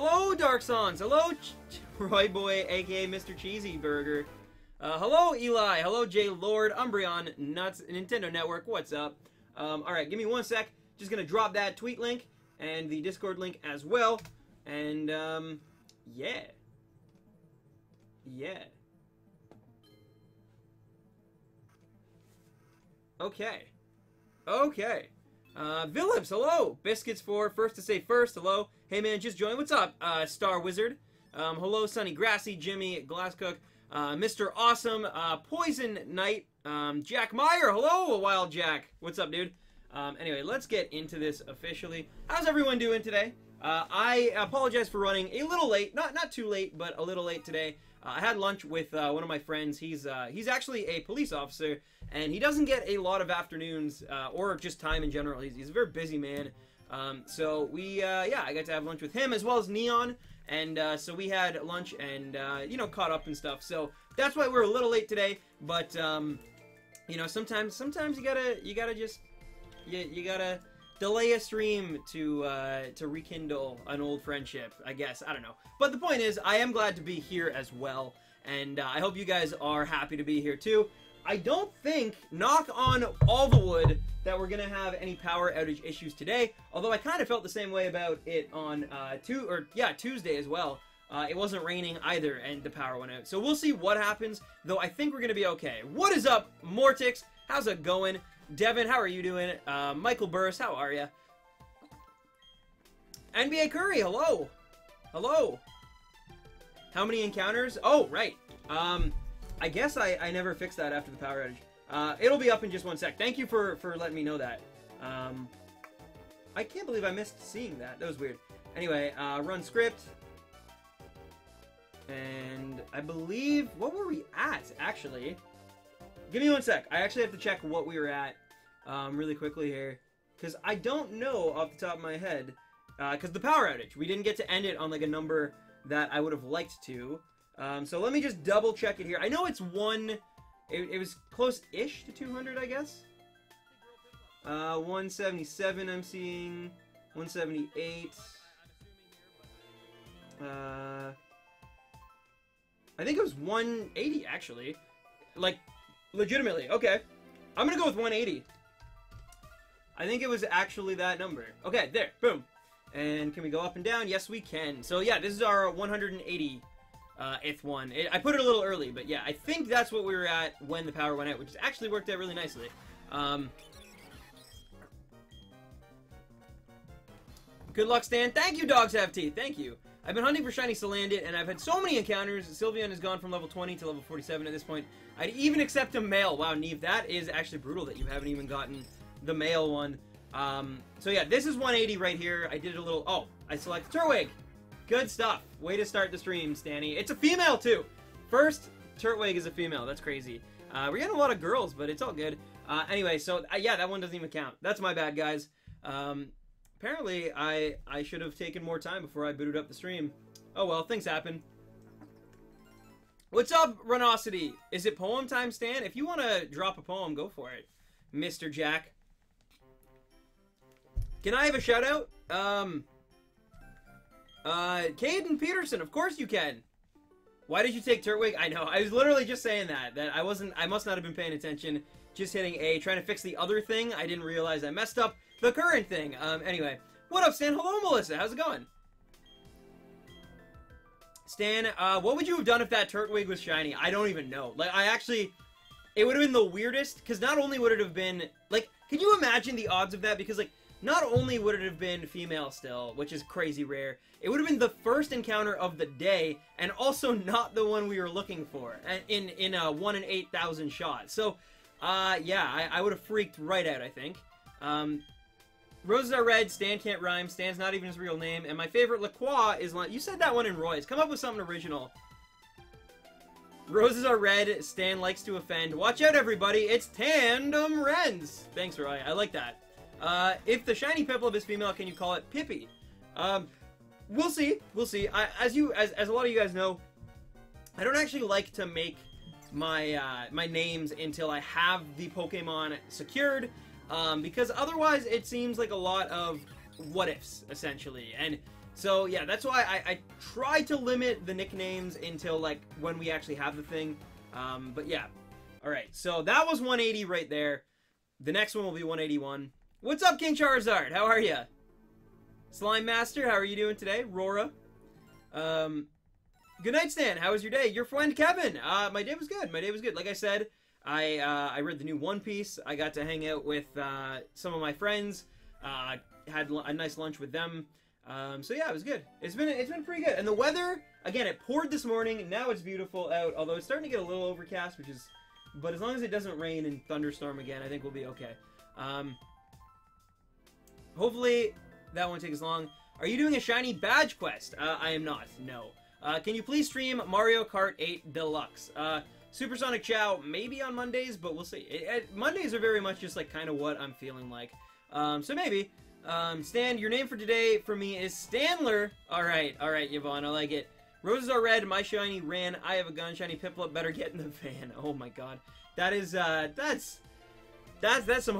Hello, Dark Sons. Hello, Roy Boy, aka Mr. Cheesy Burger. Hello, Eli. Hello, J Lord, Umbreon, Nuts, Nintendo Network. What's up? Alright, give me 1 sec. Just gonna drop that tweet link and the Discord link as well. And, yeah. Yeah. Okay. Okay. Phillips, hello! Biscuits for First to Say First, hello. Hey man, just joined. What's up, Star Wizard? Hello, Sunny Grassy, Jimmy, Glasscook, Mr. Awesome, Poison Knight, Jack Meyer, hello, Wild Jack. What's up, dude? Anyway, let's get into this officially. How's everyone doing today? I apologize for running a little late. Not too late, but a little late today. I had lunch with one of my friends. He's actually a police officer, and he doesn't get a lot of afternoons or just time in general. He's a very busy man. So we, yeah, I got to have lunch with him as well as Neon, and so we had lunch and you know, caught up and stuff. So that's why we're a little late today. But you know, sometimes you gotta just you gotta delay a stream to rekindle an old friendship, I guess. I don't know. But the point is, I am glad to be here as well, and I hope you guys are happy to be here too. I don't think, knock on all the wood, that we're gonna have any power outage issues today, although I kind of felt the same way about it on Tuesday as well. It wasn't raining either, and the power went out. So we'll see what happens, though I think we're gonna be okay. What is up, Mortix? How's it going? Devin, how are you doing? Michael Burris, how are ya? NBA Curry, hello! Hello! How many encounters? Oh, right. I guess I never fixed that after the power outage. It'll be up in just 1 sec. Thank you for letting me know that. I can't believe I missed seeing that. That was weird. Anyway, run script. And I believe... What were we at, actually? Give me 1 sec. I actually have to check what we were at really quickly here. Because I don't know off the top of my head. Because the power outage. We didn't get to end it on like a number that I would have liked to. So let me just double check it here. I know it's one... It was close-ish to 200, I guess. 177 I'm seeing. 178. I think it was 180, actually. Like, legitimately. Okay. I'm gonna go with 180. I think it was actually that number. Okay, there. Boom. And can we go up and down? Yes, we can. So, yeah, this is our 180th one. I put it a little early, but yeah, I think that's what we were at when the power went out, which actually worked out really nicely. Good luck, Stan. Thank you, Dogs Have Teeth. Thank you. I've been hunting for shiny Salandit, and I've had so many encounters. Sylveon has gone from level 20 to level 47 at this point. I'd even accept a male. Wow, Neve, that is actually brutal that you haven't even gotten the male one. So yeah, this is 180 right here. I did it a little... Oh, I selected Turtwig. Good stuff. Way to start the stream, Stanny. It's a female, too. First, Turtwig is a female. That's crazy. We're getting a lot of girls, but it's all good. Anyway, so, yeah, that one doesn't even count. That's my bad, guys. Apparently, I should have taken more time before I booted up the stream. Oh, well, things happen. What's up, Renosity? Is it poem time, Stan? If you want to drop a poem, go for it, Mr. Jack. Can I have a shout-out? Caden Peterson, of course you can. Why did you take Turtwig? I know, I was literally just saying that I must not have been paying attention. Just hitting A, trying to fix the other thing. I didn't realize I messed up the current thing. Anyway, what up, Stan? Hello, Melissa. How's it going? Stan, what would you have done if that Turtwig was shiny? I don't even know. Like, it would have been the weirdest, because not only would it have been, like, can you imagine the odds of that? Because, like, not only would it have been female still, which is crazy rare, it would have been the first encounter of the day, and also not the one we were looking for, in a 1 in 8,000 shot. So, yeah, I would have freaked right out, I think. Roses are red, Stan can't rhyme, Stan's not even his real name, and my favorite LaCroix is... You said that one in Roy's. Come up with something original. Roses are red, Stan likes to offend. Watch out, everybody, it's Tandem Wrens! Thanks, Roy, I like that. If the shiny Piplup is female, can you call it Pippi? We'll see. We'll see. As a lot of you guys know, I don't actually like to make my my names until I have the Pokemon secured, because otherwise it seems like a lot of what ifs, essentially. And So yeah, that's why I try to limit the nicknames until like when we actually have the thing. But yeah. Alright, so that was 180 right there. The next one will be 181. What's up, King Charizard? How are ya? Slime Master, how are you doing today? Rora. Good night, Stan. How was your day? Your friend Kevin. My day was good. My day was good. Like I said, I read the new One Piece. I got to hang out with some of my friends. Had a nice lunch with them. So yeah, it was good. It's been pretty good. And the weather, again, it poured this morning. And now it's beautiful out. Although it's starting to get a little overcast, which is, but as long as it doesn't rain and thunderstorm again, I think we'll be okay. Hopefully that won't take as long. Are you doing a shiny badge quest? I am not. No. Can you please stream Mario Kart 8 Deluxe? Supersonic Chow, maybe on Mondays, but we'll see. Mondays are very much just like kind of what I'm feeling like. So maybe. Stan, your name for today for me is Stanler. Alright, Yvonne, I like it. Roses are red, my shiny ran, I have a gun, shiny Piplup, better get in the van. Oh my god. That is, that's some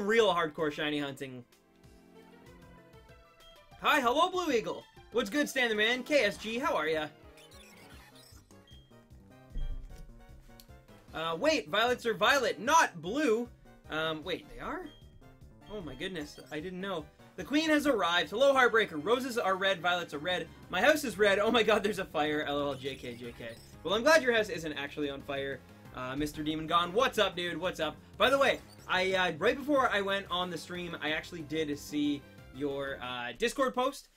real hardcore shiny hunting. Hi, hello, Blue Eagle. What's good, Stan the Man? KSG, how are ya? Wait, violets are violet, not blue. Wait, they are? Oh my goodness, I didn't know. The queen has arrived. Hello, Heartbreaker. Roses are red, violets are red. My house is red. Oh my god, there's a fire. LOL, JK, JK. Well, I'm glad your house isn't actually on fire. Mr. Demon Gone, what's up, dude? What's up? By the way, right before I went on the stream, I actually did see your Discord post.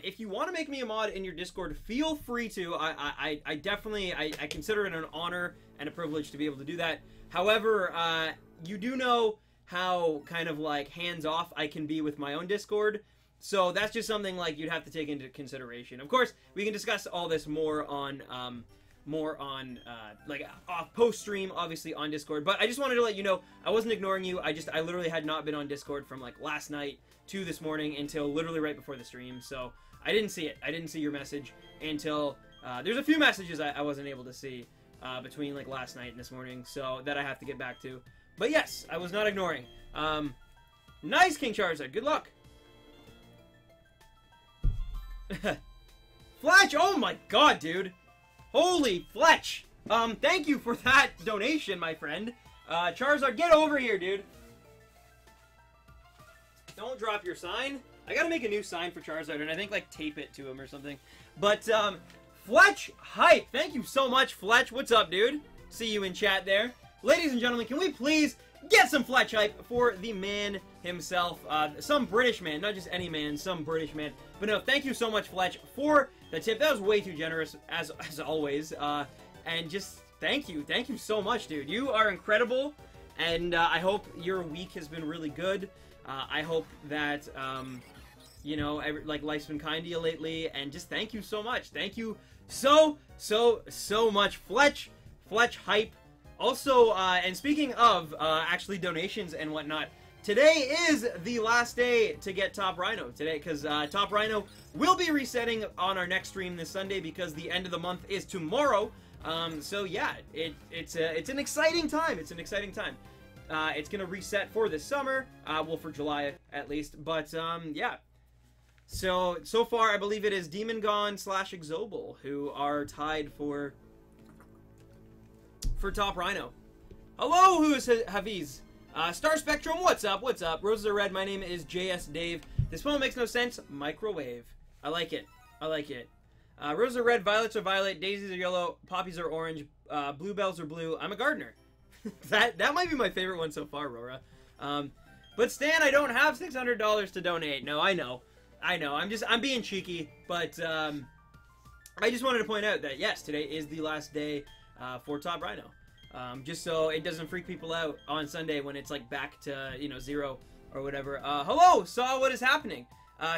If you want to make me a mod in your Discord, feel free to. I definitely consider it an honor and a privilege to be able to do that. However, you do know how kind of like hands-off I can be with my own Discord, so that's just something like you'd have to take into consideration. Of course, we can discuss all this more on like post stream, obviously on Discord. But I just wanted to let you know I wasn't ignoring you. I literally had not been on Discord from like last night to this morning until literally right before the stream. So I didn't see it. I didn't see your message until there's a few messages I wasn't able to see between like last night and this morning, so that I have to get back to. But yes, I was not ignoring. Nice, King Charizard. Good luck. Fletch! Oh my god, dude. Holy Fletch! Thank you for that donation, my friend. Charizard, get over here, dude. Don't drop your sign. I gotta make a new sign for Charizard, and I think, like, tape it to him or something. But, Fletch Hype. Thank you so much, Fletch. What's up, dude? See you in chat there. Ladies and gentlemen, can we please get some Fletch Hype for the man himself? Some British man, not just any man, some British man. But no, thank you so much, Fletch, for the tip. That was way too generous, as always. And just thank you. Thank you so much, dude. You are incredible, and I hope your week has been really good. I hope that, you know, life's been kind to you lately, and just thank you so much. Thank you so much, Fletch Hype. Also, and speaking of actually donations and whatnot, today is the last day to get Top Rhino today, because Top Rhino will be resetting on our next stream this Sunday because the end of the month is tomorrow. So yeah, it's an exciting time. It's an exciting time. It's gonna reset for this summer, well, for July at least. But yeah. So far, I believe it is Demon Gone / Exobel who are tied for Top Rhino. Hello, who's Hafiz? Star Spectrum, what's up? What's up? Roses are red. My name is JS Dave. This poem makes no sense. Microwave. I like it. I like it. Roses are red. Violets are violet. Daisies are yellow. Poppies are orange. Bluebells are blue. I'm a gardener. that might be my favorite one so far, Rora. But Stan, I don't have $600 to donate. No, I know. I'm being cheeky, but I just wanted to point out that yes, today is the last day for Top Rhino. Just so it doesn't freak people out on Sunday when it's like back to, you know, 0 or whatever. Hello, saw what is happening.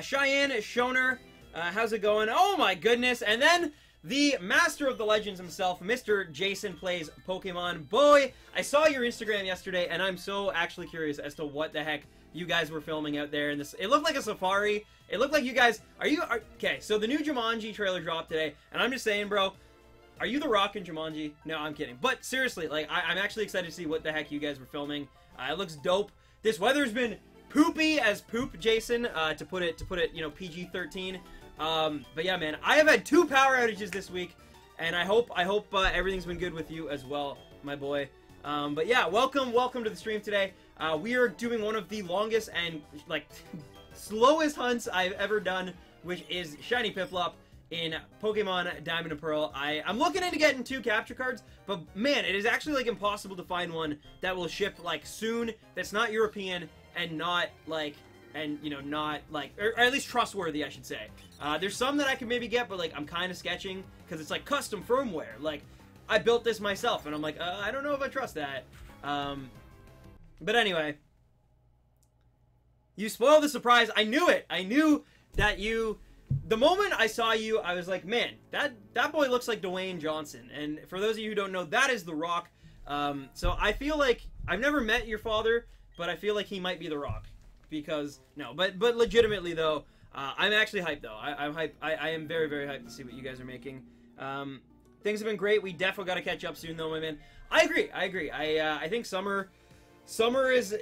Cheyenne Shoner, how's it going? Oh my goodness. And then the master of the legends himself, Mr. Jason Plays Pokemon. Boy, I saw your Instagram yesterday, and I'm so actually curious as to what the heck you guys were filming out there in this. It looked like a safari. It looked like you guys, okay, so the new Jumanji trailer dropped today, and I'm just saying, bro, are you The Rock in Jumanji? No, I'm kidding. But seriously, like, I'm actually excited to see what the heck you guys were filming. It looks dope. This weather's been poopy as poop, Jason, to put it, you know, PG-13. But yeah, man, I have had 2 power outages this week, and I hope everything's been good with you as well, my boy. But yeah, welcome to the stream today. We are doing one of the longest and like slowest hunts I've ever done, which is Shiny Piplup in Pokemon Diamond and Pearl. I'm looking into getting 2 capture cards, but man, it is actually like impossible to find one that will ship like soon, that's not European and not like, and you know, not like, or at least trustworthy, I should say. There's some that I could maybe get, but like I'm kind of sketching because it's like custom firmware. Like I built this myself, and I'm like, I don't know if I trust that. But anyway, you spoiled the surprise. I knew it. I knew that you. The moment I saw you, I was like, man, that boy looks like Dwayne Johnson. And for those of you who don't know, that is The Rock. So I feel like I've never met your father, but I feel like he might be The Rock. Because no, but legitimately though, I'm actually hyped though. I'm hyped. I am very, very hyped to see what you guys are making. Things have been great. We definitely got to catch up soon though, my man. I agree. I think summer is,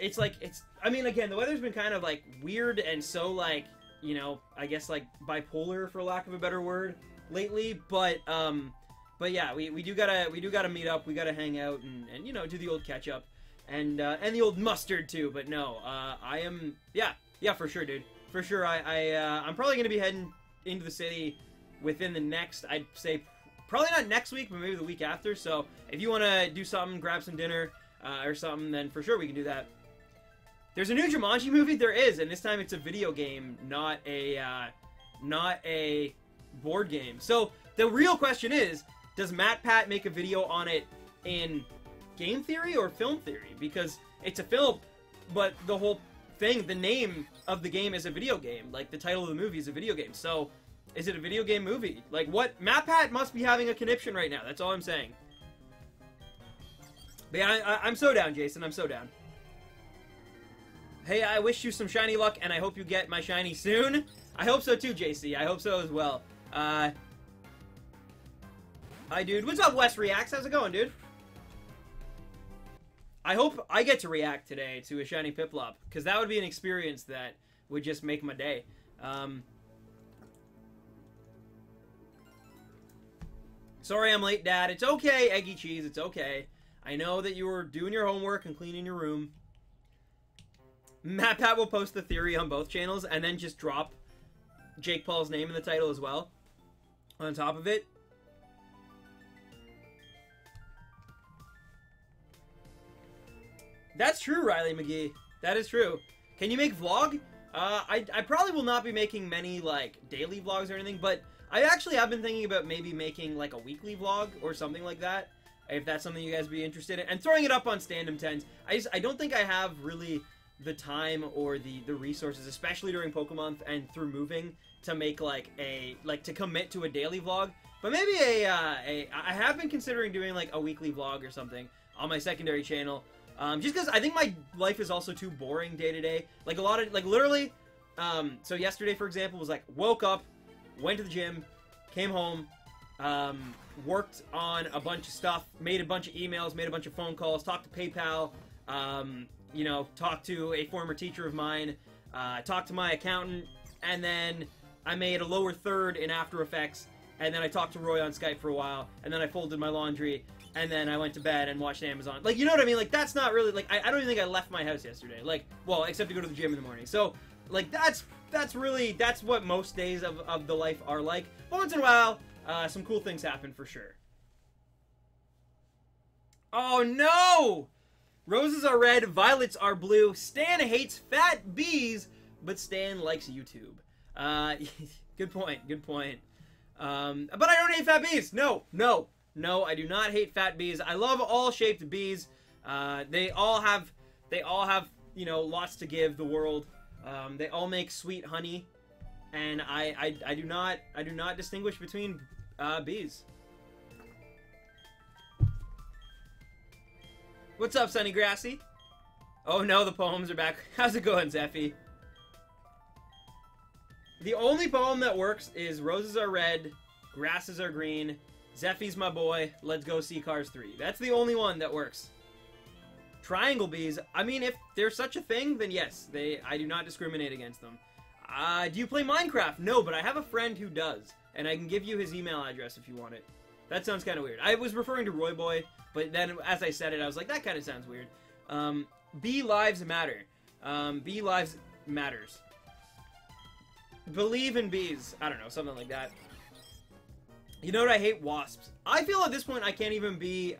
I mean, again, the weather's been kind of like weird and so like, you know, I guess like bipolar for lack of a better word lately, but yeah, we do gotta meet up. We gotta hang out and you know, do the old catch up and the old mustard too. But no, I am, yeah, for sure, dude, for sure. I'm probably gonna be heading into the city within the next, I'd say probably not next week, but maybe the week after. So if you want to do something, grab some dinner or something, then for sure we can do that. There's a new Jumanji movie? There is, and this time it's a video game, not a board game. So the real question is, does MatPat make a video on it in game theory or film theory? Because it's a film, but the whole thing, the name of the game is a video game. Like, the title of the movie is a video game. So, is it a video game movie? Like, what? MatPat must be having a conniption right now. That's all I'm saying. But yeah, I'm so down, Jason. I'm so down. Hey, I wish you some shiny luck, and I hope you get my shiny soon. I hope so too, JC. I hope so as well. Hi, dude. What's up, Wes Reacts? How's it going, dude? I hope I get to react today to a shiny Piplup, because that would be an experience that would just make my day. Sorry I'm late, Dad. It's okay, Eggy Cheese. It's okay. I know that you were doing your homework and cleaning your room. MatPat will post the theory on both channels and then just drop Jake Paul's name in the title as well on top of it. That's true, Riley McGee. That is true. Can you make vlog? I probably will not be making many like daily vlogs or anything, but I actually have been thinking about maybe making like a weekly vlog or something like that, if that's something you guys be interested in, and throwing it up on Standum 10s. I don't think I have really the time or the resources, especially during Pokemon and through moving, to make like to commit to a daily vlog. But maybe I have been considering doing like a weekly vlog or something on my secondary channel, just because I think my life is also too boring day to day. Like a lot of, like, literally, so yesterday, for example, was like, woke up, went to the gym, came home, worked on a bunch of stuff, made a bunch of emails, made a bunch of phone calls, talked to PayPal, you know, talked to a former teacher of mine, talked to my accountant, and then I made a lower third in After Effects, and then I talked to Roy on Skype for a while, and then I folded my laundry, and then I went to bed and watched Amazon. Like, you know what I mean? Like, that's not really, like, I don't even think I left my house yesterday. Like, well, except to go to the gym in the morning. So, like, that's what most days of the life are like. But once in a while, some cool things happen for sure. Oh, no! Roses are red, violets are blue. Stan hates fat bees, but Stan likes YouTube. Good point, good point. But I don't hate fat bees. No, I do not hate fat bees. I love all shaped bees. They all have, you know, lots to give the world. They all make sweet honey, and I do not distinguish between bees. What's up, Sunny Grassy? Oh no, the poems are back. How's it going, Zeffy? The only poem that works is Roses are red, grasses are green, Zeffy's my boy, let's go see Cars 3. That's the only one that works. Triangle bees, I mean, if there's such a thing, then yes, I do not discriminate against them. Do you play Minecraft? No, but I have a friend who does, and I can give you his email address if you want it. That sounds kind of weird. I was referring to Roy Boy, but then as I said it, I was like, that kind of sounds weird. Bee lives matter. Bee lives matters. Believe in bees. I don't know, something like that. You know what? I hate wasps. I feel at this point I can't even be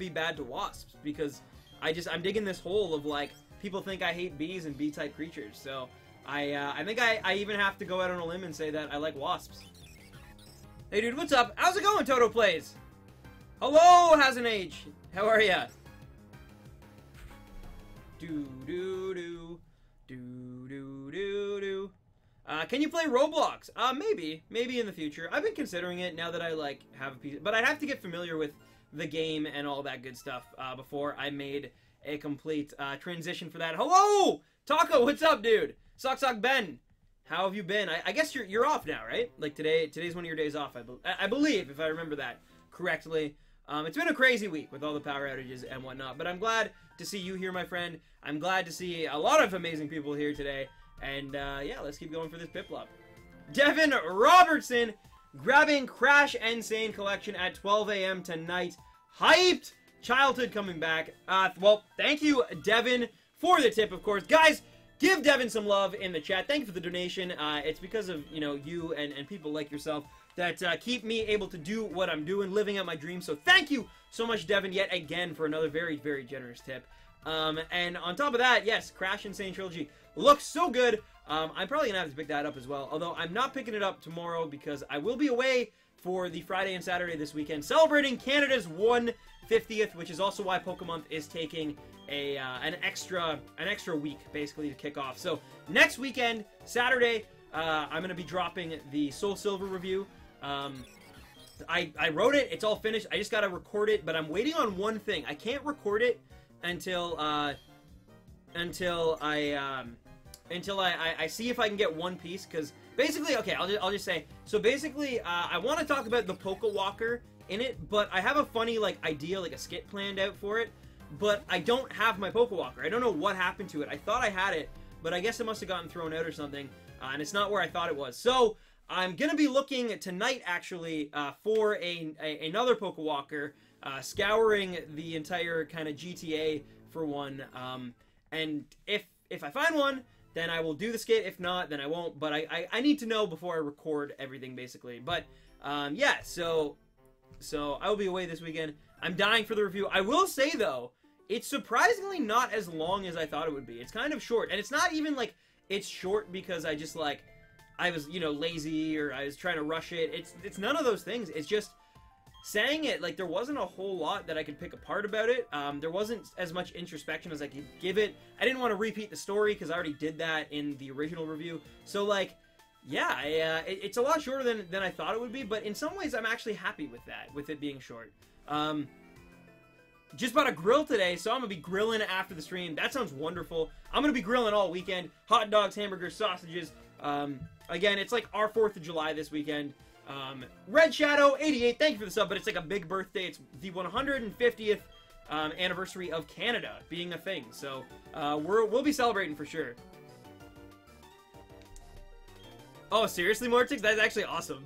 bad to wasps because I'm digging this hole of like people think I hate bees and bee-type creatures. So I think I even have to go out on a limb and say that I like wasps. Hey dude, what's up? How's it going, Toto Plays? Hello, Has an Age. How are ya? Do do do do do do do. Can you play Roblox? Maybe in the future. I've been considering it now that I like have a piece, but I'd have to get familiar with the game and all that good stuff before I made a complete transition for that. Hello, Taco. What's up, dude? Sock Ben. How have you been? I guess you're off now, right? Like today's one of your days off. I believe, if I remember that correctly. It's been a crazy week with all the power outages and whatnot, but I'm glad to see you here, my friend. I'm glad to see a lot of amazing people here today. And, yeah, let's keep going for this Piplup. Devin Robertson grabbing Crash Insane Collection at 12 a.m. tonight. Hyped! Childhood coming back. Well, thank you, Devin, for the tip, of course. Guys, give Devin some love in the chat. Thank you for the donation. It's because of, you know, you and people like yourself that keep me able to do what I'm doing, living out my dreams. So thank you so much, Devin, yet again for another very, very generous tip. And on top of that, yes, Crash Insane Trilogy looks so good. I'm probably gonna have to pick that up as well. Although I'm not picking it up tomorrow because I will be away for the Friday and Saturday this weekend, celebrating Canada's 150th, which is also why Pokemonth is taking an extra week basically to kick off. So next weekend, Saturday, I'm gonna be dropping the Soul Silver review. I wrote it. It's all finished. I just gotta record it, but I'm waiting on one thing. I can't record it until I see if I can get One Piece, because basically, okay, I'll just say, so basically, I want to talk about the Pokewalker in it, but I have a funny, like, idea, like a skit planned out for it, but I don't have my Pokewalker. I don't know what happened to it. I thought I had it, but I guess it must have gotten thrown out or something, and it's not where I thought it was. So, I'm going to be looking tonight, actually, for another Pokewalker, scouring the entire kind of GTA for one, and if I find one, then I will do the skit. If not, then I won't, but I need to know before I record everything, basically. But, yeah, so I will be away this weekend. I'm dying for the review. I will say, though, it's surprisingly not as long as I thought it would be. It's kind of short, and it's not even, like, it's short because I just, like, I was, you know, lazy, or I was trying to rush it. It's none of those things. It's just saying it, like, there wasn't a whole lot that I could pick apart about it. There wasn't as much introspection as I could give it. I didn't want to repeat the story because I already did that in the original review. So, like, yeah, it's a lot shorter than I thought it would be, but in some ways I'm actually happy with that, with it being short. Just bought a grill today, so I'm going to be grilling after the stream. That sounds wonderful. I'm going to be grilling all weekend. Hot dogs, hamburgers, sausages. Again, it's like our 4th of July this weekend. Red Shadow 88, thank you for the sub, but it's like a big birthday. It's the 150th anniversary of Canada being a thing, so we'll be celebrating for sure. Oh, seriously, Mortix? That's actually awesome.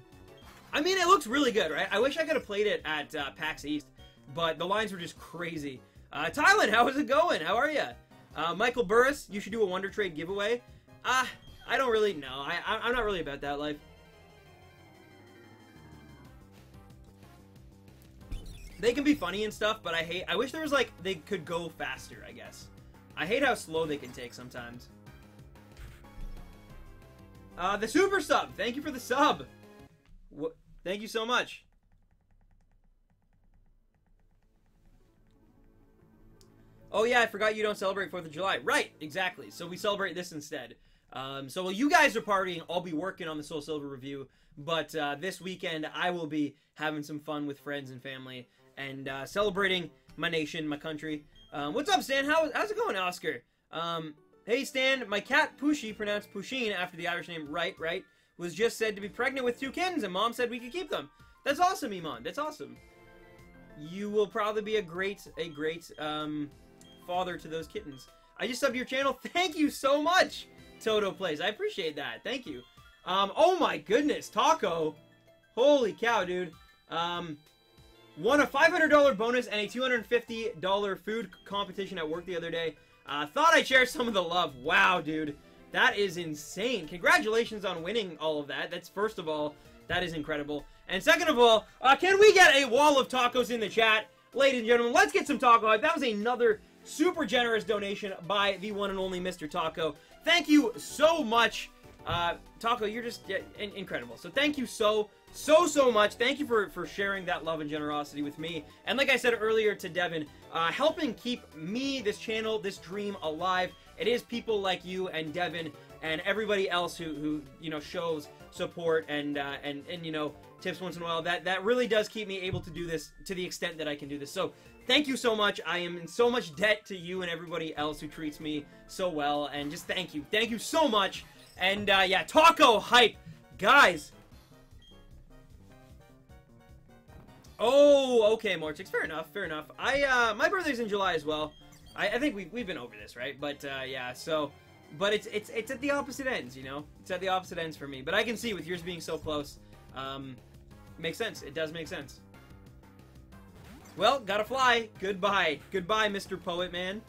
I mean, it looks really good, right? I wish I could have played it at PAX East, but the lines were just crazy. Tylen, how is it going? How are you? Michael Burris, you should do a Wonder Trade giveaway. I don't really know. I'm not really about that life. They can be funny and stuff, but I wish there was, like, they could go faster, I guess. I hate how slow they can take sometimes. The super sub! Thank you for the sub! Thank you so much. Oh yeah, I forgot you don't celebrate 4th of July. Right, exactly. So we celebrate this instead. So while you guys are partying, I'll be working on the Soul Silver review. But this weekend, I will be having some fun with friends and family and celebrating my nation, my country. What's up, Stan? How's it going, Oscar? Hey, Stan, my cat Pushy, pronounced Pusheen after the Irish name Right, was just said to be pregnant with 2 kittens, and Mom said we could keep them. That's awesome, Iman. That's awesome. You will probably be a great father to those kittens. I just subbed your channel. Thank you so much. Toto plays. I appreciate that. Thank you. Oh my goodness, Taco. Holy cow, dude. Won a $500 bonus and a $250 food competition at work the other day. Thought I'd share some of the love. Wow, dude. That is insane. Congratulations on winning all of that. That's, first of all, that is incredible. And second of all, can we get a wall of tacos in the chat? Ladies and gentlemen, let's get some taco hype. That was another super generous donation by the one and only Mr. Taco. Thank you so much. Taco, you're just incredible. So thank you so much. Thank you for sharing that love and generosity with me. And like I said earlier to Devin, helping keep me, this channel, this dream alive. It is people like you and Devin and everybody else who you know, shows support and you know, tips once in a while. That really does keep me able to do this to the extent that I can do this. So thank you so much. I am in so much debt to you and everybody else who treats me so well. And just thank you. Thank you so much. And yeah, taco hype. Guys. Oh, okay, Morchix. Fair enough. Fair enough. My birthday's in July as well. I think we've been over this, right? But yeah, so, but it's at the opposite ends, you know. It's at the opposite ends for me. But I can see with yours being so close, makes sense. It does make sense. Well, gotta fly. Goodbye, goodbye, Mr. Poet Man.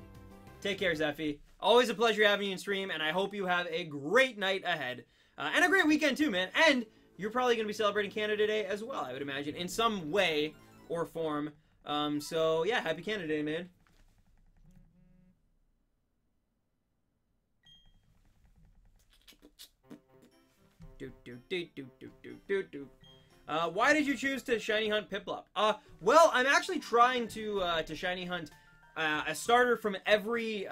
Take care, Zeffy. Always a pleasure having you in stream, and I hope you have a great night ahead and a great weekend too, man. And you're probably gonna be celebrating Canada Day as well, I would imagine, in some way or form. So yeah, happy Canada Day, man. Why did you choose to shiny hunt Piplup? Well, I'm actually trying to shiny hunt a starter from every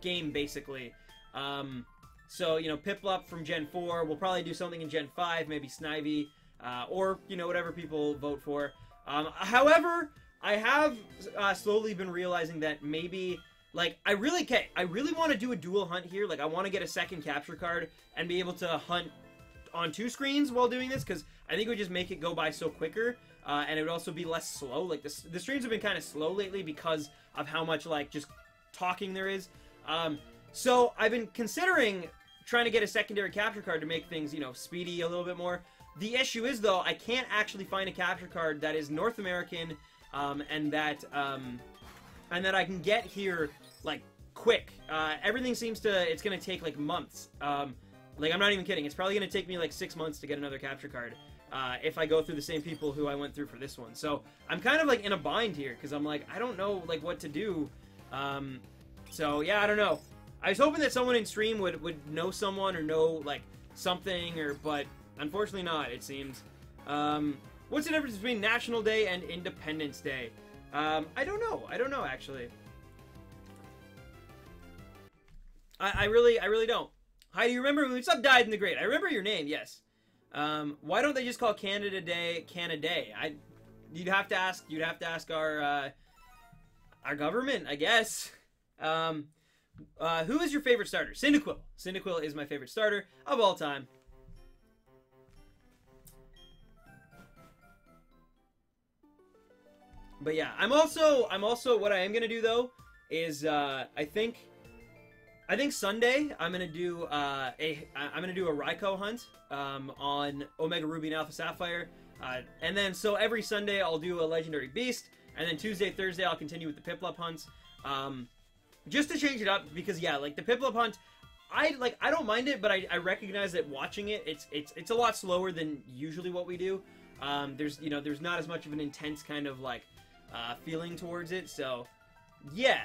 game, basically. So, you know, Piplup from Gen 4. We'll probably do something in Gen 5, maybe Snivy, or, you know, whatever people vote for. However, I have slowly been realizing that maybe, like, I really want to do a dual hunt here. Like, I want to get a second capture card and be able to hunt on 2 screens while doing this, because I think it would just make it go by so quicker, and it would also be less slow. Like, the streams have been kind of slow lately because of how much, like, just talking there is. So I've been considering trying to get a secondary capture card to make things, you know, speedy a little bit more. The issue is, though, I can't actually find a capture card that is North American, and that I can get here, like, quick. Everything seems to, it's gonna take, like, months. Like, I'm not even kidding. It's probably going to take me, like, 6 months to get another capture card if I go through the same people who I went through for this one. So, I'm kind of, like, in a bind here because I'm like, I don't know, like, what to do. So, yeah, I don't know. I was hoping that someone in stream would know someone or know, like, something, but unfortunately not, it seems. What's the difference between National Day and Independence Day? I don't know. I don't know, actually. I really don't. Hi, do you remember when Sub died in the Great? I remember your name, yes. Why don't they just call Canada Day Canada Day? You'd have to ask our government, I guess. Who is your favorite starter? Cyndaquil. Cyndaquil is my favorite starter of all time. But yeah, I'm also what I am gonna do though is I think Sunday I'm gonna do a Raikou hunt on Omega Ruby and Alpha Sapphire, and then so every Sunday I'll do a Legendary Beast, and then Tuesday, Thursday I'll continue with the Piplup hunts, just to change it up because yeah, like the Piplup hunt, I don't mind it, but I recognize that watching it, it's a lot slower than usually what we do. There's not as much of an intense kind of like feeling towards it, so yeah.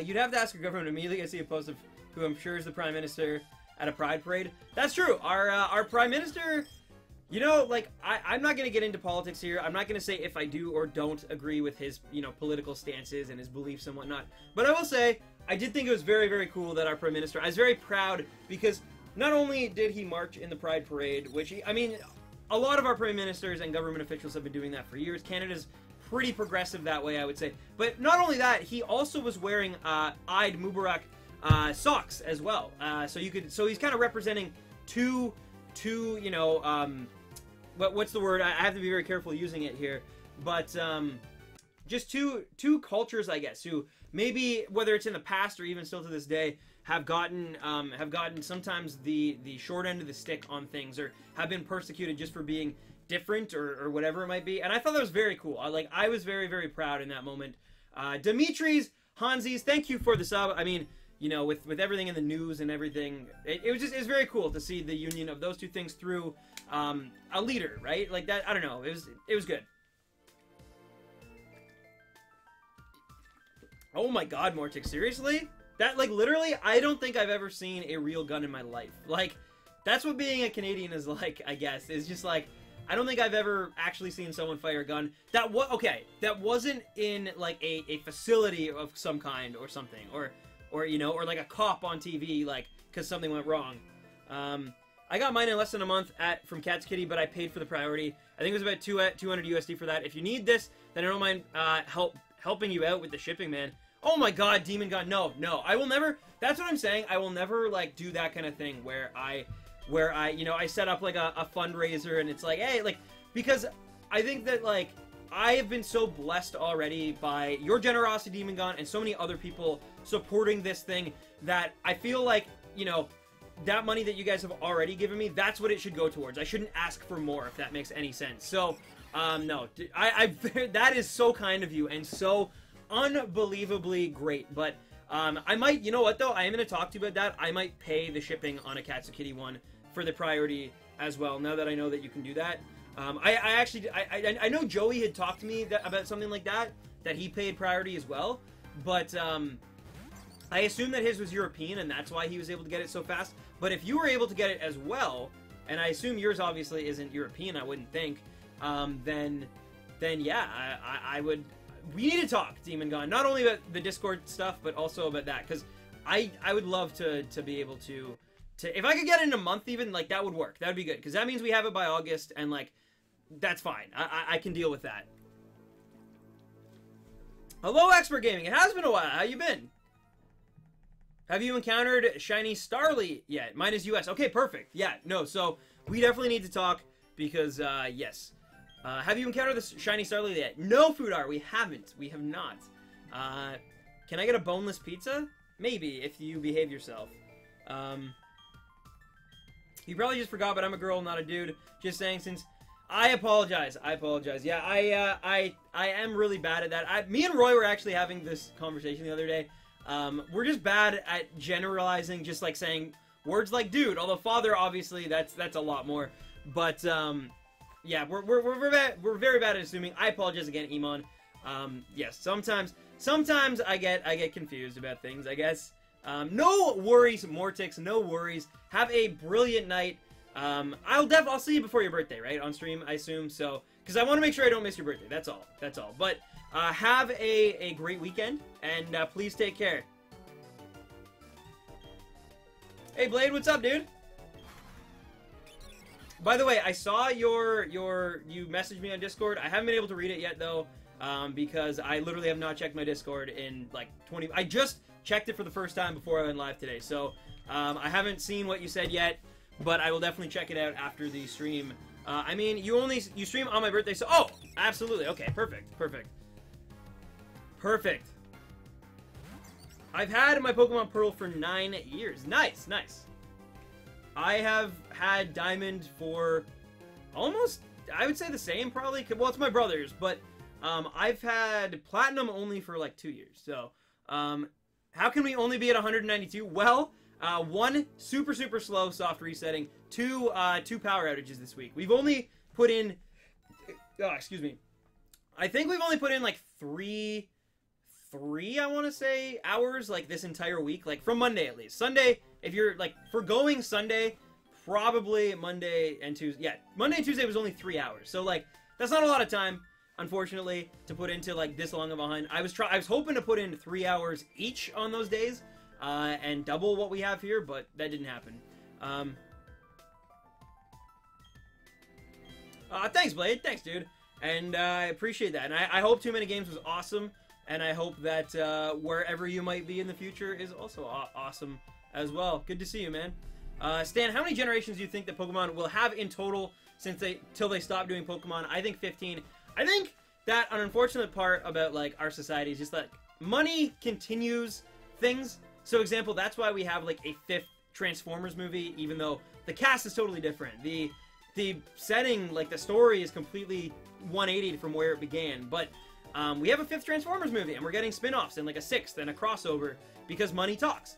You'd have to ask your government immediately. I see a post of who I'm sure is the Prime Minister at a Pride Parade. That's true. Our Prime Minister, you know, like, I'm not going to get into politics here. I'm not going to say if I do or don't agree with his, you know, political stances and his beliefs and whatnot. But I will say, I did think it was very, very cool that our Prime Minister, I was very proud because not only did he march in the Pride Parade, which, I mean, a lot of our Prime Ministers and government officials have been doing that for years. Canada's pretty progressive that way, I would say. But not only that, he also was wearing Eid Mubarak socks as well. So he's kind of representing two, you know, what's the word? I have to be very careful using it here. But just two cultures, I guess, who maybe, whether it's in the past or even still to this day, have gotten sometimes the short end of the stick on things, or have been persecuted just for being different or whatever it might be. And I thought that was very cool. I was very, very proud in that moment. Dimitris, Hansies, thank you for the sub. I mean, you know, with everything in the news and everything, it was very cool to see the union of those two things through a leader, right? Like that, I don't know. It was good. Oh my god, Mortix, seriously? That, like, literally, I don't think I've ever seen a real gun in my life. Like, that's what being a Canadian is like, I guess. It's just like, I don't think I've ever actually seen someone fire a gun. That wasn't in, like, a facility of some kind or something. Or you know, or like a cop on TV, like, because something went wrong. I got mine in less than a month from Cat's Kitty, but I paid for the priority. I think it was about 200 USD for that. If you need this, then I don't mind helping you out with the shipping, man. Oh my god, Demon Gun, no, I will never, that's what I'm saying, I will never, like, do that kind of thing where I, you know, I set up, like, a fundraiser, and it's like, hey, like, because I think that, like, I have been so blessed already by your generosity, Demon Gun, and so many other people supporting this thing, that I feel like, you know, that money that you guys have already given me, that's what it should go towards. I shouldn't ask for more, if that makes any sense. So, no, that is so kind of you, and so unbelievably great. But I might, you know what though, I am going to talk to you about that. I might pay the shipping on a Cat's Kitty one for the priority as well, now that I know that you can do that. I know Joey had talked to me about something like that he paid priority as well, but I assume that his was European and that's why he was able to get it so fast. But if you were able to get it as well, and I assume yours obviously isn't European, I wouldn't think, then yeah, I would. We need to talk, Demon Gun, not only about the Discord stuff, but also about that, because I would love to be able to, if I could get it in a month even, like, that would work. That would be good, because that means we have it by August, and, like, that's fine. I can deal with that. Hello, Expert Gaming. It has been a while. How you been? Have you encountered Shiny Starly yet? Mine is US. Okay, perfect. Yeah, no, so we definitely need to talk, because, yes. Have you encountered the Shiny Starly yet? No, Foodar, we haven't. We have not. Can I get a boneless pizza? Maybe, if you behave yourself. You probably just forgot, but I'm a girl, not a dude. Just saying, since... I apologize. Yeah, I am really bad at that. Me and Roy were actually having this conversation the other day. We're just bad at generalizing, just like saying words like dude. Although father, obviously, that's a lot more. But, yeah, we're very bad at assuming. I apologize again, Iman. Yes, sometimes I get confused about things, I guess. No worries, Mortix, no worries. Have a brilliant night. I'll see you before your birthday, right? On stream, I assume, so, because I want to make sure I don't miss your birthday, that's all. But, have a great weekend, and, please take care. Hey, Blade, what's up, dude? By the way, I saw you messaged me on Discord. I haven't been able to read it yet, though, because I literally have not checked my Discord in, like, I just checked it for the first time before I went live today, so, I haven't seen what you said yet, but I will definitely check it out after the stream. I mean, you stream on my birthday, so, oh, absolutely, okay, perfect. I've had my Pokemon Pearl for 9 years. Nice. I have had Diamond for almost, I would say the same, probably. Well, it's my brother's, but I've had Platinum only for like 2 years. So, how can we only be at 192? Well, 1, super slow soft resetting. 2 power outages this week. We've only put in, excuse me. I think we've only put in like three, I want to say, hours, like, this entire week. Like, from Monday, at least. Sunday, if you're, like, for going Sunday, probably Monday and Tuesday. Yeah, Monday and Tuesday was only 3 hours. So, like, that's not a lot of time, unfortunately, to put into, like, this long of a hunt. I was hoping to put in 3 hours each on those days, and double what we have here, but that didn't happen. Thanks, Blade. Thanks, dude. And I appreciate that. And I hope Too Many Games was awesome. And I hope that wherever you might be in the future is also awesome as well. Good to see you, man. Stan, how many generations do you think that Pokemon will have in total till they stop doing Pokemon? I think 15. I think that an unfortunate part about, like, our society is just that money continues things. So, example, that's why we have, like, a 5th Transformers movie, even though the cast is totally different. The setting, like, the story is completely 180 from where it began. But we have a 5th Transformers movie, and we're getting spin-offs, and, like, a 6th, and a crossover, because money talks.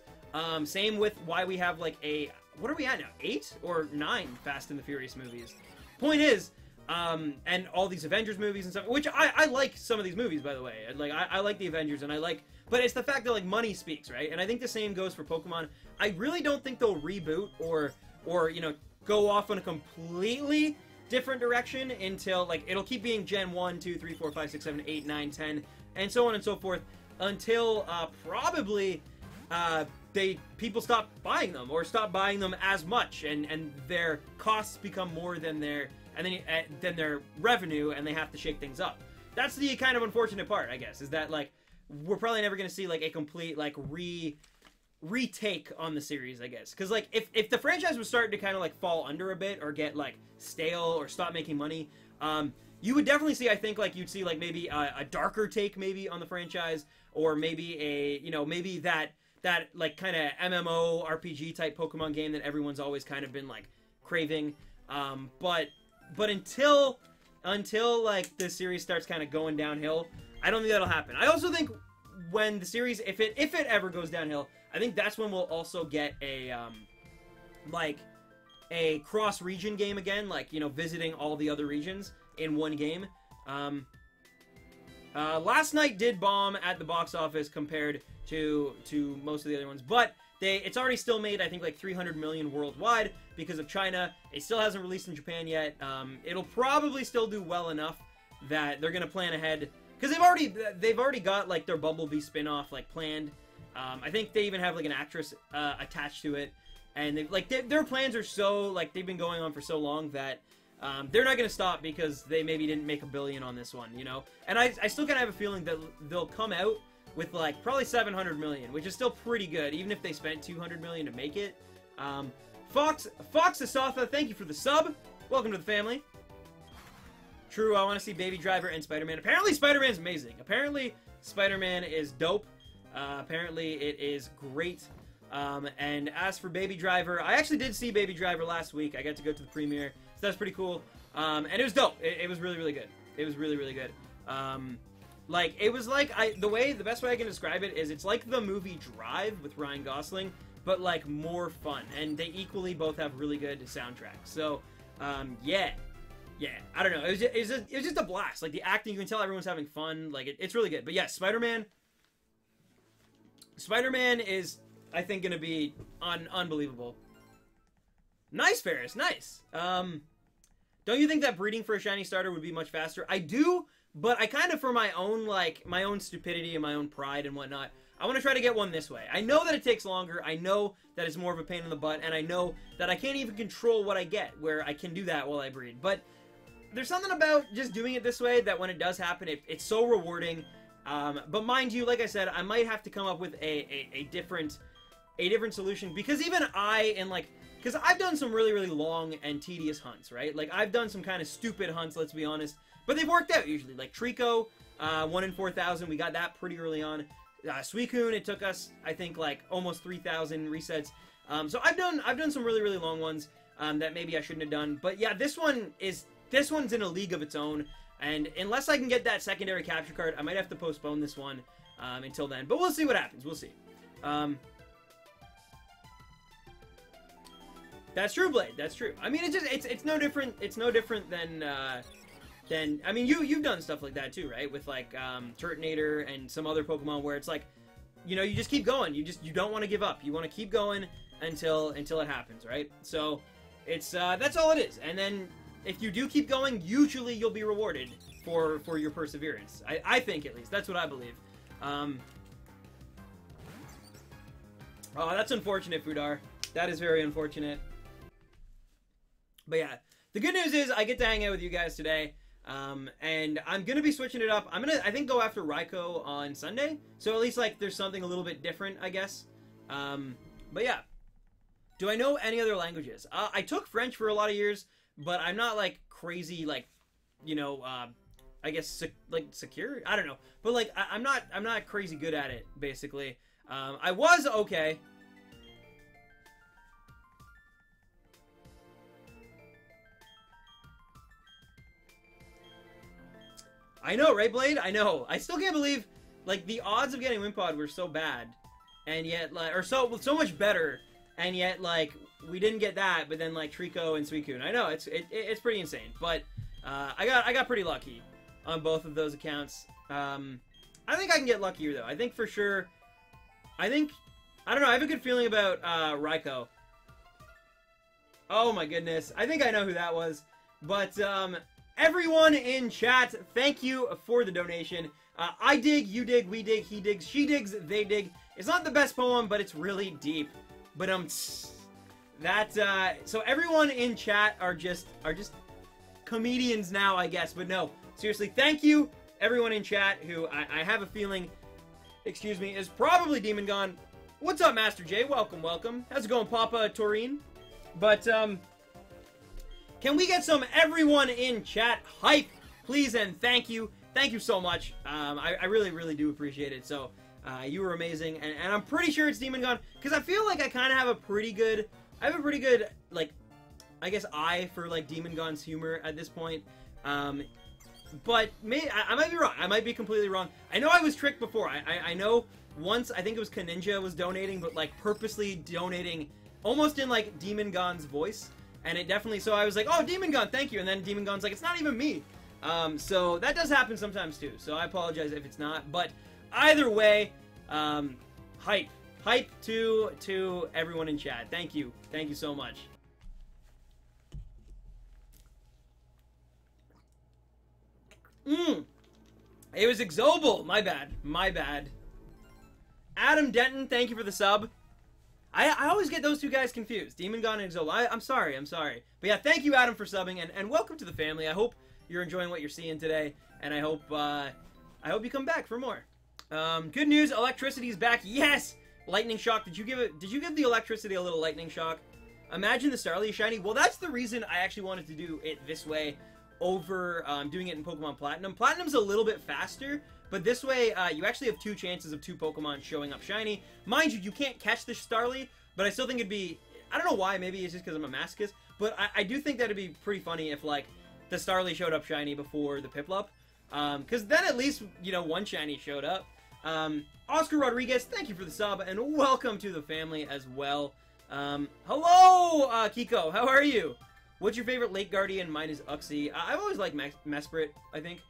Same with why we have, like, a... What are we at now? 8 or 9 Fast and the Furious movies? Point is... and all these Avengers movies and stuff, which I like some of these movies, by the way. Like, I like the Avengers, and I like... But it's the fact that, like, money speaks, right? And I think the same goes for Pokemon. I really don't think they'll reboot or you know, go off on a completely different direction until, like, it'll keep being Gen 1, 2, 3, 4, 5, 6, 7, 8, 9, 10, and so on and so forth, until, probably, people stop buying them, or stop buying them as much, and their costs become more than their... and then their revenue, and they have to shake things up. That's the kind of unfortunate part, I guess, is that, like, we're probably never going to see, like, a complete, like, retake on the series, I guess. Because, like, if the franchise was starting to kind of, like, fall under a bit, or get, like, stale, or stop making money, you would definitely see, I think, like, you'd see, like, maybe a darker take, maybe, on the franchise, or maybe a, you know, maybe that like, kind of MMO RPG type Pokemon game that everyone's always kind of been, like, craving. But until like the series starts kind of going downhill, I don't think that'll happen. I also think when the series, if it ever goes downhill, I think that's when we'll also get a like a cross-region game again, like, you know, visiting all the other regions in one game. Last Night did bomb at the box office compared to most of the other ones, but it's already still made, I think, like 300 million worldwide because of China. It still hasn't released in Japan yet. It'll probably still do well enough that they're gonna plan ahead, because they've already got, like, their Bumblebee spin-off, like, planned. I think they even have, like, an actress attached to it, and their plans are so, like, they've been going on for so long that they're not gonna stop because they maybe didn't make $1 billion on this one, you know. And I still kind of have a feeling that they'll come out with, like, probably 700 million, which is still pretty good, even if they spent 200 million to make it. Fox Asatha, thank you for the sub. Welcome to the family. True, I want to see Baby Driver and Spider-Man. Apparently Spider-Man's amazing. Apparently Spider-Man is dope. Apparently it is great. And as for Baby Driver, I actually did see Baby Driver last week. I got to go to the premiere, so that's pretty cool. And it was dope. It was really, really good. It was really, really good. Like, it was like, the best way I can describe it is it's like the movie Drive with Ryan Gosling, but, like, more fun. And they equally both have really good soundtracks. So, yeah, I don't know. It was just a blast. Like, the acting, you can tell everyone's having fun. Like, it's really good. But yeah, Spider-Man is, I think, gonna be unbelievable. Nice, Ferris, nice. Don't you think that breeding for a shiny starter would be much faster? I do, but I kind of, for my own, like, my own stupidity and my own pride and whatnot, I want to try to get one this way. I know that it takes longer, I know that it's more of a pain in the butt, and I know that I can't even control what I get, where I can do that while I breed. But there's something about just doing it this way that when it does happen, it's so rewarding. But mind you, like I said, I might have to come up with a different solution, because even because I've done some really, really long and tedious hunts, right? Like, I've done some kind of stupid hunts, let's be honest, but they've worked out usually. Like Trico, 1 in 4,000, we got that pretty early on. Suicune, it took us, I think, like almost 3,000 resets. So I've done some really, really long ones that maybe I shouldn't have done. But yeah, this one's in a league of its own, and unless I can get that secondary capture card, I might have to postpone this one until then. But we'll see what happens. We'll see. That's true, Blade. That's true. I mean, it's no different. It's no different than I mean, you've done stuff like that too, right? With, like, Turtonator and some other Pokemon where it's like, you know, you just keep going. You don't want to give up. You want to keep going until it happens, right? So it's that's all it is. And then if you do keep going, usually you'll be rewarded for your perseverance. I think, at least. That's what I believe. Oh, that's unfortunate, Fudar. That is very unfortunate. But yeah, the good news is I get to hang out with you guys today. And I'm going to be switching it up. I'm going to, I think, go after Raikou on Sunday. So at least, like, there's something a little bit different, I guess. But yeah. Do I know any other languages? I took French for a lot of years, but I'm not, like, crazy, like, you know, I guess, like, secure? I don't know. But, like, I'm not crazy good at it, basically. I was okay. I know, right, Blade? I know. I still can't believe, like, the odds of getting Wimpod were so bad. And yet, like, or so much better. And yet, like, we didn't get that, but then, like, Trico and Suicune. I know, it's pretty insane. But, I got pretty lucky on both of those accounts. I think I can get luckier, though. I think for sure, I don't know, I have a good feeling about, Raikou. Oh my goodness. I think I know who that was. But, everyone in chat, thank you for the donation. I dig, you dig, we dig, he digs, she digs, they dig. It's not the best poem, but it's really deep. But so everyone in chat are just comedians now, I guess. But no, seriously, thank you everyone in chat who I have a feeling, excuse me, is probably Demon Gone. What's up, Master J? Welcome, welcome. How's it going, Papa Taurine? But can we get some everyone in chat hype, please, and thank you. Thank you so much. I really, really do appreciate it. So, you were amazing. And I'm pretty sure it's Demon Gone, because I feel like I kind of have a pretty good, like, I guess, eye for, like, Demon Gone's humor at this point. But I might be wrong. I might be completely wrong. I know I was tricked before. I know once, I think it was Kaninja was donating, but, like, purposely donating almost in, like, Demon Gone's voice. And it definitely, so I was like, oh, Demon Gone, thank you. And then Demon Gone's like, it's not even me. So that does happen sometimes too. So I apologize if it's not. But either way, hype to everyone in chat. Thank you so much. It was Exobal. My bad. Adam Denton, thank you for the sub. I always get those two guys confused. Demon Gone and Exobal. I'm sorry. But yeah, thank you, Adam, for subbing, and welcome to the family. I hope you're enjoying what you're seeing today, and I hope you come back for more. Good news, electricity's back. Yes! Lightning shock. Did you give the electricity a little lightning shock? Imagine the Starly shiny. Well, that's the reason I actually wanted to do it this way over doing it in Pokemon Platinum. Platinum's a little bit faster, but this way you actually have 2 chances of 2 Pokemon showing up shiny. Mind you, you can't catch the Starly, but I still think it'd be, I don't know why, maybe it's just because I'm a masochist, but I do think that'd be pretty funny if, like, the Starly showed up shiny before the Piplup. Because then at least, you know, 1 shiny showed up. Oscar Rodriguez, thank you for the sub, and welcome to the family as well. Hello, Kiko, how are you? What's your favorite Lake Guardian? Mine is Uxie. I've always liked Mesprit, I think.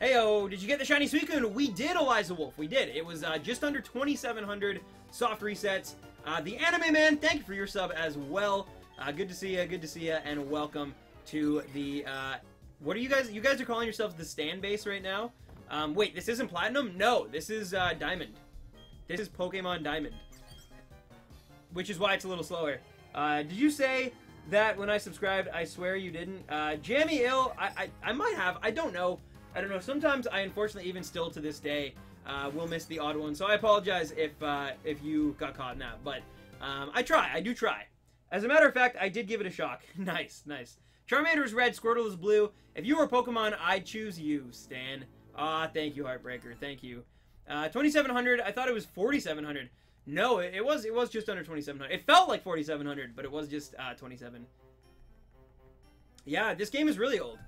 Heyo, did you get the shiny Suicune? We did, Eliza Wolf, we did. It was just under 2,700 soft resets. The Anime Man, thank you for your sub as well. Good to see you, and welcome to the, what are you guys are calling yourselves the Stand Base right now? Wait, this isn't Platinum? No, this is, Diamond. This is Pokemon Diamond. Which is why it's a little slower. Did you say that when I subscribed? I swear you didn't. Jammy Ill, I might have, I don't know. Sometimes I unfortunately, even still to this day, will miss the odd one, so I apologize if you got caught in that, but, I do try. As a matter of fact, I did give it a shock. Nice. Charmander is red, Squirtle is blue. If you were Pokemon, I'd choose you, Stan. Thank you, Heartbreaker, thank you. 2,700, I thought it was 4,700. No, it was just under 2,700. It felt like 4,700, but it was just, 27. Yeah, this game is really old.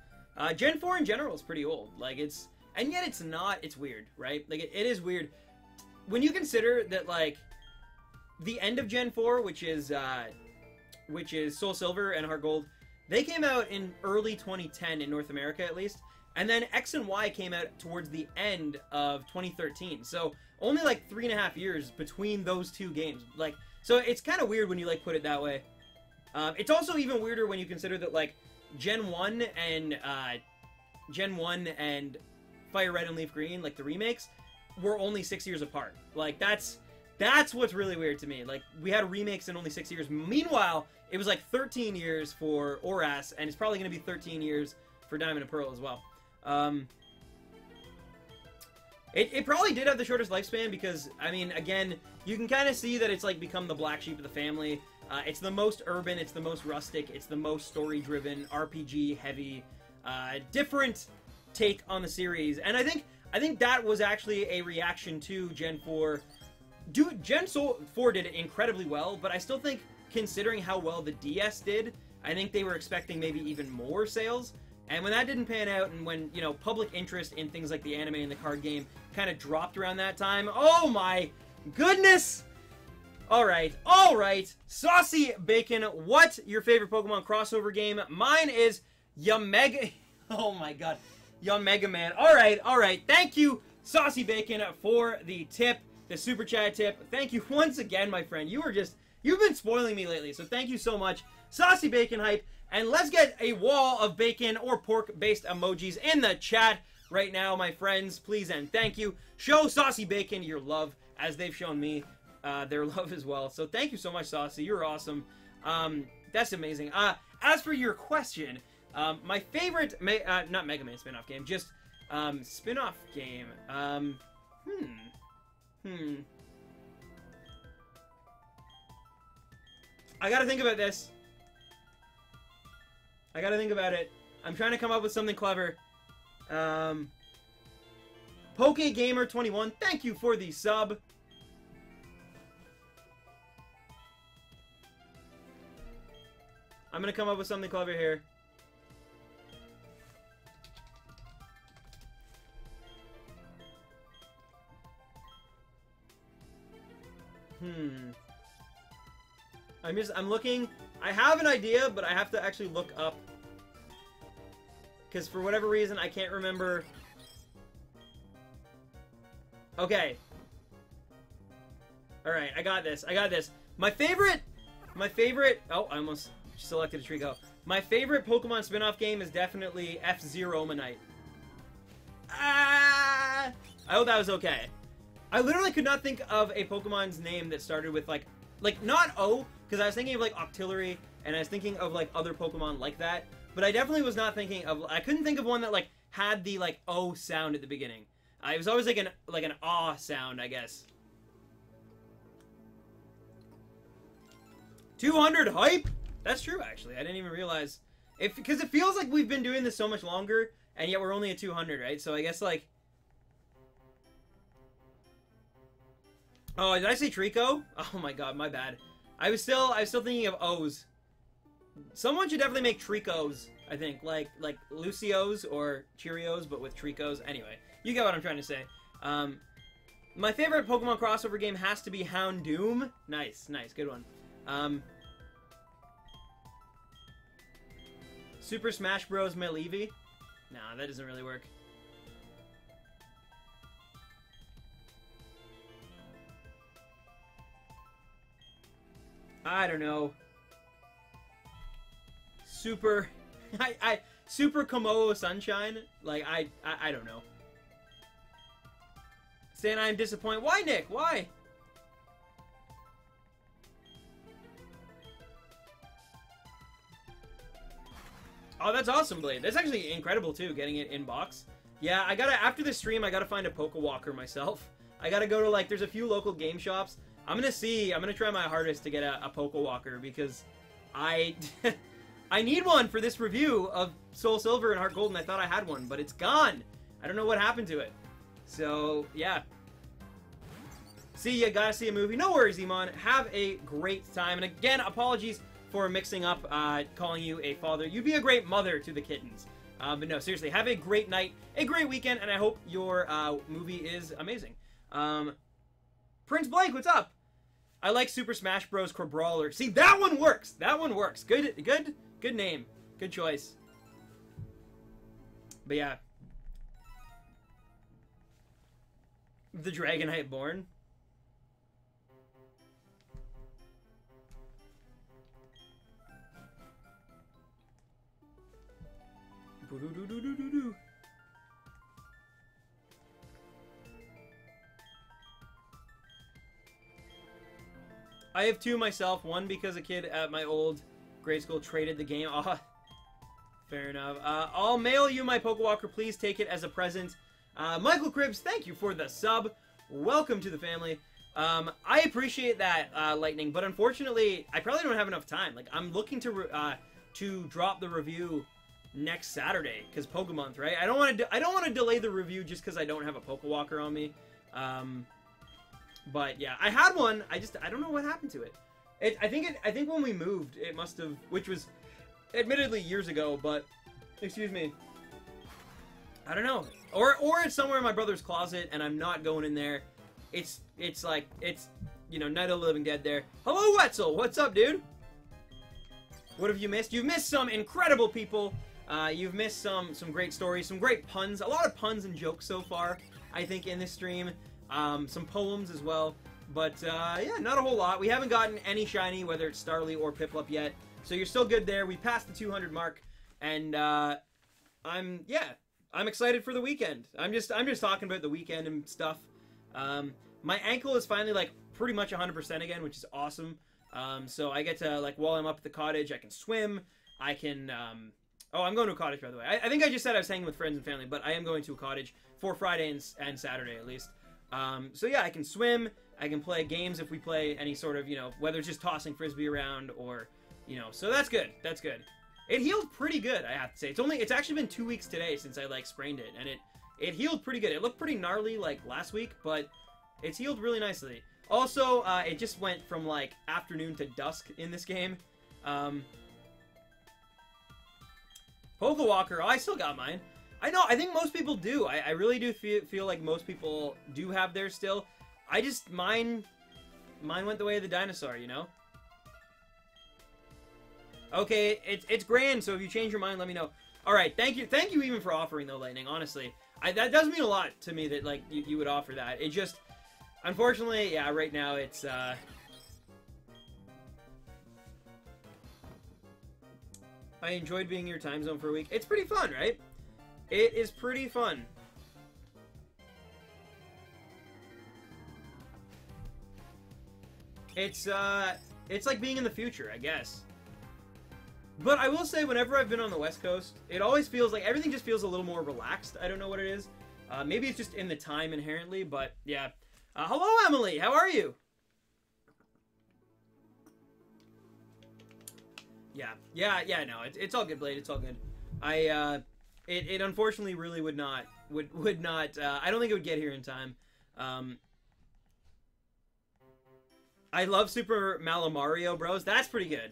Gen 4 in general is pretty old. Like, and yet it's not, it's weird, right? Like, it is weird. When you consider that, like, the end of Gen 4, which is Soul Silver and Heart Gold, they came out in early 2010 in North America, at least. And then X and Y came out towards the end of 2013. So, only, like, 3.5 years between those 2 games. Like, so it's kind of weird when you, like, put it that way. It's also even weirder when you consider that, like, Gen 1 and Fire Red and Leaf Green, like the remakes, were only 6 years apart. Like, that's what's really weird to me. Like, we had remakes in only 6 years. Meanwhile, it was like 13 years for ORAS, and it's probably going to be 13 years for Diamond and Pearl as well. It probably did have the shortest lifespan because, I mean, again, you can kind of see that it's, like, become the black sheep of the family. It's the most urban, it's the most rustic, it's the most story-driven, RPG-heavy. different take on the series. And I think that was actually a reaction to Gen 4. Gen 4 did it incredibly well, but I still think, considering how well the DS did, I think they were expecting maybe even more sales. And when that didn't pan out, and when, you know, public interest in things like the anime and the card game kind of dropped around that time, oh my goodness! Alright, Saucy Bacon, what's your favorite Pokemon crossover game? Mine is Yamega... Oh my god. Yamega Man. Alright. Thank you, Saucy Bacon, for the tip, the Super Chat tip. Thank you once again, my friend. You've been spoiling me lately, so thank you so much. Saucy Bacon hype. And let's get a wall of bacon or pork-based emojis in the chat right now, my friends. Please and thank you. Show Saucy Bacon your love, as they've shown me their love as well. So thank you so much, Saucy. You're awesome. That's amazing. As for your question, my favorite, not Mega Man spin-off game, just spin-off game. I gotta think about this. I gotta think about it. I'm trying to come up with something clever. PokeGamer21, thank you for the sub. I'm gonna come up with something clever here. I'm looking. I have an idea, but I have to actually look up. Because for whatever reason, I can't remember. Okay. Alright, I got this. My favorite... Oh, I almost selected a Trico. My favorite Pokemon spin-off game is definitely F-Zero Manite. I hope that was okay. I literally could not think of a Pokemon's name that started with, like not O, because I was thinking of, like, Octillery, and I was thinking of, like, other Pokemon like that. But I definitely was not thinking of... I couldn't think of one that, like, had the, like, O sound at the beginning. It was always, like an ah sound, I guess. 200 hype? That's true, actually. I didn't even realize. Because it feels like we've been doing this so much longer, and yet we're only at 200, right? So I guess, like... Oh, did I say Trico? Oh my god, my bad. I was still thinking of O's. Someone should definitely make Tricos, I think. Like Lucios or Cheerios, but with Tricos. Anyway, you get what I'm trying to say. My favorite Pokemon crossover game has to be Houndoom. Nice, good one. Super Smash Bros. Eevee? Nah, that doesn't really work. I don't know. Super... Super Komodo Sunshine? Like, I don't know. Saying I'm disappointed. Why, Nick? Why? Oh, that's awesome, Blade. That's actually incredible, too, getting it in box. Yeah, after this stream, I gotta find a Pokewalker myself. I gotta go to, like, there's a few local game shops. I'm gonna try my hardest to get a Pokewalker, because I need one for this review of Soul Silver and Heart Gold, and I thought I had one, but it's gone. I don't know what happened to it. So, yeah. See ya, gotta see a movie. No worries, Iman. Have a great time. And again, apologies for mixing up calling you a father. You'd be a great mother to the kittens. But no, seriously, have a great night, a great weekend, and I hope your movie is amazing. Prince Blake, what's up? I like Super Smash Bros. Crabrawler. See, that one works. That one works. Good name. Good choice. But yeah. The Dragonite Born. Boo-doo-doo-doo-doo-doo. I have two myself. One because a kid at my old grade school traded the game. Ah, fair enough. I'll mail you my Pokewalker. Please take it as a present. Michael Cribbs, thank you for the sub. Welcome to the family. I appreciate that, Lightning, but unfortunately, I probably don't have enough time. Like, I'm looking to drop the review next Saturday, because Pokemonth, right? I don't want to delay the review just because I don't have a Pokewalker on me. But yeah, I had one. I don't know what happened to it. I think when we moved, it must have, which was admittedly years ago, but excuse me. I don't know. Or it's somewhere in my brother's closet and I'm not going in there. It's like, you know, Night of the Living Dead there. Hello, Wetzel! What's up, dude? What have you missed? You've missed some incredible people. You've missed some great stories, some great puns. A lot of puns and jokes so far, I think, in this stream. Some poems as well. But, yeah, not a whole lot. We haven't gotten any shiny, whether it's Starly or Piplup yet. So you're still good there. We passed the 200 mark. And, I'm excited for the weekend. I'm just talking about the weekend and stuff. My ankle is finally, like, pretty much 100% again, which is awesome. So I get to, like, while I'm up at the cottage, I can swim. I can, oh, I'm going to a cottage, by the way. I think I just said I was hanging with friends and family, but I am going to a cottage for Friday and Saturday, at least. So yeah, I can swim. I can play games if we play any sort of, you know, whether it's just tossing Frisbee around or, you know, so that's good. That's good. It healed pretty good, I have to say. It's actually been 2 weeks today since I, like, sprained it, and it healed pretty good. It looked pretty gnarly, like, last week, but it's healed really nicely. Also, it just went from, like, afternoon to dusk in this game. Pokewalker, oh, I still got mine. I know, I think most people do. I really do feel like most people do have theirs still. Mine went the way of the dinosaur, you know? Okay, it's grand, so if you change your mind, let me know. Alright, thank you even for offering, though, Lightning, honestly. That does mean a lot to me that, like, you would offer that. It just, unfortunately, yeah, right now it's, I enjoyed being in your time zone for a week. It's pretty fun, right? It is pretty fun. It's like being in the future, I guess. But I will say, whenever I've been on the West Coast, it always feels like everything just feels a little more relaxed. I don't know what it is. Maybe it's just in the time inherently, but yeah. Hello, Emily. How are you? Yeah, no, it's all good, Blade. It's all good. It unfortunately really would not, I don't think it would get here in time. I love Super Mario Bros. That's pretty good.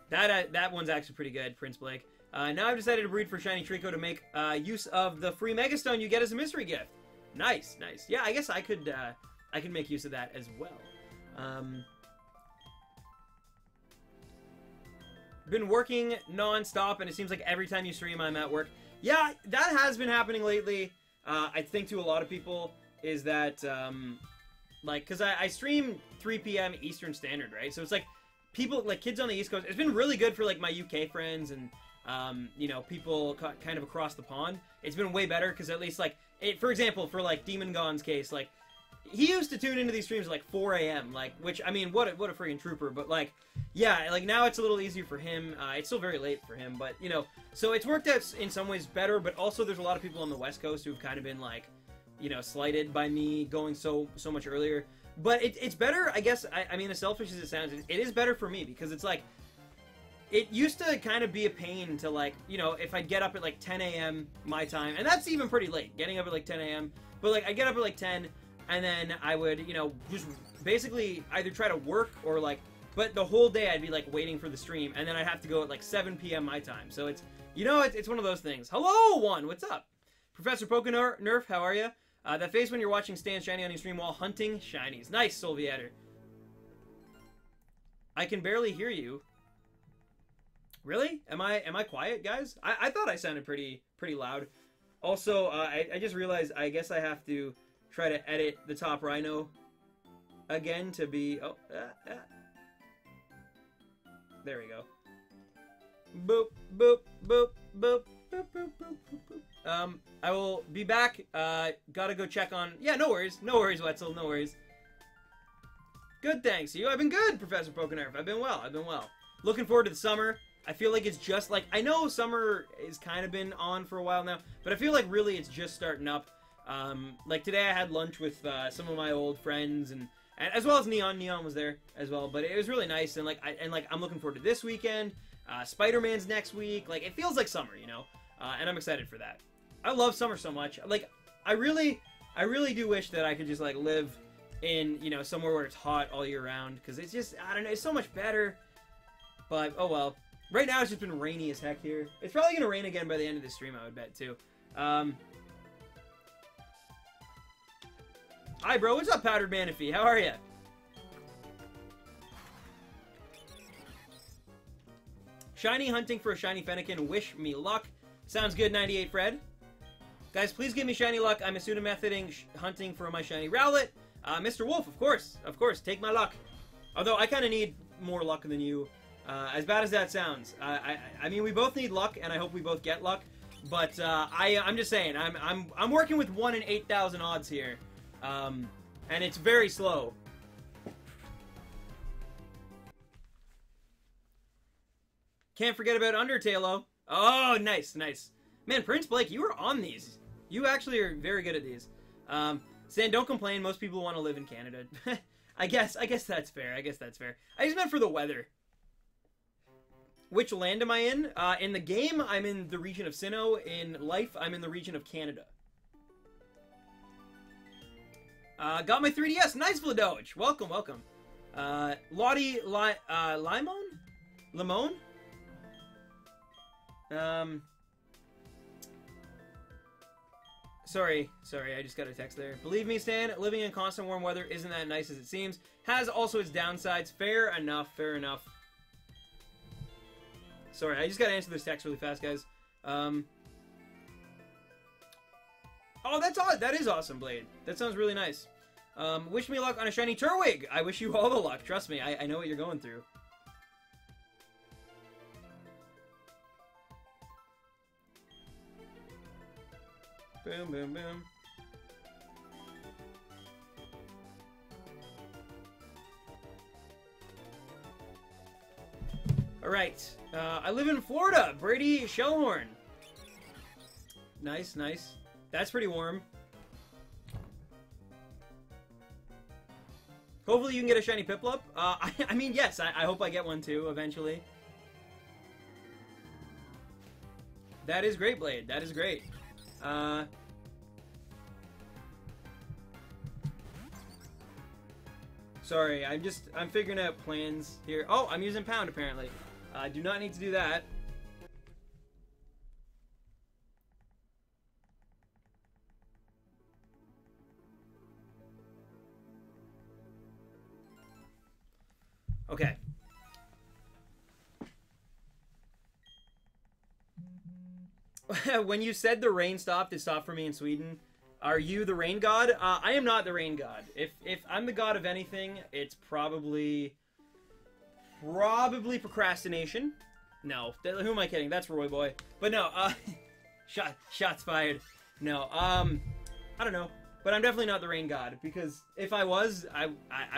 That one's actually pretty good, Prince Blake. Now I've decided to breed for Shiny Trico to make use of the free Megastone you get as a mystery gift. Nice, nice. Yeah, I guess I could make use of that as well. Been working non-stop, and it seems like every time you stream, I'm at work. Yeah, that has been happening lately. I think to a lot of people is that, like, because I stream 3 p.m. Eastern Standard, right? So it's like people, like kids on the East Coast. It's been really good for like my UK friends and you know, people kind of across the pond. It's been way better because at least like for example, for like Demon Gon's case, like he used to tune into these streams at like 4 a.m. like, which I mean, what a freaking trooper. But like, yeah, like now it's a little easier for him. It's still very late for him, but you know, so it's worked out in some ways better. But also, there's a lot of people on the West Coast who've kind of been like, you know, slighted by me going so much earlier. But it's better, I guess. I mean, as selfish as it sounds, it is better for me because it's like, it used to kind of be a pain to like, you know, if I'd get up at like 10 a.m. my time, and that's even pretty late, getting up at like 10 a.m. But like, I get up at like 10, and then I would, you know, just basically either try to work or like, but the whole day I'd be like waiting for the stream, and then I'd have to go at like 7 p.m. my time. So it's, you know, it's one of those things. Hello, one, what's up? Professor Pokenerf, how are you? That face when you're watching Stan Shiny on your stream while hunting shinies. Nice, Solviator. I can barely hear you. Really? Am I quiet, guys? I thought I sounded pretty loud. Also, I just realized I guess I have to try to edit the top rhino again to be... Oh, there we go. Boop, boop, boop, boop, boop, boop, boop, boop. I will be back. Gotta go check on... Yeah, no worries. No worries, Wetzel. No worries. Good, thanks. You? I've been good, Professor Pokenerf. I've been well. I've been well. Looking forward to the summer. I feel like it's just like... I know summer has kind of been on for a while now, but I feel like really it's just starting up. Like today I had lunch with some of my old friends and as well as Neon. Neon was there as well, but it was really nice, and like I'm looking forward to this weekend. Spider-Man's next week. Like, it feels like summer, you know? And I'm excited for that. I love summer so much. Like, I really do wish that I could just, like, live in, you know, somewhere where it's hot all year round. Because it's just, I don't know, it's so much better. But, oh well. Right now, it's just been rainy as heck here. It's probably going to rain again by the end of the stream, I would bet, too. Hi, bro. What's up, Powdered Manaphy? How are ya? Shiny hunting for a shiny Fennekin. Wish me luck. Sounds good, 98 Fred. Guys, please give me shiny luck. I'm a pseudo-methoding hunting for my shiny Rowlet. Mr. Wolf, of course. Of course, take my luck. Although, I kind of need more luck than you. As bad as that sounds. I mean, we both need luck, and I hope we both get luck. But, I'm just saying, I'm working with 1 in 8,000 odds here. And it's very slow. Can't forget about Undertale. Oh, nice, nice. Man, Prince Blake, you were on these. You actually are very good at these. Stan, don't complain. Most people want to live in Canada. I guess that's fair. I guess that's fair. I just meant for the weather. Which land am I in? In the game, I'm in the region of Sinnoh. In life, I'm in the region of Canada. Got my 3DS. Nice, Vladoge. Welcome, welcome. Lottie Limon? Sorry, I just got a text there. Believe me, Stan, living in constant warm weather isn't that nice as it seems. Has also its downsides. Fair enough, fair enough. Sorry, I just gotta answer this text really fast, guys. Oh, that's odd. That is awesome, Blade. That sounds really nice. Wish me luck on a shiny Turtwig. I wish you all the luck. Trust me, I know what you're going through. Boom, boom, boom. Alright. I live in Florida. Brady Shellhorn. Nice, nice. That's pretty warm. Hopefully you can get a shiny Piplup. I mean, yes, I hope I get one too, eventually. That is great, Blade. That is great. Sorry, I'm figuring out plans here. Oh, I'm using Pound, apparently. I do not need to do that. Okay. When you said the rain stopped, it stopped for me in Sweden. Are you the rain god? I am not the rain god. If I'm the god of anything, it's probably procrastination. No, who am I kidding? That's Roy Boy. But no, shots fired. No, I don't know. But I'm definitely not the rain god, because if I was, I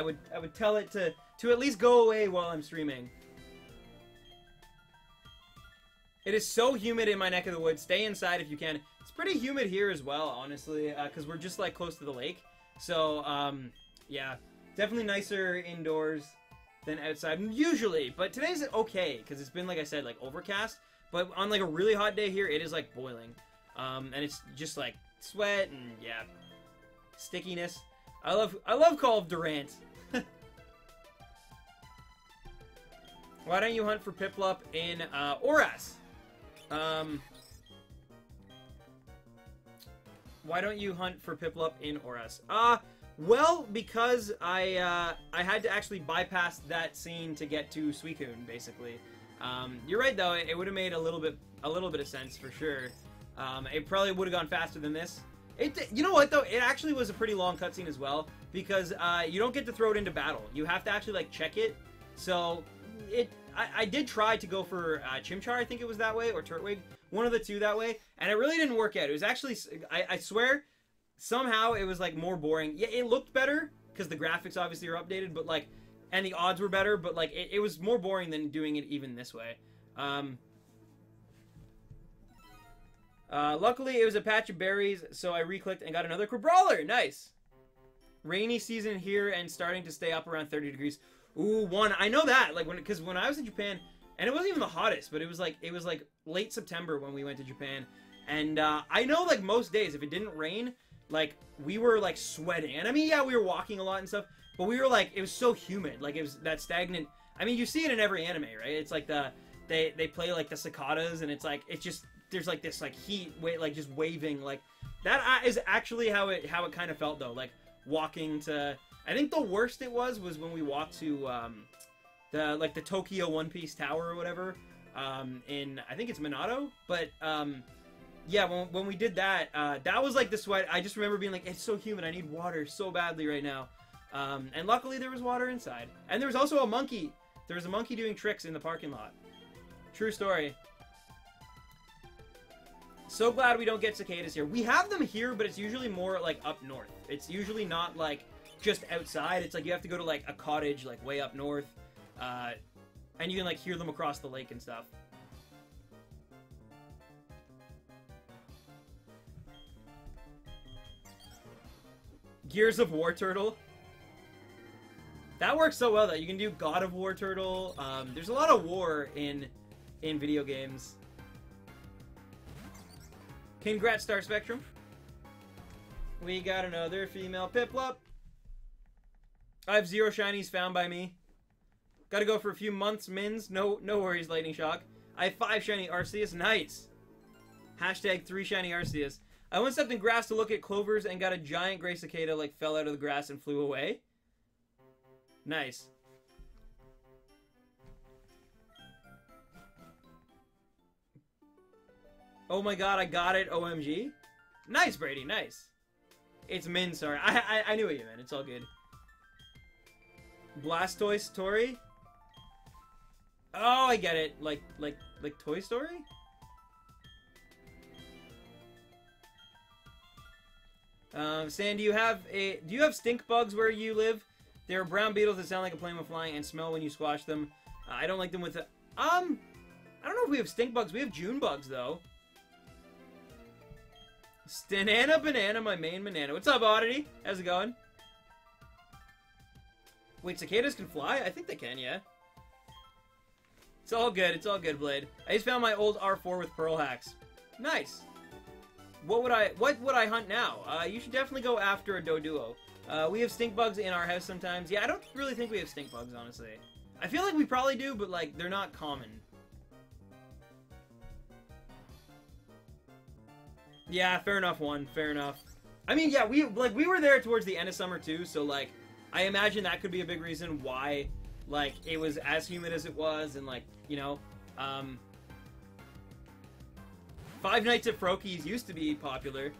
would tell it to at least go away while I'm streaming. It is so humid in my neck of the woods. Stay inside if you can. It's pretty humid here as well, honestly, because we're just, like, close to the lake. So, yeah. Definitely nicer indoors than outside, usually. But today's okay, because it's been, like I said, like, overcast. But on, like, a really hot day here, it is, like, boiling. And it's just, like, sweat and, yeah, stickiness. I love Call of Durant. Why don't you hunt for Piplup in, Oras? Why don't you hunt for Piplup in Oras? Well, because I had to actually bypass that scene to get to Suicune, basically. You're right, though. It would have made a little bit of sense, for sure. It probably would have gone faster than this. You know what, though? It actually was a pretty long cutscene as well, because you don't get to throw it into battle. You have to actually, like, check it. So, I did try to go for Chimchar, I think it was that way, or Turtwig, one of the two that way, and it really didn't work out. It was actually, I swear, somehow it was, like, more boring. Yeah, it looked better, because the graphics obviously are updated, but, like, and the odds were better, but, like, it was more boring than doing it even this way. Luckily, it was a patch of berries, so I re-clicked and got another Crabrawler. Nice! Rainy season here and starting to stay up around 30 degrees. Ooh, one. I know that. Like, because when I was in Japan, And it wasn't even the hottest, but it was like late September when we went to Japan. And I know like most days, if it didn't rain, like we were like sweating. And I mean, yeah, we were walking a lot and stuff, but we were like, it was so humid. Like it was that stagnant. I mean, you see it in every anime, right? It's like they play like the cicadas, and it's like, it's just, there's like this like heat, like just waving. Like that is actually how it kind of felt though. Like walking to, I think the worst it was when we walked to the Tokyo One Piece Tower or whatever, in, I think it's Minato, but yeah, when we did that, that was like the sweat. I just remember being like, it's so humid, I need water so badly right now. And luckily there was water inside. And there was also a monkey. There was a monkey doing tricks in the parking lot. True story. So glad we don't get cicadas here. We have them here, but it's usually more like up north. It's usually not like just outside. It's like you have to go to like a cottage like way up north. And you can like hear them across the lake and stuff. Gears of War Turtle. That works so well that you can do God of War Turtle. There's a lot of war in video games. Congrats, Star Spectrum. We got another female Piplup. I have 0 shinies found by me. Gotta go for a few months, Mins. No worries, Lightning Shock. I have 5 shiny Arceus. Nice. Hashtag 3 shiny Arceus. I once stepped in grass to look at clovers and got a giant gray cicada, like, fell out of the grass and flew away. Nice. Oh my god, I got it. OMG. Nice, Brady. Nice. It's Min, sorry. I knew what you meant. It's all good. Blastoise Tori? Oh, I get it. Like Toy Story? Stan, do you have stink bugs where you live? There are brown beetles that sound like a plane when flying and smell when you squash them. I don't like them with I don't know if we have stink bugs. We have June bugs, though. Stanana Banana, my main banana. What's up, Oddity? How's it going? Wait, cicadas can fly? I think they can, yeah. It's all good, Blade. I just found my old R4 with Pearl Hacks. Nice. What would I hunt now? You should definitely go after a Doduo. We have stink bugs in our house sometimes. Yeah, I don't really think we have stink bugs, honestly. I feel like we probably do, but like they're not common. Yeah, fair enough, one. Fair enough. I mean, yeah, we were there towards the end of summer too, so like I imagine that could be a big reason why like it was as humid as it was, and like, you know, Five Nights at Froakies used to be popular.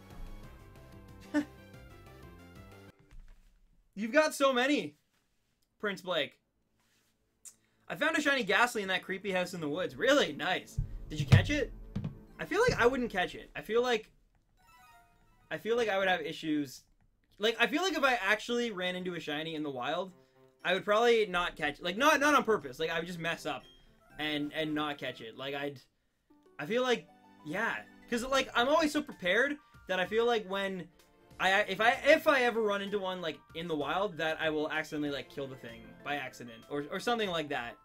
You've got so many, Prince Blake. I found a shiny Ghastly in that creepy house in the woods. Really? Nice. Did you catch it? I feel like I wouldn't catch it. I feel like I would have issues. Like, I feel like if I actually ran into a shiny in the wild, I would probably not catch it. Like, not on purpose. Like, I would just mess up and not catch it. Like, I feel like, yeah. Because, like, I'm always so prepared that I feel like when if I ever run into one, like, in the wild, that I will accidentally, like, kill the thing by accident. Or something like that.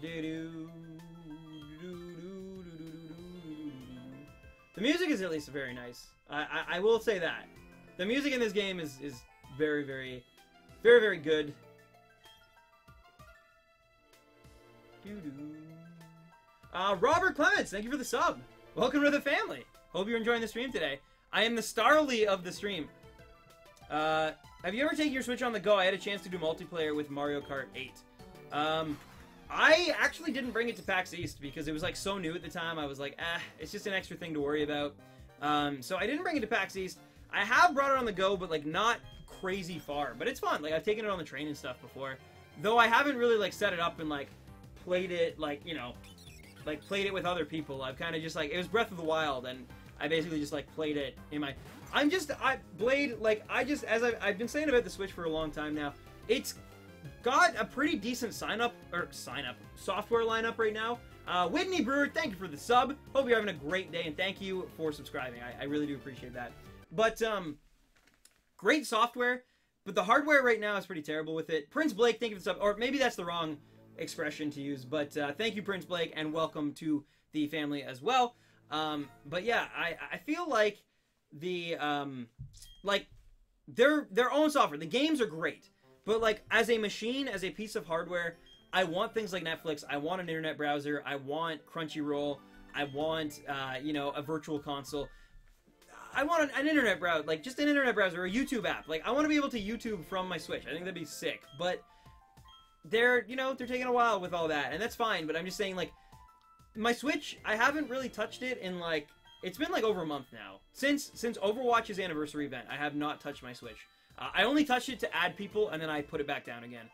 The music is at least very nice. I will say that. The music in this game is very, very, very, very good. Robert Clements, thank you for the sub. Welcome to the family. Hope you're enjoying the stream today. I am the Starly of the stream. Have you ever taken your Switch on the go? I had a chance to do multiplayer with Mario Kart 8. I actually didn't bring it to PAX East because it was like so new at the time. I was like, it's just an extra thing to worry about. So I didn't bring it to PAX East. I have brought it on the go, but like not crazy far. But it's fun. Like I've taken it on the train and stuff before. Though I haven't really like set it up and like played it like, you know, like played it with other people. I've kind of just like, it was Breath of the Wild, and I basically just like played it in my, Blade, like as I've been saying about the Switch for a long time now, it's got a pretty decent software lineup right now. Whitney Brewer, thank you for the sub. Hope you're having a great day, and thank you for subscribing. I really do appreciate that. But, great software, but the hardware right now is pretty terrible with it. Prince Blake, thank you for the sub, or maybe that's the wrong expression to use, but thank you, Prince Blake, and welcome to the family as well. But yeah, I feel like the, like, their own software, the games are great, but like, as a machine, as a piece of hardware, I want things like Netflix, I want an internet browser, I want Crunchyroll, I want, you know, a virtual console. I want an internet browser, like, just an internet browser or a YouTube app. Like, I want to be able to YouTube from my Switch. I think that'd be sick, but they're, you know, they're taking a while with all that, and that's fine, but I'm just saying, like, my Switch, I haven't really touched it in, like, it's been, like, over a month now. Since Overwatch's anniversary event, I have not touched my Switch. I only touched it to add people, and then I put it back down again.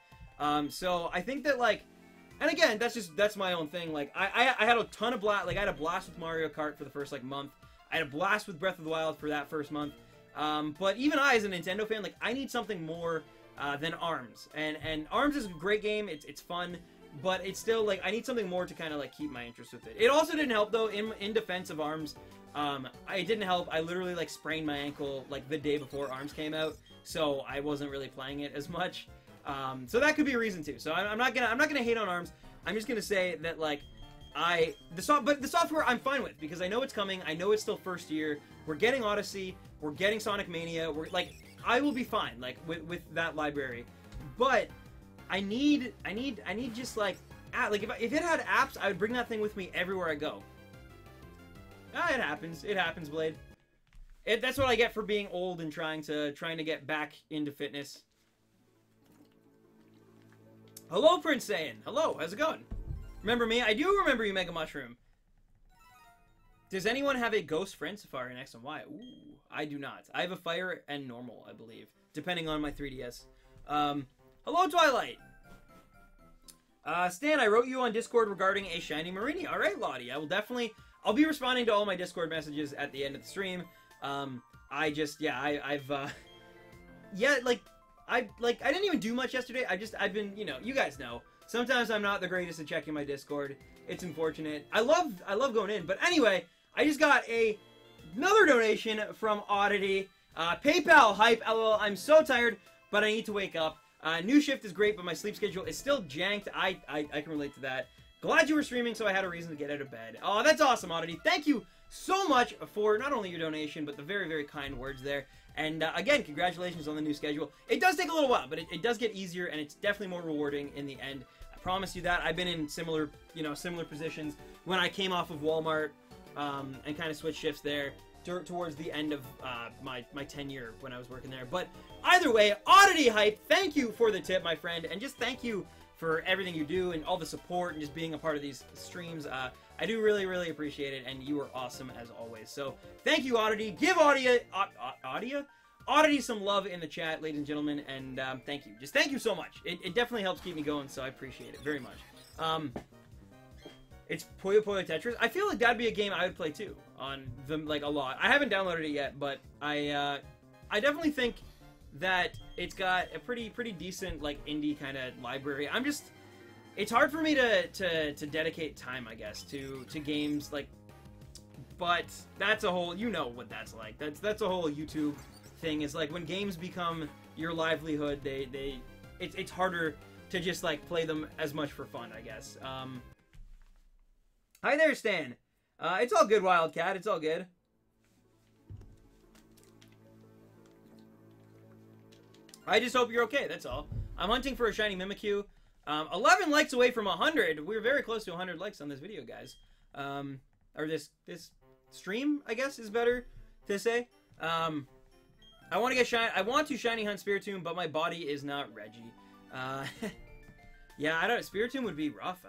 So I think that, like, and again, that's my own thing. Like, I had a ton of blast, like, I had a blast with Mario Kart for the first, like, month. I had a blast with Breath of the Wild for that first month. But even I, as a Nintendo fan, like, I need something more than ARMS. And ARMS is a great game. It's fun. But it's still, like, I need something more to kind of, like, keep my interest with it. It also didn't help, though, in defense of ARMS. It didn't help. I literally, like, sprained my ankle, like, the day before ARMS came out. So I wasn't really playing it as much. So that could be a reason, too. So I'm not gonna hate on ARMS. I'm just gonna say that, like, but the software I'm fine with, because I know it's coming. I know it's still first year. We're getting Odyssey. We're getting Sonic Mania. We're, like, I will be fine, like, with that library. But I need just, like, if it had apps, I would bring that thing with me everywhere I go. It happens. It happens, Blade. That's what I get for being old and trying to get back into fitness. Hello, Prince Saiyan. Hello, how's it going? Remember me? I do remember you, Mega Mushroom. Does anyone have a ghost friend so far in X and Y? Ooh, I do not. I have a fire and normal, I believe, depending on my 3DS. Hello, Twilight. Stan, I wrote you on Discord regarding a shiny Marini. All right, Lottie, I'll be responding to all my Discord messages at the end of the stream. I didn't even do much yesterday. I've been, you know, you guys know. Sometimes I'm not the greatest at checking my Discord. It's unfortunate. I love going in. But anyway, I just got another donation from Oddity. PayPal hype. LOL. I'm so tired, but I need to wake up. New shift is great, but my sleep schedule is still janked. I can relate to that. Glad you were streaming, so I had a reason to get out of bed. Oh, that's awesome, Oddity. Thank you so much for not only your donation, but the very, very kind words there. And again, congratulations on the new schedule. It does take a little while, but it does get easier, and it's definitely more rewarding in the end. I promise you that. I've been in similar positions when I came off of Walmart and kind of switched shifts there towards the end of my tenure when I was working there. But either way, Oddity Hype, thank you for the tip, my friend, and just thank you for everything you do and all the support and just being a part of these streams. I do really, really appreciate it, and you are awesome as always. So, thank you, Oddity. Give Oddity some love in the chat, ladies and gentlemen, and thank you. Just thank you so much. It definitely helps keep me going, so I appreciate it very much. It's Puyo Puyo Tetris. I feel like that'd be a game I would play too, on them, like, a lot. I haven't downloaded it yet, but I definitely think that it's got a pretty decent, like, indie kind of library. It's hard for me to dedicate time, I guess, to games, like, but that's a whole, you know what that's like. That's a whole YouTube thing, is like, when games become your livelihood, it's harder to just, like, play them as much for fun, I guess. Hi there, Stan. It's all good, Wildcat, it's all good. I just hope you're okay, that's all. I'm hunting for a shiny Mimikyu. 11 likes away from 100. We're very close to 100 likes on this video, guys. Or this stream, I guess, is better to say. I want to shiny hunt Spiritomb, but my body is not Reggie. Yeah, Spiritomb would be rough.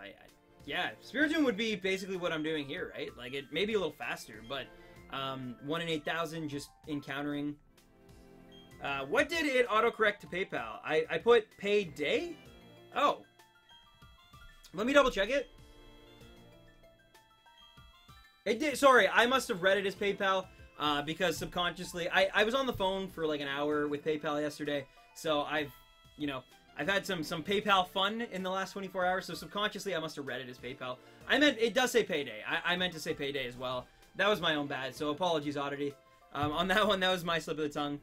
Yeah, Spiritomb would be basically what I'm doing here, right? Like, it may be a little faster, but 1 in 8,000 just encountering. What did it autocorrect to PayPal? I put payday? Oh. Let me double check it. It did. Sorry, I must have read it as PayPal because subconsciously I was on the phone for like an hour with PayPal yesterday, so I've had some PayPal fun in the last 24 hours, so subconsciously I must have read it as PayPal. It does say payday. I meant to say payday as well. That was my own bad, so apologies, Oddity. On that one, that was my slip of the tongue.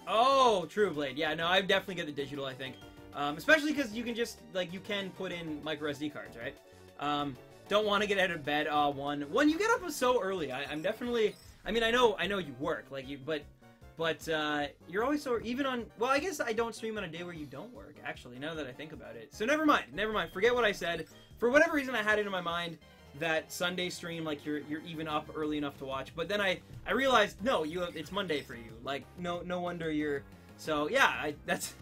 Oh, True Blade. Yeah, no, I definitely get the digital, I think. Especially because you can just, like, you can put in micro SD cards, right? Don't want to get out of bed. One, you get up so early. I'm definitely, I mean, I know you work, like, but you're always so, even on, well, I guess I don't stream on a day where you don't work, actually, now that I think about it. So never mind. Forget what I said. For whatever reason, I had it in my mind that Sunday stream, like, you're even up early enough to watch. But then I realized, no, it's Monday for you. Like, no wonder you're, so, yeah, that's,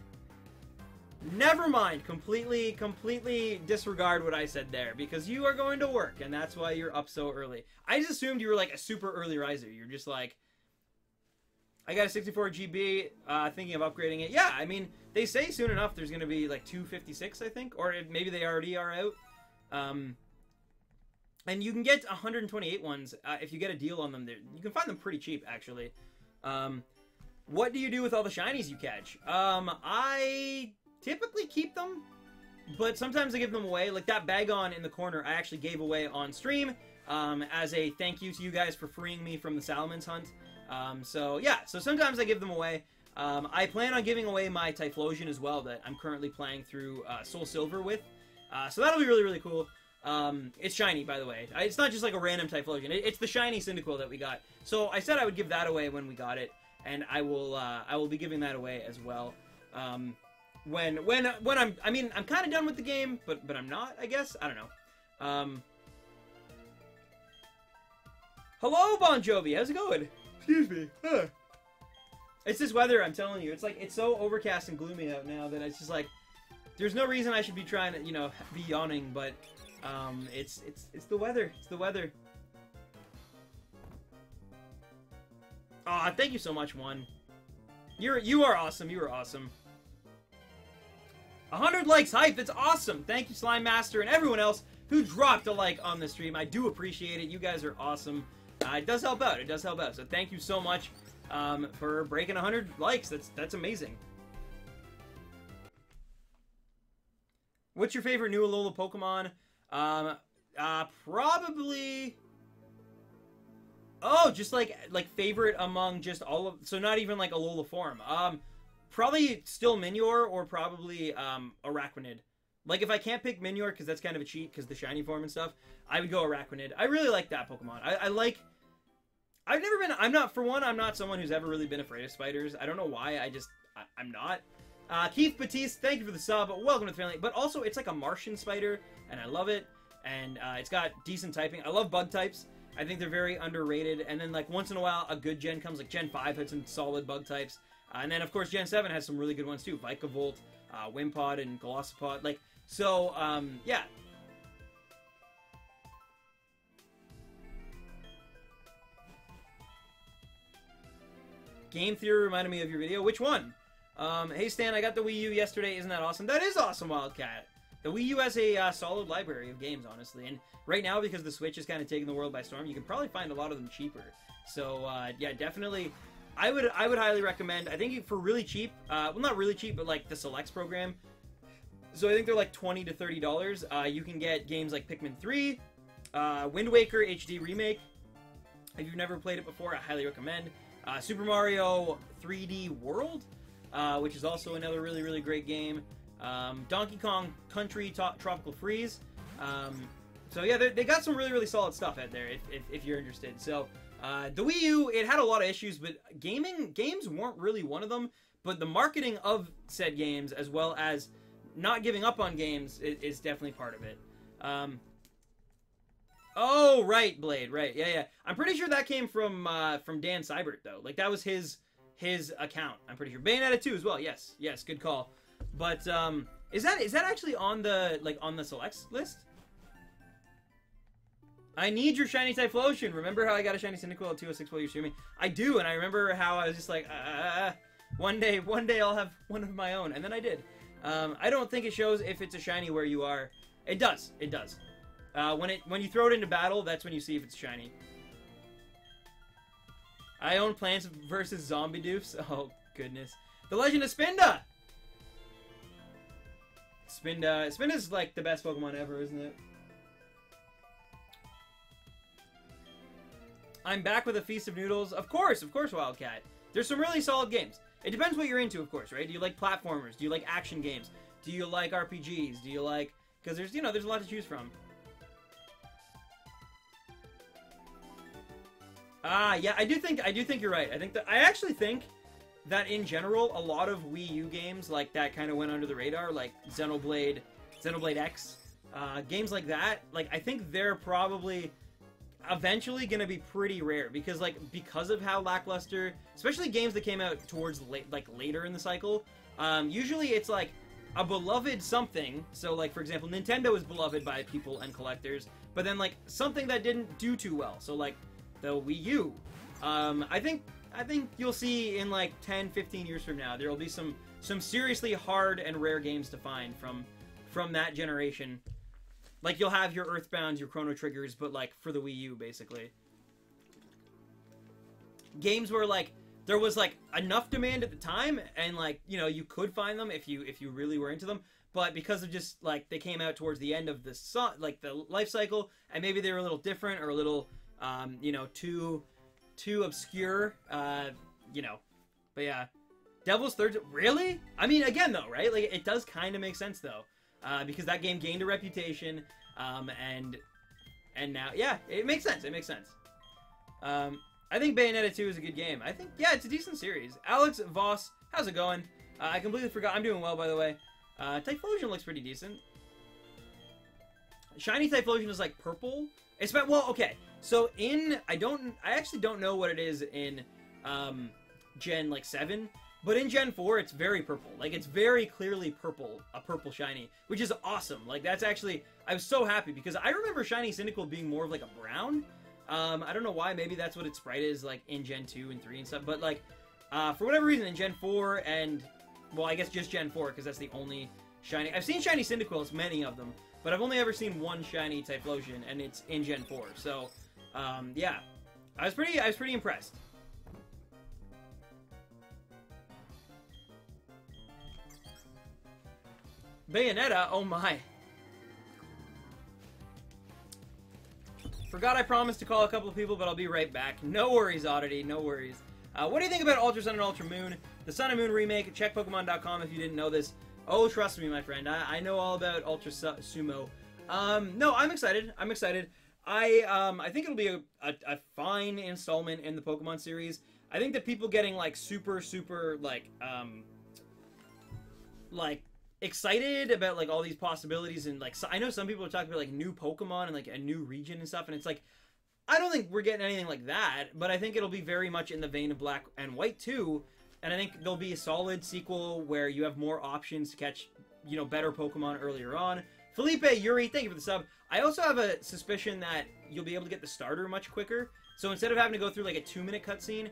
never mind. Completely disregard what I said there, because you are going to work, and that's why you're up so early. I just assumed you were, like, a super early riser. You're just like, I got a 64 GB, thinking of upgrading it. Yeah, I mean, they say soon enough there's going to be, like, 256, I think, or maybe they already are out. And you can get 128 ones if you get a deal on them. You can find them pretty cheap, actually. What do you do with all the shinies you catch? I typically keep them, but sometimes I give them away. Like that Bagon in the corner, I actually gave away on stream as a thank you to you guys for freeing me from the Salamence hunt. So yeah, so sometimes I give them away. I plan on giving away my Typhlosion as well that I'm currently playing through Soul Silver with. So that'll be really cool. It's shiny, by the way. It's not just like a random Typhlosion. It's the shiny Cyndaquil that we got. So I said I would give that away when we got it, and I will be giving that away as well. When I'm kind of done with the game, but I'm not, I guess. I don't know. Hello, Bon Jovi. How's it going? Excuse me. Huh. It's this weather, I'm telling you. It's like, it's so overcast and gloomy out now that it's just like, there's no reason I should be trying to, you know, be yawning, but it's the weather. It's the weather. Aw, thank you so much, One. You are awesome. You are awesome. 100 likes, hype. That's awesome. Thank you, Slime Master, and everyone else who dropped a like on the stream. I do appreciate it. You guys are awesome. It does help out. It does help out. So thank you so much for breaking 100 likes. That's amazing. What's your favorite new Alola Pokemon? Probably. Oh, just like favorite among just all of. So not even like Alola form. Probably still Minior or probably Araquanid. Like if I can't pick Minior because that's kind of a cheat because the shiny form and stuff, I would go Araquanid. I really like that Pokemon. I like. I've never been. I'm not someone who's ever really been afraid of spiders. I don't know why. I'm not. Keith Batiste, thank you for the sub. Welcome to the family. But also, it's like a Martian spider, and I love it. And it's got decent typing. I love bug types. I think they're very underrated. And then, like, once in a while, a good gen comes. Like, Gen 5 had some solid bug types. And then, of course, Gen 7 has some really good ones, too. Vikavolt, Wimpod, and Glossopod. Like, so, yeah. Game Theory reminded me of your video. Which one? Hey Stan, I got the Wii U yesterday. Isn't that awesome? That is awesome, Wildcat. The Wii U has a solid library of games, honestly. And right now, because the Switch is kind of taking the world by storm, you can probably find a lot of them cheaper. So, yeah, definitely, I would highly recommend. I think for really cheap, well, not really cheap, but like the Selects program. So I think they're like $20 to $30. You can get games like Pikmin 3, Wind Waker HD Remake. If you've never played it before, I highly recommend. Super Mario 3D World, which is also another really great game. Donkey Kong Country Tropical Freeze. So yeah, they got some really solid stuff out there if you're interested. So the Wii U, it had a lot of issues, but games weren't really one of them. But the marketing of said games, as well as not giving up on games, is definitely part of it. Oh, right, Blade, right, yeah. I'm pretty sure that came from Dan Seibert, though. Like, that was his account, I'm pretty sure. Bayonetta 2 as well, yes, good call. But, is that actually on the, like, on the selects list? I need your shiny Typhlosion. Remember how I got a shiny Cyndaquil at 206 while you're streaming? I do, and I remember how I was just like, one day I'll have one of my own, and then I did. I don't think it shows if it's a shiny where you are. It does. When you throw it into battle, that's when you see if it's shiny. I own Plants vs. Zombie Doofs. Oh, goodness. The Legend of Spinda! Spinda's like the best Pokemon ever, isn't it? I'm back with a Feast of Noodles. Of course, Wildcat. There's some really solid games. It depends what you're into, of course, right? Do you like platformers? Do you like action games? Do you like RPGs? Do you like... Because there's, you know, there's a lot to choose from. Yeah, I do think you're right. I actually think that in general, a lot of Wii U games like that kind of went under the radar, like Xenoblade X, games like that. Like, I think they're probably eventually gonna be pretty rare because of how lackluster, especially games that came out towards later in the cycle. Usually it's like a beloved something. So like, for example, Nintendo is beloved by people and collectors, but then like something that didn't do too well. So like the Wii U. I think you'll see in like 10, 15 years from now, there will be some seriously hard and rare games to find from that generation. Like, you'll have your Earthbounds, your Chrono Triggers, but like for the Wii U, basically. Games where like there was like enough demand at the time, and like, you know, you could find them if you really were into them, but because of just like they came out towards the end of the life cycle, and maybe they were a little different or a little you know, too obscure, you know. But yeah, Devil's Third, really? I mean, again though, right? Like, it does kind of make sense though, because that game gained a reputation, and now, yeah, it makes sense. It makes sense. I think Bayonetta 2 is a good game. I think, yeah, it's a decent series. Alex Voss, how's it going? I completely forgot. I'm doing well, by the way. Typhlosion looks pretty decent. Shiny Typhlosion is like purple. It's about, well, okay. So I actually don't know what it is in Gen like 7, but in Gen 4 it's very purple. Like, it's very clearly purple, a purple shiny, which is awesome. Like, that's actually, I was so happy because I remember Shiny Cyndaquil being more of like a brown. I don't know why, maybe that's what its sprite is like in Gen 2 and 3 and stuff, but like for whatever reason in Gen 4 and, well, I guess just Gen 4 because that's the only shiny. I've seen Shiny Cyndaquils, many of them, but I've only ever seen one shiny Typhlosion, and it's in Gen 4. So yeah, I was pretty impressed. Bayonetta, oh my. Forgot I promised to call a couple of people, but I'll be right back. No worries, Oddity, no worries. What do you think about Ultra Sun and Ultra Moon? The Sun and Moon remake, check Pokemon.com if you didn't know this. Oh, trust me, my friend, I know all about Ultra Sumo. No, I'm excited. I'm excited. I think it'll be a fine installment in the Pokemon series. I think that people getting like super like excited about like all these possibilities, and like, so I know some people are talking about like new Pokemon and like a new region and stuff, and it's like, I don't think we're getting anything like that, but I think it'll be very much in the vein of Black and White 2, and I think there'll be a solid sequel where you have more options to catch, you know, better Pokemon earlier on. Felipe Yuri, thank you for the sub. I also have a suspicion that you'll be able to get the starter much quicker. So instead of having to go through like a 2-minute cutscene,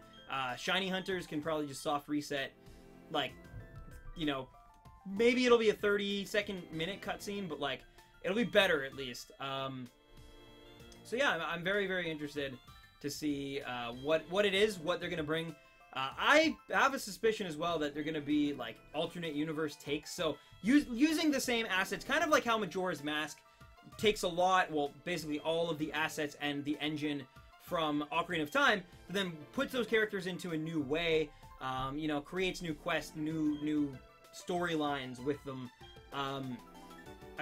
shiny hunters can probably just soft reset, like, you know, maybe it'll be a 30-second minute cutscene, but like, it'll be better at least. So yeah, I'm very, very interested to see what it is, what they're gonna bring. I have a suspicion as well that they're going to be, like, alternate universe takes. So, using the same assets, kind of like how Majora's Mask takes a lot, well, basically all of the assets and the engine from Ocarina of Time, but then puts those characters into a new way, you know, creates new quests, new storylines with them.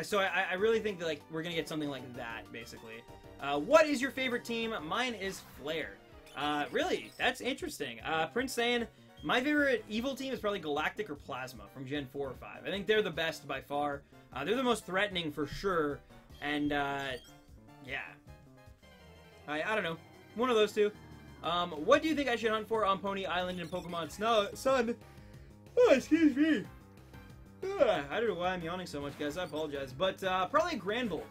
So I really think that, like, we're going to get something like that, basically. What is your favorite team? Mine is Flare. Really? That's interesting. Prince saying, my favorite evil team is probably Galactic or Plasma from Gen 4 or 5. I think they're the best by far. They're the most threatening for sure. And, yeah. I don't know. One of those two. What do you think I should hunt for on Pony Island in Pokemon Sun? Oh, excuse me. I don't know why I'm yawning so much, guys. I apologize. But, probably a Granbull.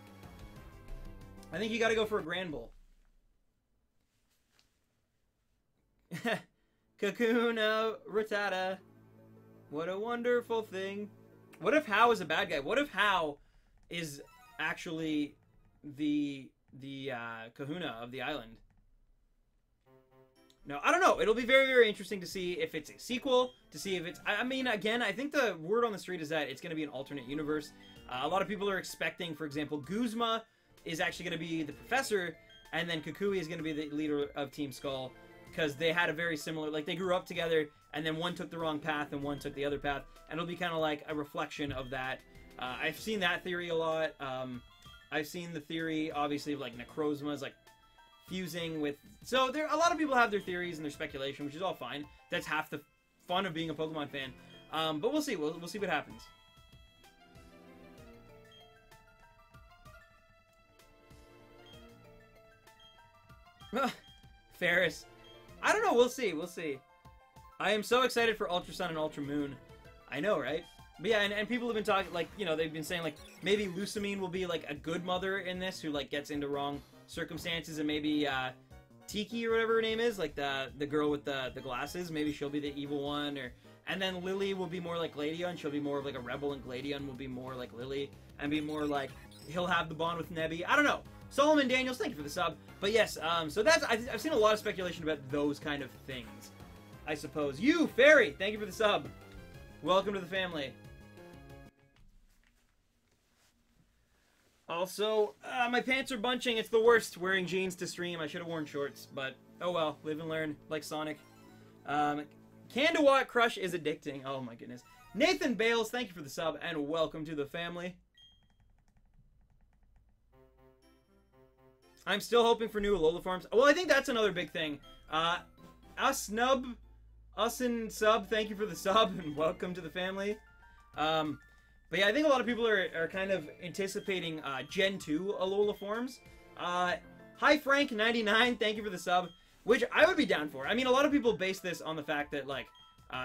I think you gotta go for a Granbull. Kakuna Rattata. What a wonderful thing. What if How is a bad guy? What if How is actually the Kahuna of the island? No, I don't know. It'll be very, very interesting to see if it's a sequel, to see if it's... I mean, again, I think the word on the street is that it's going to be an alternate universe. A lot of people are expecting, for example, Guzma is actually going to be the professor, and then Kukui is going to be the leader of Team Skull, because they had a very similar, like, they grew up together, and then one took the wrong path, and one took the other path, and it'll be kind of like a reflection of that. I've seen that theory a lot. I've seen the theory, obviously, of, like, Necrozma's, like, fusing with... So, a lot of people have their theories and their speculation, which is all fine. That's half the fun of being a Pokemon fan. But we'll see. We'll see what happens. Ferris. I don't know. We'll see. We'll see. I am so excited for Ultra Sun and Ultra Moon. I know, right? But yeah, and people have been talking, like, you know, they've been saying, like, maybe Lusamine will be, like, a good mother in this who, like, gets into wrong circumstances, and maybe, Tiki or whatever her name is, like, the girl with the glasses, maybe she'll be the evil one, or... And then Lily will be more like Gladion, she'll be more of, like, a rebel, and Gladion will be more like Lily, and be more like, he'll have the bond with Nebby. I don't know. Solomon Daniels, thank you for the sub. But yes, so that's, I've seen a lot of speculation about those kind of things, I suppose. You, Fairy, thank you for the sub. Welcome to the family. Also, my pants are bunching. It's the worst wearing jeans to stream. I should have worn shorts, but oh well. Live and learn, like Sonic. Candawatt Crush is addicting. Oh my goodness. Nathan Bales, thank you for the sub, and welcome to the family. I'm still hoping for new Alola forms. Well, I think that's another big thing. Us and Sub, thank you for the sub, and welcome to the family. But yeah, I think a lot of people are kind of anticipating Gen 2 Alola forms. Hi Frank99, thank you for the sub, which I would be down for. I mean, a lot of people base this on the fact that, like,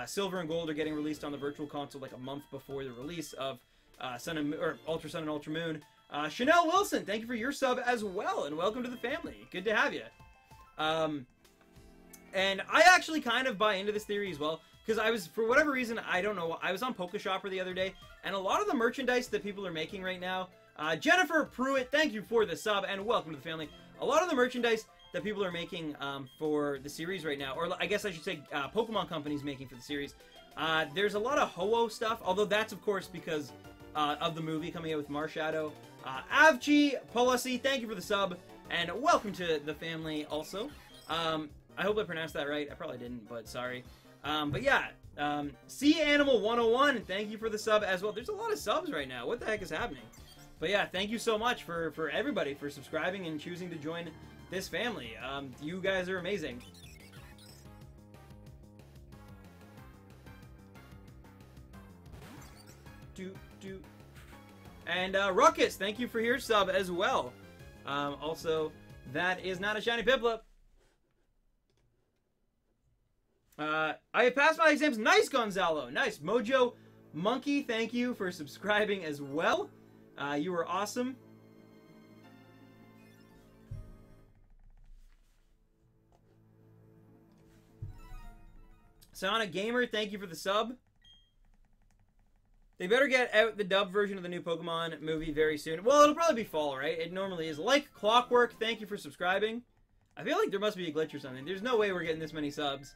Silver and Gold are getting released on the Virtual Console like a month before the release of Ultra Sun and Ultra Moon. Chanel Wilson, thank you for your sub as well, and welcome to the family. Good to have you. And I actually kind of buy into this theory as well, because I was, for whatever reason, I don't know, I was on PokeShopper the other day, and a lot of the merchandise that people are making right now, Jennifer Pruitt, thank you for the sub, and welcome to the family. A lot of the merchandise that people are making for the series right now, or I guess I should say Pokemon companies making for the series, there's a lot of Ho-Oh stuff, although that's, of course, because of the movie coming out with Marshadow. Avchi Policy, thank you for the sub, and welcome to the family also. I hope I pronounced that right. I probably didn't, but sorry. But yeah, Sea Animal 101, thank you for the sub as well. There's a lot of subs right now. What the heck is happening? But yeah, thank you so much for everybody for subscribing and choosing to join this family. You guys are amazing. And Ruckus, thank you for your sub as well. Also, that is not a shiny Piplup. I have passed my exams. Nice, Gonzalo. Nice. Mojo Monkey, thank you for subscribing as well. You were awesome. Sonic Gamer, thank you for the sub. They better get out the dub version of the new Pokemon movie very soon. Well, it'll probably be fall, right? It normally is. Like Clockwork, thank you for subscribing. I feel like there must be a glitch or something. There's no way we're getting this many subs.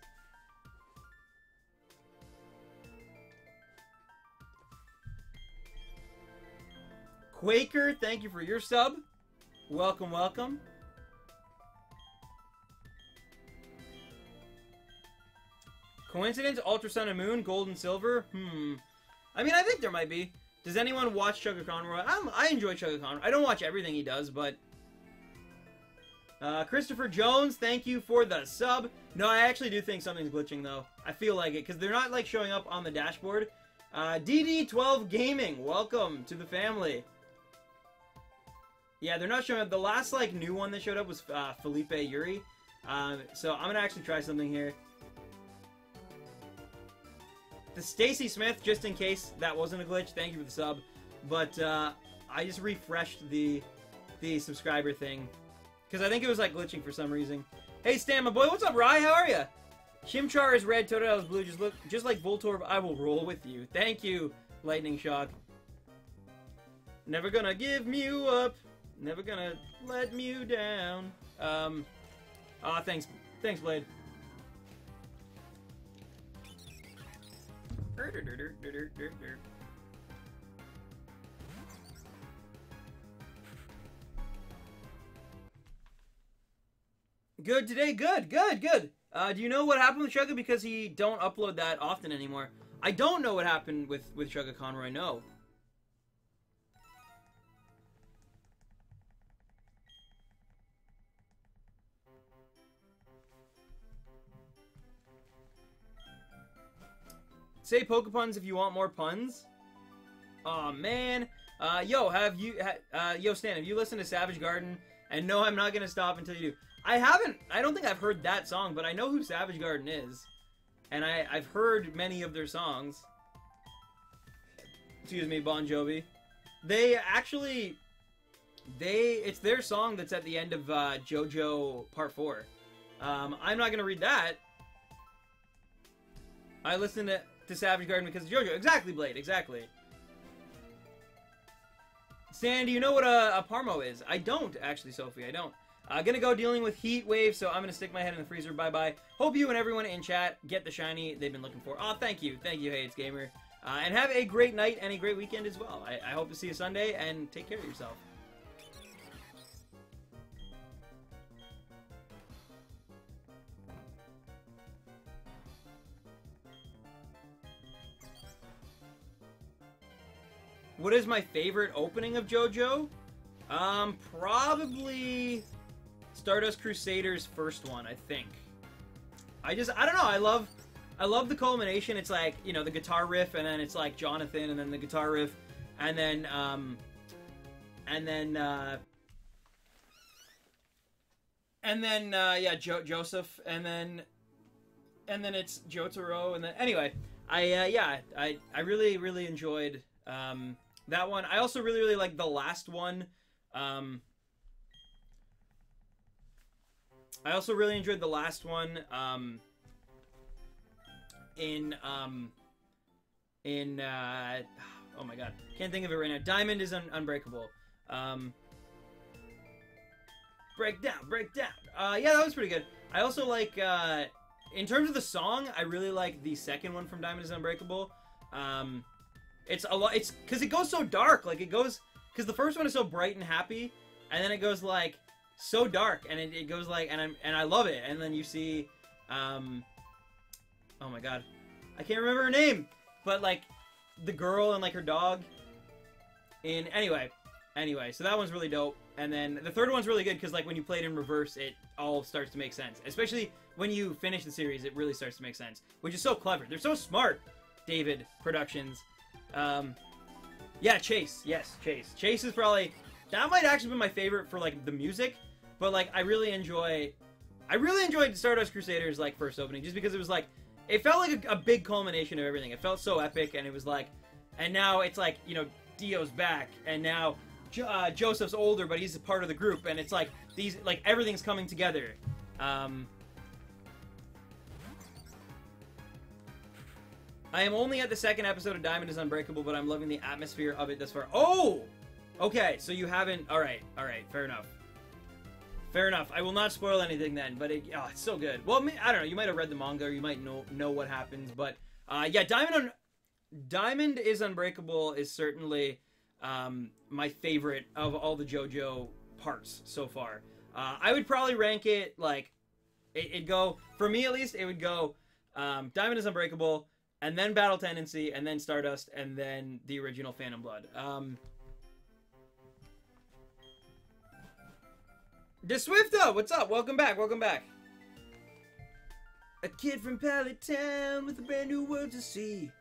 Quaker, thank you for your sub. Welcome, welcome. Coincidence? Ultra Sun and Moon, Gold and Silver? I mean, I think there might be. Does anyone watch Chugga Conroy? I enjoy Chugga Conroy. I don't watch everything he does, but... Christopher Jones, thank you for the sub. No, I actually do think something's glitching, though. I feel like it, because they're not, like, showing up on the dashboard. DD12 Gaming, welcome to the family. Yeah, they're not showing up. The last, like, new one that showed up was Felipe Yuri. So I'm going to actually try something here. The Stacy Smith, just in case that wasn't a glitch, thank you for the sub. But I just refreshed the subscriber thing. Because I think it was, like, glitching for some reason. Hey, Stan, my boy, what's up, Rye? How are ya? Chimchar is red, Totodile is blue. Just like Voltorb, I will roll with you. Thank you, Lightning Shock. Never gonna give Mew up. Never gonna let Mew down. Thanks. Thanks, Blade. Good today. Good. Do you know what happened with Chugga? Because he don't upload that often anymore. I don't know what happened with Chugga Conroy, no. Say Pokepuns if you want more puns. Aw, man. Yo, Stan, have you listened to Savage Garden? And no, I'm not gonna stop until you do. I don't think I've heard that song, but I know who Savage Garden is. And I've heard many of their songs. Excuse me, Bon Jovi. It's their song that's at the end of JoJo Part 4. I'm not gonna read that. I listened to Savage Garden because of JoJo. Exactly, Blade, exactly. Stan, do you know what a Parmo is? I don't, actually, Sophie, I don't. Gonna go dealing with Heat Wave, so I'm gonna stick my head in the freezer, bye-bye. Hope you and everyone in chat get the shiny they've been looking for. Oh, thank you, Hades Gamer. And have a great night and a great weekend as well. I hope to see you Sunday, and take care of yourself. What is my favorite opening of JoJo? Probably Stardust Crusaders' first one, I think. I don't know, I love the culmination. It's like, you know, the guitar riff, and then it's like Jonathan, and then the guitar riff, and then yeah, Joseph, and then it's Jotaro, and then, anyway, I really enjoyed, that one. I also really like the last one. I also really enjoyed the last one. Oh my god, can't think of it right now. Diamond is Unbreakable. Break down. Yeah, that was pretty good. I also like, in terms of the song, I really like the second one from Diamond is Unbreakable. It's a lot. It's because it goes so dark. Like, it goes, because the first one is so bright and happy, and then it goes like so dark, and it goes like, and I love it. And then you see, oh my god, I can't remember her name, but like the girl and like her dog. Anyway, so that one's really dope. And then the third one's really good because like when you play it in reverse, it all starts to make sense. Especially when you finish the series, it really starts to make sense, which is so clever. They're so smart. David Productions. Yeah, Chase. Yes, Chase. Chase is probably, that might actually be my favorite for like the music, but like I really enjoyed Stardust Crusaders like first opening just because it was like, it felt like a big culmination of everything. It felt so epic, and it was like, and now it's like, you know, Dio's back, and now Joseph's older, but he's a part of the group, and it's like these, like everything's coming together. I am only at the second episode of Diamond is Unbreakable, but I'm loving the atmosphere of it thus far. Oh! Okay, so you haven't... Alright, fair enough. Fair enough. I will not spoil anything then, but it's so good. Well, I don't know, you might have read the manga, or you might know what happens, but... yeah, Diamond is Unbreakable is certainly my favorite of all the JoJo parts so far. I would probably rank it, like... It'd go... For me, at least, it would go... Diamond is Unbreakable... And then Battle Tendency, and then Stardust, and then the original Phantom Blood. DeSwifto, what's up? Welcome back. A kid from Pallet Town with a brand new world to see.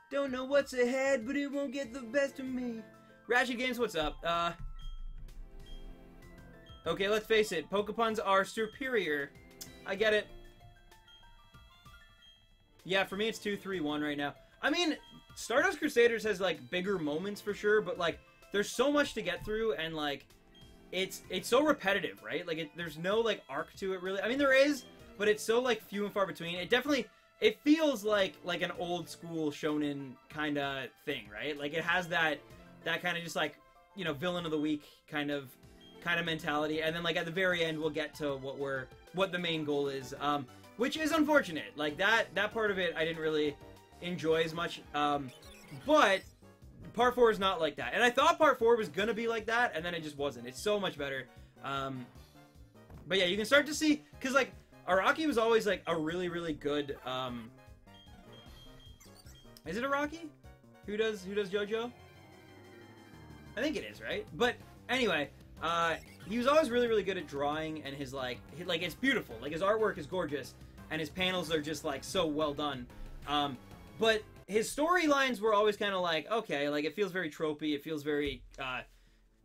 Don't know what's ahead, but it won't get the best of me. Ratchet Games, what's up? Okay, let's face it. Pokepuns are superior. I get it. Yeah, for me it's 2-3-1 right now. I mean, Stardust Crusaders has like bigger moments for sure, but like there's so much to get through, and like it's so repetitive, right? Like there's no like arc to it really. I mean there is, but it's so like few and far between. It feels like an old school shonen kind of thing, right? Like it has that kind of just like, you know, villain of the week kind of mentality, and then like at the very end we'll get to what the main goal is. Which is unfortunate. Like, that part of it I didn't really enjoy as much. But Part 4 is not like that. And I thought Part 4 was gonna be like that, and then it just wasn't. It's so much better. But yeah, you can start to see, because like Araki was always like a really, really good. Is it Araki? Who does JoJo? I think it is, right? But anyway, he was always really, really good at drawing, and his like it's beautiful. Like his artwork is gorgeous, and his panels are just like so well done. But his storylines were always kind of like, okay, like it feels very tropey. It feels very,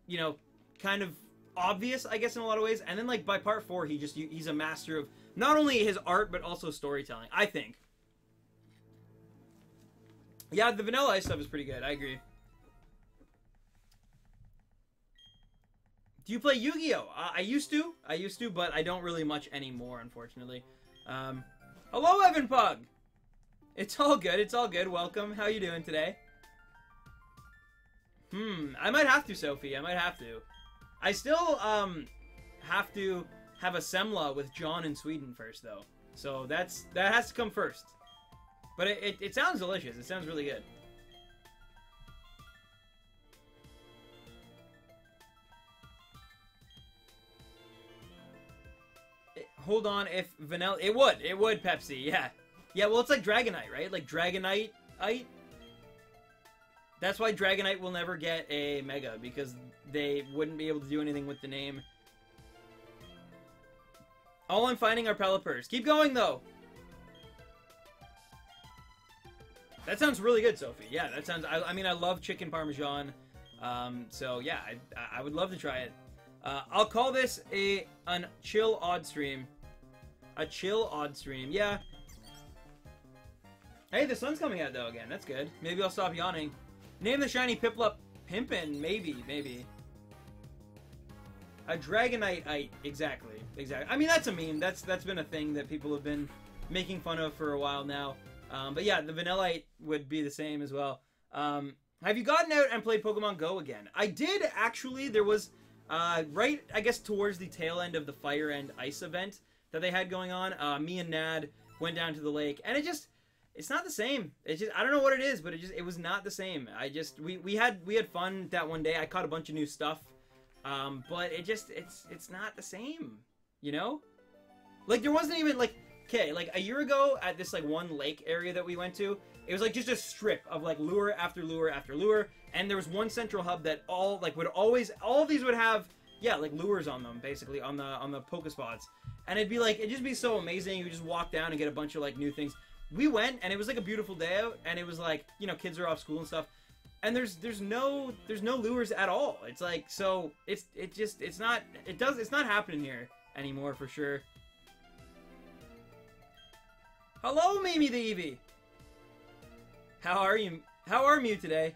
you know, kind of obvious, I guess, in a lot of ways. And then like by part 4, he's a master of not only his art but also storytelling, I think. Yeah, the Vanilla Ice stuff is pretty good. I agree. Do you play Yu-Gi-Oh? I used to, but I don't really much anymore, unfortunately. Hello, Evan Pug! It's all good, it's all good. Welcome. How you doing today? I might have to, Sophie. I might have to. I still, have to have a Semla with John in Sweden first, though. So that has to come first. But it sounds delicious. It sounds really good. Hold on, if vanilla... It would, Pepsi, yeah. Yeah, well, it's like Dragonite, right? Like Dragonite... That's why Dragonite will never get a Mega, because they wouldn't be able to do anything with the name. All I'm finding are Pelipers. Keep going, though! That sounds really good, Sophie. Yeah, that sounds... I mean, I love chicken parmesan. So, yeah, I would love to try it. I'll call this an chill odd stream. A chill odd stream, yeah. Hey, the sun's coming out, though, again. That's good. Maybe I'll stop yawning. Name the shiny Piplup Pimpin'. Maybe. A Dragonite. Exactly. I mean, that's a meme. That's been a thing that people have been making fun of for a while now. But yeah, the Vanillite would be the same as well. Have you gotten out and played Pokemon Go again? I did, actually. There was, right, I guess, towards the tail end of the Fire and Ice event that they had going on. Me and Nad went down to the lake, and it's not the same. It's just, I don't know what it is, but it was not the same. We had fun that one day. I caught a bunch of new stuff. But it's not the same, you know? Like, there wasn't even, like, okay, like, a year ago at this, like, one lake area that we went to, it was, like, just a strip of, like, lure after lure after lure, and there was one central hub that all of these would have, yeah, like, lures on them, basically, on the Pokespots. And it'd just be so amazing. You would just walk down and get a bunch of, like, new things. We went, and it was, like, a beautiful day out, and it was, like, you know, kids are off school and stuff. And there's no lures at all. It's like, so it's not happening here anymore for sure. Hello, Mimi the Eevee. How are you? How are you today?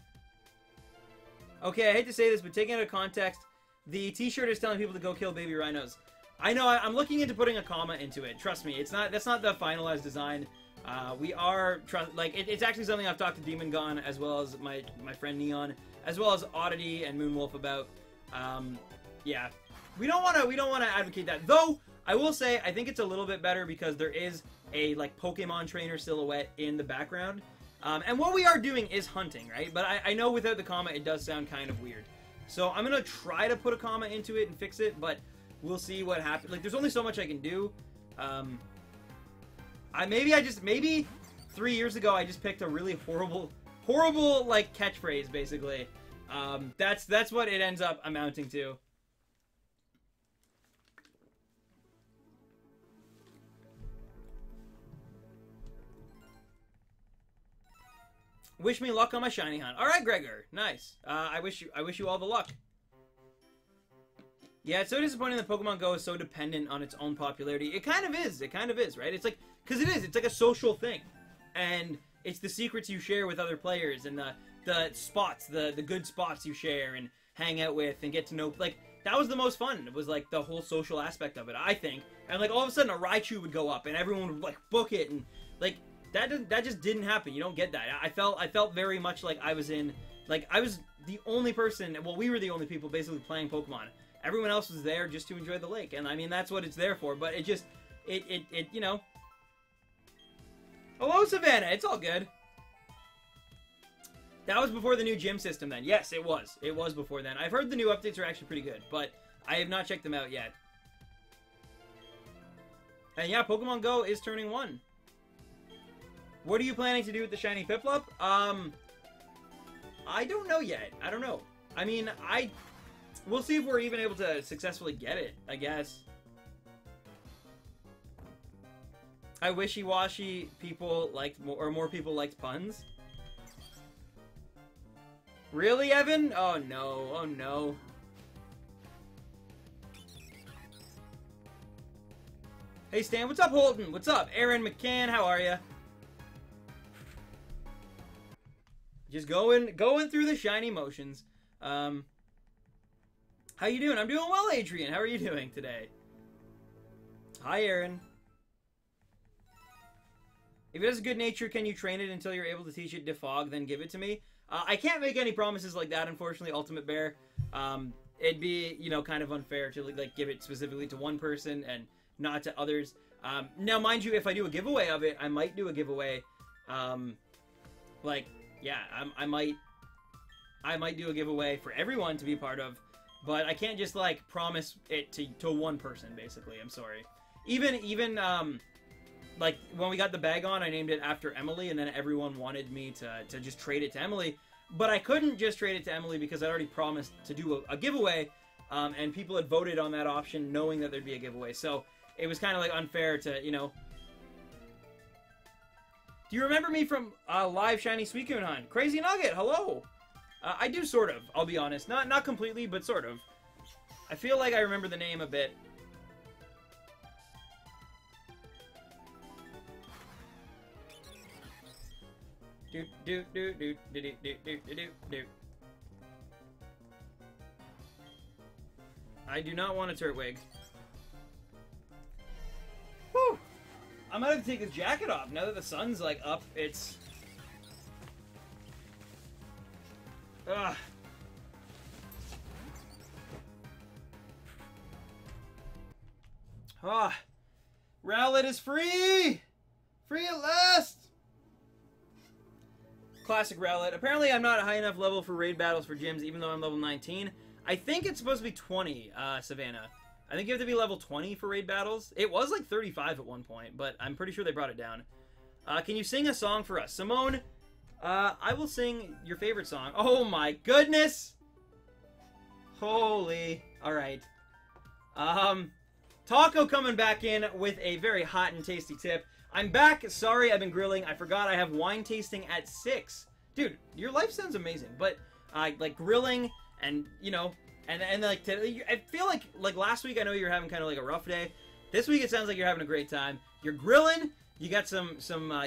Okay, I hate to say this, but taking it out of context, the T-shirt is telling people to go kill baby rhinos. I know. I'm looking into putting a comma into it. Trust me, that's not the finalized design. It's actually something I've talked to Demon Gone as well as my friend Neon, as well as Oddity and Moonwolf about. Yeah, we don't want to advocate that, though. I will say I think it's a little bit better because there is a like Pokemon trainer silhouette in the background, and what we are doing is hunting, right? But I know without the comma it does sound kind of weird, so I'm gonna try to put a comma into it and fix it, but we'll see what happens. Like, there's only so much I can do. Maybe 3 years ago I just picked a really horrible like catchphrase, basically. That's what it ends up amounting to. Wish me luck on my shiny hunt. All right, Gregor, nice. I wish you all the luck. Yeah, it's so disappointing that Pokemon Go is so dependent on its own popularity. It kind of is, right? It's like, because it's like a social thing. And it's the secrets you share with other players, and the spots, the good spots you share and hang out with and get to know, like, that was the most fun. It was like the whole social aspect of it, I think. And like all of a sudden a Raichu would go up and everyone would like book it, and like that just didn't happen. You don't get that. I felt very much like I was the only person, well, we were the only people basically playing Pokemon. Everyone else was there just to enjoy the lake, and I mean that's what it's there for. But it just, you know. Hello, Savannah. It's all good. That was before the new gym system then. Yes, it was. It was before then. I've heard the new updates are actually pretty good, but I have not checked them out yet. And yeah, Pokemon Go is turning 1. What are you planning to do with the shiny Piplup? I don't know yet. I don't know. I mean, we'll see if we're even able to successfully get it, I guess. I Wishiwashi people liked, or more people liked puns. Really, Evan? Oh no, oh no. Hey Stan, what's up Holton? What's up? Aaron McCann, how are ya? Just going through the shiny motions. How you doing? I'm doing well, Adrian. How are you doing today? Hi, Aaron. If it has a good nature, can you train it until you're able to teach it defog, then give it to me? I can't make any promises like that, unfortunately, Ultimate Bear. It'd be, you know, kind of unfair to, like, give it specifically to one person and not to others. Now, mind you, if I do a giveaway of it, I might do a giveaway. Like, yeah, I might do a giveaway for everyone to be part of, but I can't just, like, promise it to one person, basically. I'm sorry. Even, like, when we got the bag on, I named it after Emily, and then everyone wanted me to just trade it to Emily. But I couldn't just trade it to Emily because I already promised to do a giveaway, and people had voted on that option knowing that there'd be a giveaway. So it was kind of, like, unfair to, you know. Do you remember me from live Shiny Suicune Hunt? Crazy Nugget, hello! I do, sort of, I'll be honest. Not completely, but sort of. I feel like I remember the name a bit. Do. I do not want a Turtwig. Whew! I'm gonna have to take this jacket off now that the sun's like up. It's ugh. Ah, Rowlet is free! Free at last! Classic Rowlet. Apparently I'm not a high enough level for raid battles for gyms, even though I'm level 19. I think it's supposed to be 20, Savannah. I think you have to be level 20 for raid battles. It was like 35 at one point, but I'm pretty sure they brought it down. Can you sing a song for us? Simone, I will sing your favorite song. Oh my goodness! Holy. Alright. Taco coming back in with a very hot and tasty tip. I'm back. Sorry, I've been grilling. I forgot I have wine tasting at 6. Dude, your life sounds amazing, but like grilling and, you know, and like today, I feel like last week I know you're having kind of like a rough day. This week it sounds like you're having a great time. You're grilling. You got some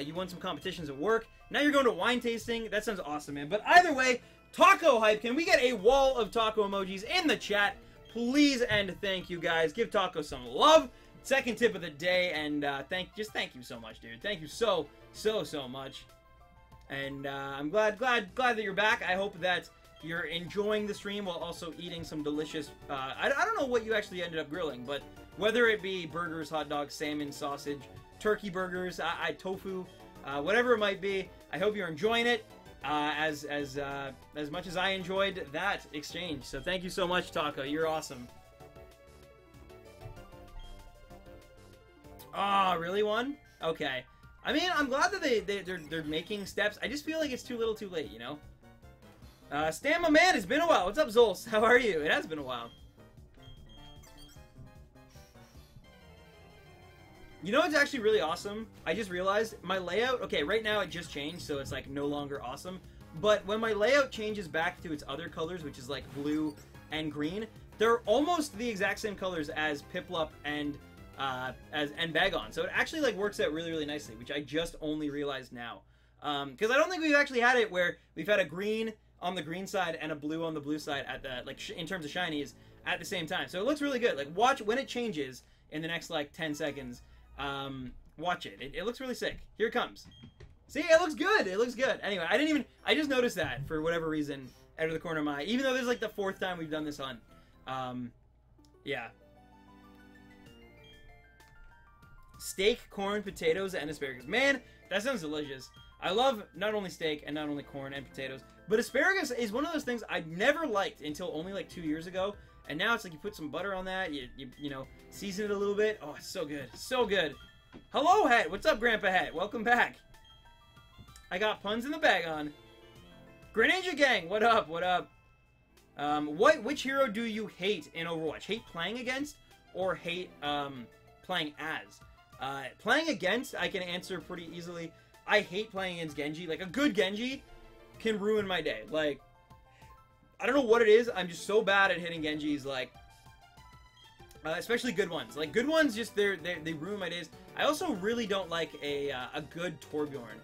you won some competitions at work. Now you're going to wine tasting. That sounds awesome, man. But either way, taco hype. Can we get a wall of taco emojis in the chat, please? And thank you guys. Give Taco some love. Second tip of the day, and thank you so much, dude. Thank you so much. And I'm glad that you're back. I hope that you're enjoying the stream while also eating some delicious. I don't know what you actually ended up grilling, but whether it be burgers, hot dogs, salmon, sausage, turkey burgers, tofu, whatever it might be, I hope you're enjoying it as much as I enjoyed that exchange. So thank you so much, Taco. You're awesome. Oh, really one? Okay. I mean, I'm glad that they're making steps. I just feel like it's too little too late, you know? Stan, my man, it's been a while. What's up, Zols? How are you? It has been a while. You know what's actually really awesome? I just realized my layout, okay, right now it just changed, so it's like no longer awesome. But when my layout changes back to its other colors, which is like blue and green, they're almost the exact same colors as Piplup and Bagon. So it actually like works out really nicely, which I just only realized now. Because I don't think we've actually had it where we've had a green on the green side and a blue on the blue side at the in terms of shinies at the same time. So it looks really good. Like watch when it changes in the next like 10 seconds. Watch it. It looks really sick. Here it comes. See, it looks good. It looks good. Anyway, I just noticed that for whatever reason out of the corner of my eye. Even though this is like the 4th time we've done this hunt. Yeah. Steak, corn, potatoes, and asparagus. Man, that sounds delicious. I love not only steak and not only corn and potatoes, but asparagus is one of those things I never liked until only like 2 years ago. And now it's like you put some butter on that, you know, season it a little bit. Oh, it's so good. So good. Hello, Het. What's up, Grandpa Het? Welcome back. I got puns in the bag on. Greninja Gang, what up? What up? Which hero do you hate in Overwatch? Hate playing against or hate playing as? Playing against, I can answer pretty easily. I hate playing against Genji. Like, a good Genji can ruin my day. Like, I don't know what it is. I'm just so bad at hitting Genjis, like, especially good ones. Like, good ones, just, they ruin my days. I also really don't like a good Torbjorn.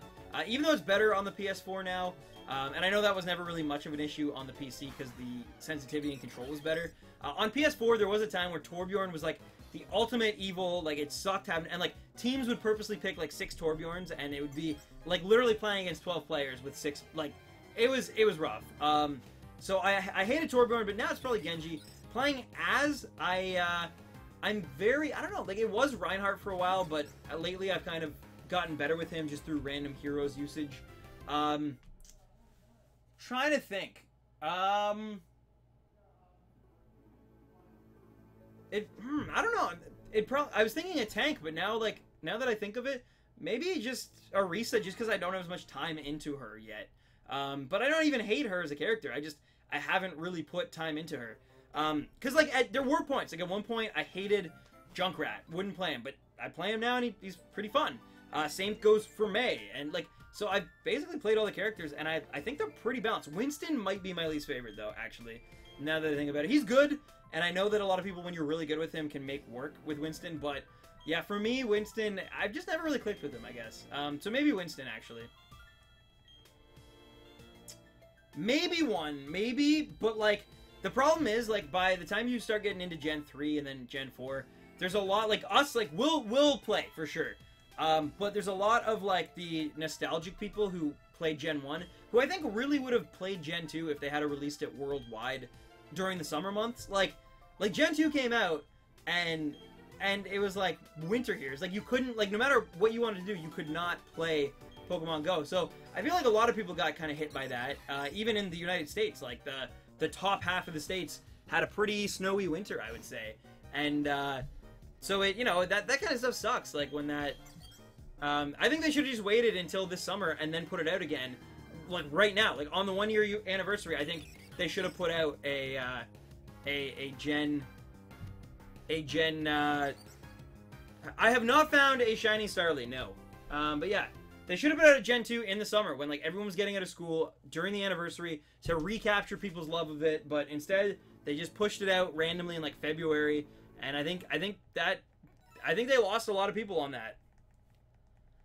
Even though it's better on the PS4 now, and I know that was never really much of an issue on the PC because the sensitivity and control was better. On PS4, there was a time where Torbjorn was, like, the ultimate evil. Like, it sucked having, and, like, teams would purposely pick, like, 6 Torbjorns, and it would be, like, literally playing against 12 players with 6, like, it was rough. So I hated Torbjorn, but now it's probably Genji. Playing as, I'm very, I don't know, like, it was Reinhardt for a while, but lately I've kind of gotten better with him just through random heroes usage. Trying to think. I don't know. I was thinking a tank, but now, like, now that I think of it, maybe just Orisa, just because I don't have as much time into her yet. But I don't even hate her as a character. I haven't really put time into her. Because, like, there were points. Like, at one point, I hated Junkrat. Wouldn't play him. But I play him now, and he's pretty fun. Same goes for Mei. And, like, so I've basically played all the characters, and I think they're pretty balanced. Winston might be my least favorite, though, actually. Now that I think about it. He's good, and I know that a lot of people, when you're really good with him, can make work with Winston. But, yeah, for me, Winston, I've just never really clicked with him, I guess. So maybe Winston, actually. Maybe one, maybe, but, like, the problem is, like, by the time you start getting into Gen 3 and then Gen 4, there's a lot, like, us, like, we'll play, for sure. But there's a lot of, like, the nostalgic people who played Gen 1, who I think really would have played Gen 2 if they had released it worldwide during the summer months. Like Gen 2 came out, and it was, like, winter here. It's like, you couldn't, like, no matter what you wanted to do, you could not play Pokemon Go. So I feel like a lot of people got kind of hit by that. Even in the United States, like the top half of the states had a pretty snowy winter, I would say. And so it, you know, that kind of stuff sucks. Like when that, I think they should have just waited until this summer and then put it out again, like right now, like on the 1-year anniversary. I think they should have put out a gen. I have not found a shiny Starly, no. But yeah. They should have put out a Gen 2 in the summer when, like, everyone was getting out of school during the anniversary to recapture people's love of it, but instead they just pushed it out randomly in, like, February, and I think they lost a lot of people on that.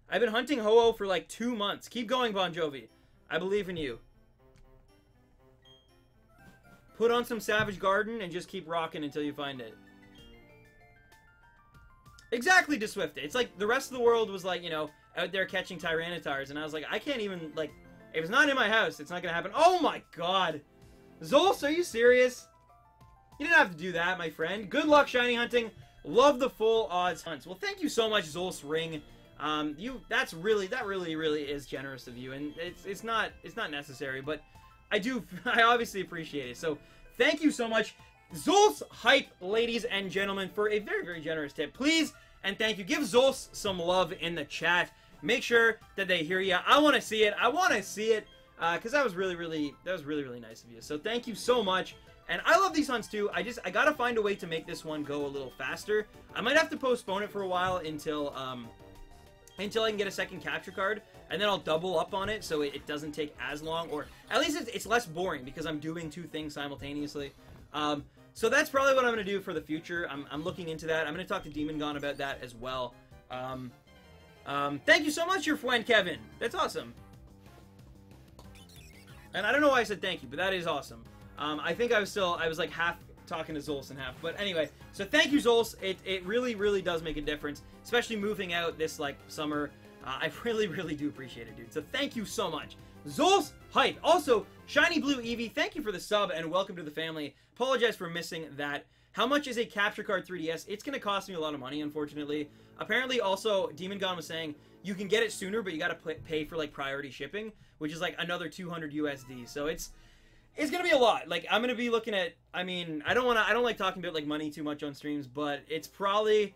I've been hunting Ho-Oh for, like, 2 months. Keep going, Bon Jovi. I believe in you. Put on some Savage Garden and just keep rocking until you find it. Exactly, DeSwift. It's like the rest of the world was, like, you know, out there catching Tyrannitars, and I was like, I can't even, like, if it's not in my house, it's not gonna happen. Oh my god! Zolce, are you serious? You didn't have to do that, my friend. Good luck shiny hunting. Love the full odds hunts. Well, thank you so much, Zolce Ring. That really is generous of you, and it's not necessary, but I obviously appreciate it. So, thank you so much, Zolce Hype, ladies and gentlemen, for a very, very generous tip. Please, and thank you. Give Zolce some love in the chat. Make sure that they hear you. I want to see it. I want to see it, because that was really, really nice of you. So thank you so much. And I love these hunts too. I gotta find a way to make this one go a little faster. I might have to postpone it for a while until I can get a second capture card, and then I'll double up on it so it doesn't take as long, or at least it's less boring because I'm doing 2 things simultaneously. So that's probably what I'm going to do for the future. I'm looking into that. I'm going to talk to Demon Gone about that as well. Thank you so much, your friend Kevin. That's awesome. And I don't know why I said thank you, but that is awesome. I think I was like half talking to Zolce and half. But anyway, so thank you, Zolce. It really, really does make a difference, especially moving out this, like, summer. I really, really do appreciate it, dude. So thank you so much. Zolce Hype. Also, Shiny Blue Eevee, thank you for the sub and welcome to the family. Apologize for missing that. How much is a capture card 3DS? It's going to cost me a lot of money, unfortunately. Apparently, also, Demon Gone was saying you can get it sooner, but you got to pay for, like, priority shipping, which is, like, another 200 USD. So it's It's gonna be a lot. Like, I'm gonna be looking at. I mean, I don't like talking about like money too much on streams, but it's probably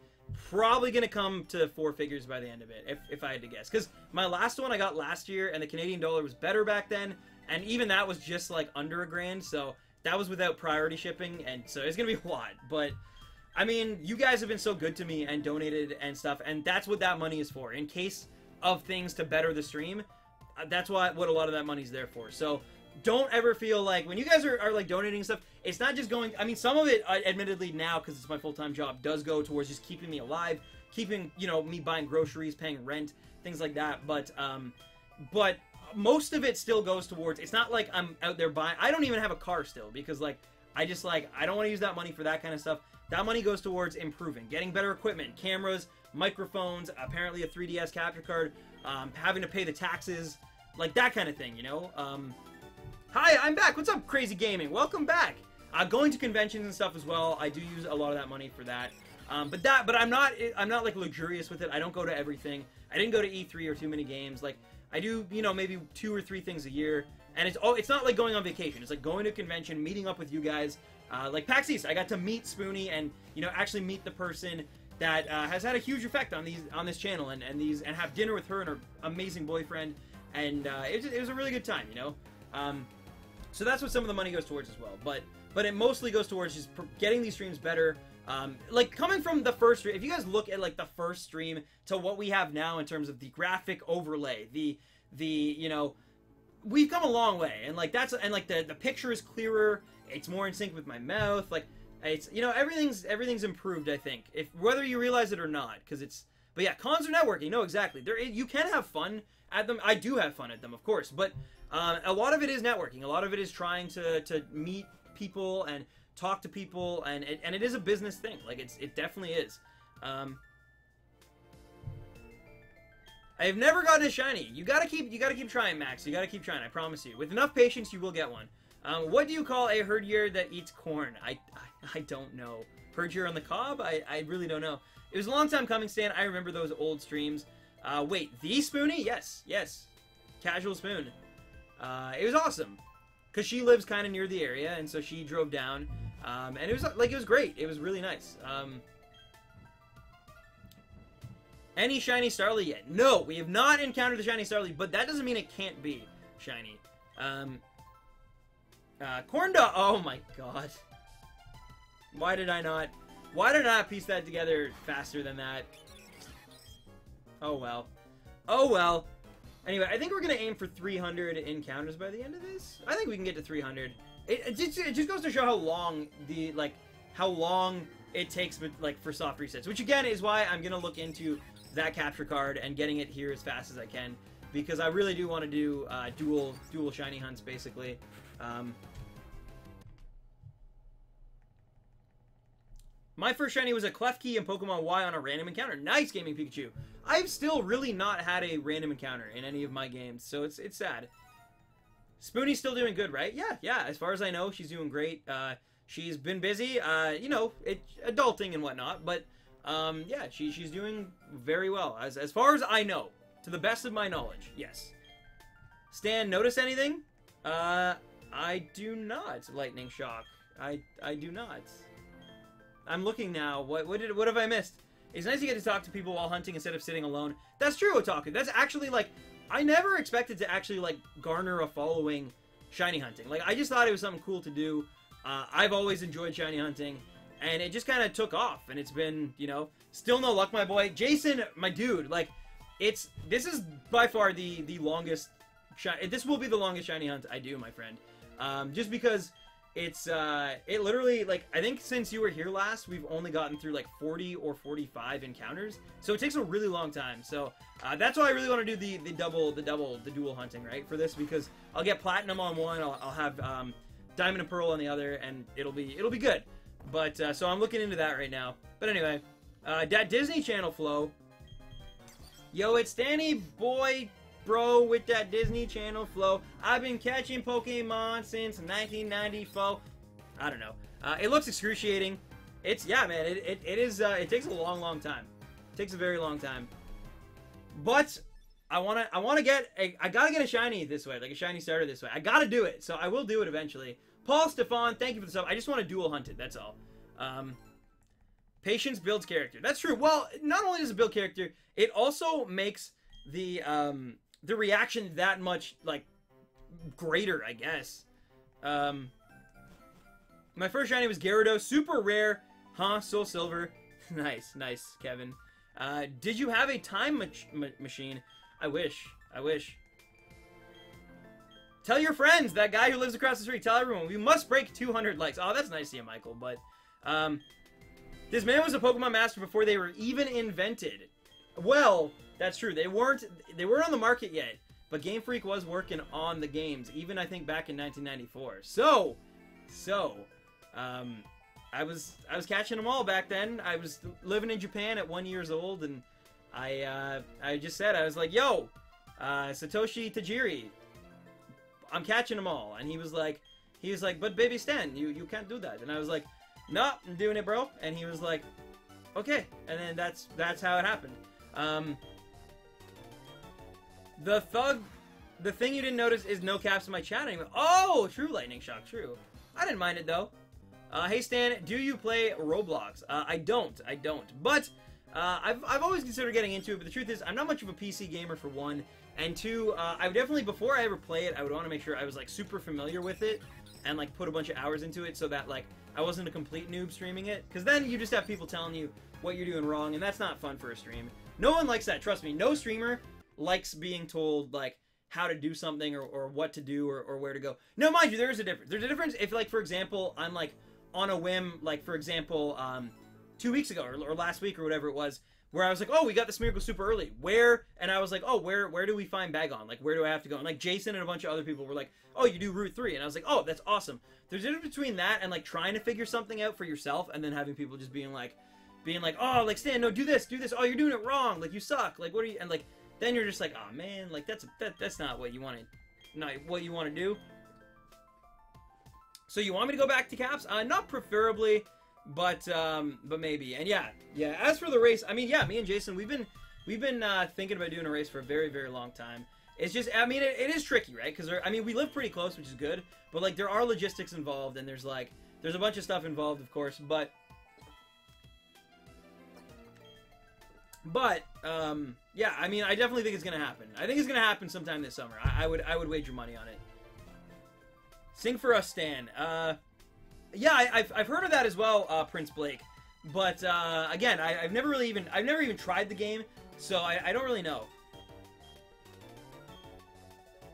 gonna come to 4 figures by the end of it, if I had to guess. Because my last one I got last year, and the Canadian dollar was better back then, and even that was just like under $1,000. So that was without priority shipping, and so it's gonna be a lot. But I mean, you guys have been so good to me and donated and stuff, and that's what that money is for. In case of things to better the stream, that's what a lot of that money's there for. So don't ever feel like, when you guys are like donating stuff, it's not just going, I mean, some of it, admittedly now, because it's my full-time job, does go towards just keeping me alive, keeping, you know, me buying groceries, paying rent, things like that, but most of it still goes towards, it's not like I'm out there buying, I don't even have a car still, because, like, I just, like, I don't want to use that money for that kind of stuff. That money goes towards improving, getting better equipment, cameras, microphones, apparently a 3DS capture card, having to pay the taxes, like that kind of thing, you know? Hi, I'm back. What's up, Crazy Gaming? Welcome back. Going to conventions and stuff as well. I do use a lot of that money for that. But I'm not like luxurious with it. I don't go to everything. I didn't go to E3 or too many games. Like, I do, you know, maybe 2 or 3 things a year. And it's not like going on vacation. It's like going to a convention, meeting up with you guys. Like PAX East, I got to meet Spoonie and, you know, actually meet the person that has had a huge effect on this channel and have dinner with her and her amazing boyfriend. And it was a really good time, you know. So that's what some of the money goes towards as well. But it mostly goes towards just getting these streams better. Like, coming from the first stream, if you guys look at, like, the first stream to what we have now in terms of the graphic overlay, the you know, we've come a long way. And, like, the picture is clearer. It's more in sync with my mouth. Like, it's, you know, everything's improved, I think. Whether you realize it or not, because it's... But yeah, cons are networking. No, exactly. You can have fun at them. I do have fun at them, of course. But a lot of it is networking. A lot of it is trying to meet people and talk to people, and it is a business thing. Like, it definitely is. I have never gotten a shiny. You gotta keep trying, Max. You gotta keep trying. I promise you. With enough patience, you will get one. What do you call a herdier that eats corn? I don't know. Herdier on the cob? I really don't know. It was a long time coming, Stan. I remember those old streams. Wait, the Spoonie? Yes. Casual Spoon. It was awesome. Because she lives kind of near the area, and so she drove down. And it was great. It was really nice. Any shiny Starly yet? No, we have not encountered the shiny Starly, but that doesn't mean it can't be shiny. Corn dog. Oh my god. Why did I not piece that together faster than that? Oh well. Oh well. Anyway, I think we're gonna aim for 300 encounters by the end of this. I think we can get to 300. It just goes to show how long it takes, like, for soft resets. Which again is why I'm gonna look into that capture card and getting it here as fast as I can, because I really do want to do dual shiny hunts basically. My first shiny was a Klefki in Pokemon Y on a random encounter. Nice, Gaming Pikachu. I've still really not had a random encounter in any of my games, so it's sad. Spoonie's still doing good, right? Yeah. As far as I know, she's doing great. She's been busy, you know, adulting and whatnot, but yeah, she's doing very well as far as I know, to the best of my knowledge. Yes. Stan, notice anything? I do not. Lightning Shock. I do not. I'm looking now. What have I missed? It's nice to get to talk to people while hunting instead of sitting alone. That's true, Otaku. That's actually, like, I never expected to actually, like, garner a following shiny hunting. Like, I just thought it was something cool to do. I've always enjoyed shiny hunting, and it just kind of took off, and it's been, you know, still no luck, my boy. Jason, my dude, like, this is by far the longest, this will be the longest shiny hunt I do, my friend. Just because it literally, like, I think since you were here last, we've only gotten through, like, 40 or 45 encounters, so it takes a really long time. So that's why I really want to do the dual hunting, right, for this, because I'll get platinum on one, I'll have diamond and pearl on the other, and it'll be good. But so I'm looking into that right now. But anyway, that Disney Channel flow. Yo, it's Danny Boy, bro, with that Disney Channel flow. I've been catching Pokemon since 1994. I don't know. It looks excruciating. Yeah, man. It takes a long time. It takes a very long time. But I wanna get I gotta get a shiny this way, like a shiny starter this way. I gotta do it, so I will do it eventually. Paul Stefan, thank you for the sub. I just want to dual hunt it. That's all. Patience builds character. That's true. Well, not only does it build character, it also makes the reaction that much like greater, I guess. My first shiny was Gyarados, super rare, huh? Soul Silver. Nice, nice, Kevin. Did you have a time machine? I wish. I wish. Tell your friends, that guy who lives across the street. Tell everyone. We must break 200 likes. Oh, that's nice to you, Michael. But, this man was a Pokemon master before they were even invented. Well, that's true. They weren't on the market yet. But Game Freak was working on the games, even I think back in 1994. So, I was catching them all back then. I was living in Japan at 1 year old, and I just said, I was like, yo, Satoshi Tajiri, I'm catching them all. And he was like, but baby Stan, you can't do that. And I was like, no, I'm doing it, bro. And he was like, okay. And then that's how it happened. The thing you didn't notice is no caps in my chat anymore. Oh, true, Lightning Shock, true. I didn't mind it though. Hey Stan, do you play Roblox? I don't. But I've always considered getting into it, but the truth is I'm not much of a PC gamer for one, and two, I would definitely, before I ever play it, I would want to make sure I was like super familiar with it and like put a bunch of hours into it so that like I wasn't a complete noob streaming it, because then you just have people telling you what you're doing wrong, and that's not fun for a stream. No one likes that, trust me. No streamer likes being told like how to do something or what to do or where to go. No, mind you, there is a difference. There's a difference if, like, for example, I'm like on a whim, like for example 2 weeks ago or last week or whatever it was, where I was like, oh, we got this miracle super early, where, and I was like, oh, where do we find Bagon, like where do I have to go? And like Jason and a bunch of other people were like, oh, you do Route 3, and I was like, oh, that's awesome. There's a difference between that and like trying to figure something out for yourself and then having people just being like, oh, like, Stan, no, do this, oh, you're doing it wrong, like you suck, like what are you, and like then you're just like, oh man, like that's not what you want to do. So you want me to go back to caps? Not preferably, but maybe. And yeah. As for the race, I mean, yeah, me and Jason, we've been thinking about doing a race for a very, very long time. It's just, I mean, it is tricky, right? Because I mean, we live pretty close, which is good, but like there are logistics involved, and there's a bunch of stuff involved, of course, but yeah, I mean, I definitely think it's gonna happen. I think it's gonna happen sometime this summer. I would wager money on it. Sing for us, Stan. Yeah, I've heard of that as well, Prince Blake. But again, I've never even tried the game, so I don't really know.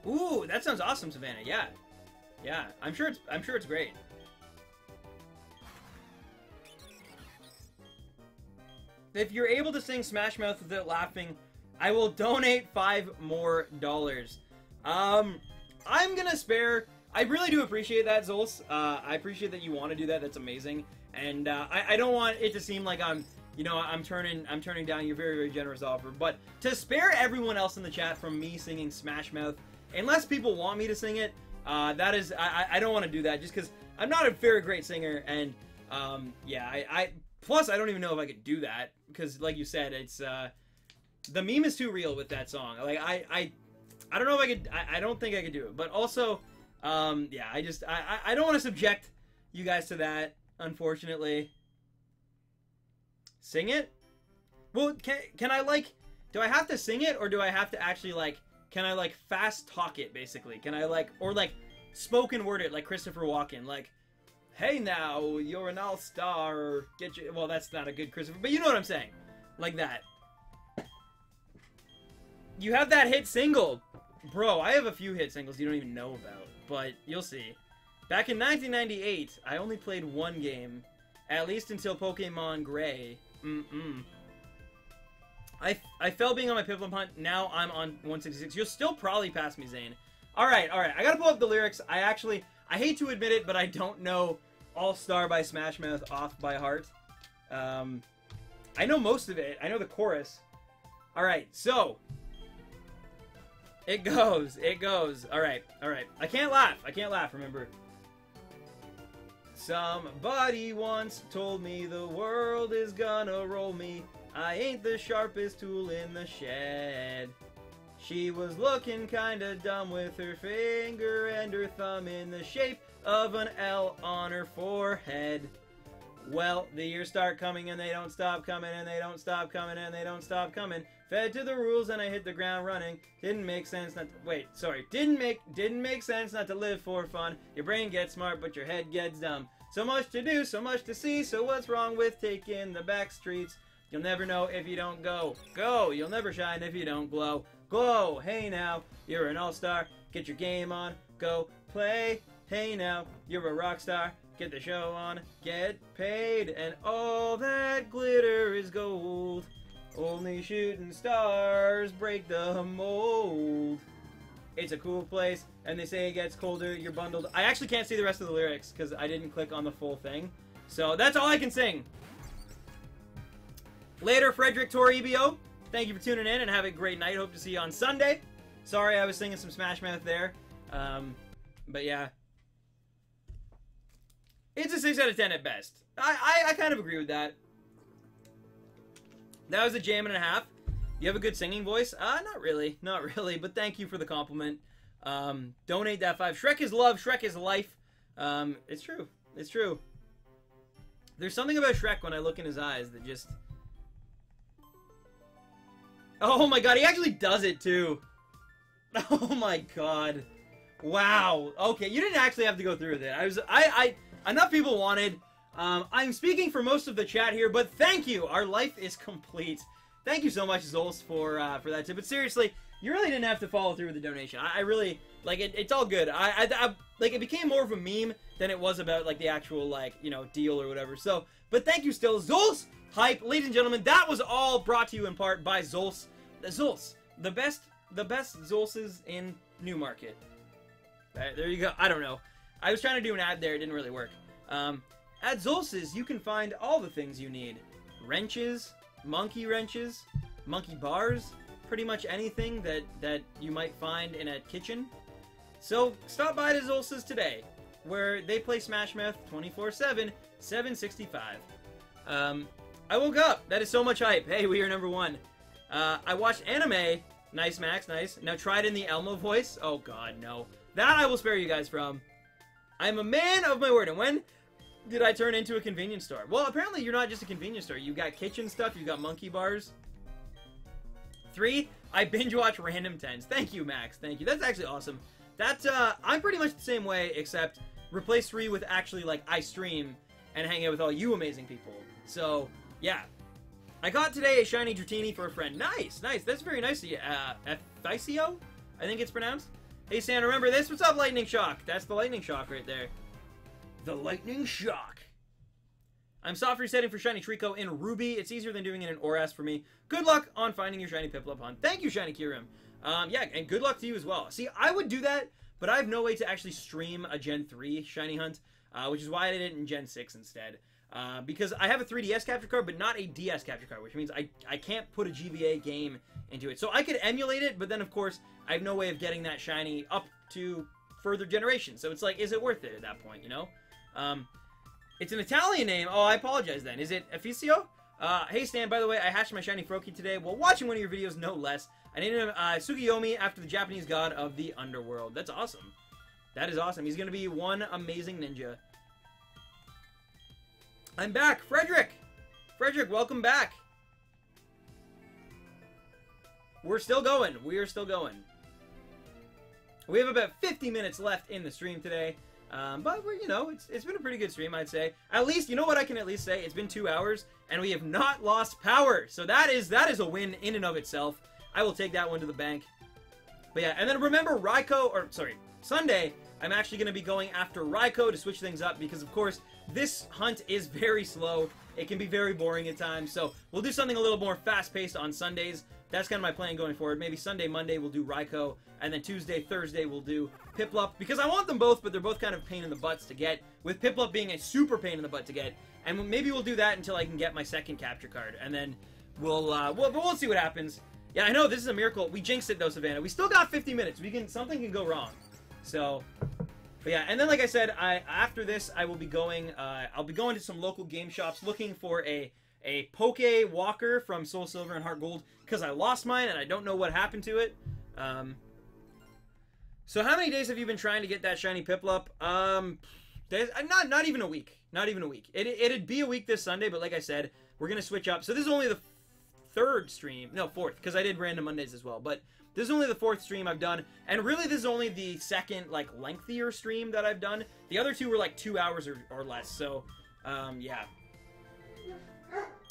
Ooh, that sounds awesome, Savannah. Yeah. I'm sure it's great. If you're able to sing Smash Mouth without laughing, I will donate $5 more. I'm gonna spare. I really do appreciate that, Zols. I appreciate that you want to do that. That's amazing. And I don't want it to seem like I'm turning down your very, very generous offer. But to spare everyone else in the chat from me singing Smash Mouth, unless people want me to sing it, that is, I don't want to do that just because I'm not a very great singer. And yeah, plus I don't even know if I could do that because, like you said, it's the meme is too real with that song. Like I don't know if I could. I don't think I could do it. But also, yeah, I don't want to subject you guys to that. Unfortunately, sing it. Well, can I like? Do I have to sing it, or do I have to actually like? Can I like fast talk it? Basically, can I like or like spoken word it like Christopher Walken? Like, hey now, you're an all-star. Get you. Well, that's not a good Christopher, but you know what I'm saying. Like that. You have that hit single. Bro, I have a few hit singles you don't even know about, but you'll see. Back in 1998, I only played one game, at least until Pokemon Gray. I fell being on my Piplup hunt, now I'm on 166. You'll still probably pass me, Zane. Alright, I gotta pull up the lyrics. I hate to admit it, but I don't know All-Star by Smash Mouth off by heart. I know most of it. I know the chorus. Alright, so It goes. Alright. I can't laugh, remember. Somebody once told me the world is gonna roll me. I ain't the sharpest tool in the shed. She was looking kinda dumb with her finger and her thumb in the shape of an L on her forehead. Well, the years start coming and they don't stop coming and they don't stop coming and they don't stop coming. Fed to the rules and I hit the ground running. Didn't make sense not to, wait, sorry. Didn't make sense not to live for fun. Your brain gets smart but your head gets dumb. So much to do, so much to see. So what's wrong with taking the back streets? You'll never know if you don't go. Go! You'll never shine if you don't glow. Glow! Hey now, you're an all-star. Get your game on. Go play. Hey now, you're a rock star. Get the show on. Get paid. And all that glitter is gold. Only shooting stars break the mold. It's a cool place, and they say it gets colder. You're bundled. I actually can't see the rest of the lyrics because I didn't click on the full thing. So that's all I can sing. Later, Frederick Toribio. Thank you for tuning in and have a great night. Hope to see you on Sunday. Sorry I was singing some Smash Mouth there. But yeah. It's a 6 out of 10 at best. I kind of agree with that. That was a jam and a half. You have a good singing voice? Not really. Not really, but thank you for the compliment. Donate that 5. Shrek is love. Shrek is life. It's true. It's true. There's something about Shrek when I look in his eyes that just... Oh my god, he actually does it too. Oh my god. Wow. Okay, you didn't actually have to go through with it. Enough people wanted. I'm speaking for most of the chat here, but thank you. Our life is complete. Thank you so much, Zols, for that tip. But seriously, you really didn't have to follow through with the donation. I really, like, it's all good. Like, it became more of a meme than it was about, like, the actual, like, you know, deal or whatever. So, but thank you still. Zols hype. Ladies and gentlemen, that was all brought to you in part by Zols. Zols. The best Zolses in Newmarket. There you go. I don't know. I was trying to do an ad there. It didn't really work. At Zolses, you can find all the things you need. Wrenches, monkey bars, pretty much anything that you might find in a kitchen. So stop by to Zolses today, where they play Smash Mouth 24/7, 765. I woke up. That is so much hype. Hey, we are number 1. I watched anime. Nice, Max, nice. Now try it in the Elmo voice. Oh god, no. That I will spare you guys from. I'm a man of my word. And when did I turn into a convenience store? Well, apparently you're not just a convenience store. You got kitchen stuff. You got monkey bars. 3, I binge watch random 10s. Thank you, Max. Thank you. That's actually awesome. That's, I'm pretty much the same way, except replace 3 with actually, like, I stream and hang out with all you amazing people. So, yeah. I got today a shiny Dratini for a friend. Nice, nice. That's very nice of you. Ethicio? I think it's pronounced. Hey, Santa, remember this? What's up, Lightning Shock? That's the Lightning Shock right there. The Lightning Shock. I'm soft resetting for Shiny Trico in Ruby. It's easier than doing it in Oras for me. Good luck on finding your Shiny Piplup hunt. Thank you, Shiny Kirim. Yeah, and good luck to you as well. See, I would do that, but I have no way to actually stream a Gen 3 Shiny hunt, which is why I did it in Gen 6 instead. Because I have a 3DS capture card, but not a DS capture card, which means I can't put a GBA game into it. So I could emulate it, but then, of course, I have no way of getting that Shiny up to further generations. So it's like, is it worth it at that point, you know? It's an Italian name. Oh, I apologize then. Is it Efficio? Hey Stan, by the way, I hatched my shiny Froakie today while watching one of your videos, no less. I named him Tsukiyomi after the Japanese god of the underworld. That's awesome. That is awesome. He's going to be one amazing ninja. I'm back. Frederick! Frederick, welcome back. We're still going. We are still going. We have about 50 minutes left in the stream today. But, you know, it's been a pretty good stream, I'd say. At least, you know what I can at least say? It's been 2 hours, and we have not lost power. So that is a win in and of itself. I will take that one to the bank. But yeah, and then remember Sunday, I'm actually going to be going after Raichu to switch things up because, of course, this hunt is very slow. It can be very boring at times. So we'll do something a little more fast-paced on Sundays. That's kind of my plan going forward. Maybe Sunday, Monday, we'll do Raichu, and then Tuesday, Thursday, we'll do Piplup, because I want them both, but they're both kind of pain in the butts to get, with Piplup being a super pain in the butt to get, and maybe we'll do that until I can get my second capture card, and then we'll see what happens. Yeah, I know, this is a miracle. We jinxed it, though, Savannah. We still got 50 minutes. Something can go wrong. So, but yeah, and then, like I said, after this, I will be going, I'll be going to some local game shops looking for a Poke Walker from Soul Silver and Heart Gold, because I lost mine and I don't know what happened to it. So how many days have you been trying to get that shiny Piplup? Not even a week. Not even a week. It'd be a week this Sunday, but like I said, we're gonna switch up. So this is only the third stream, no, fourth, because I did random Mondays as well. But this is only the fourth stream I've done, and really this is only the second like lengthier stream that I've done. The other two were like 2 hours or less. So, yeah.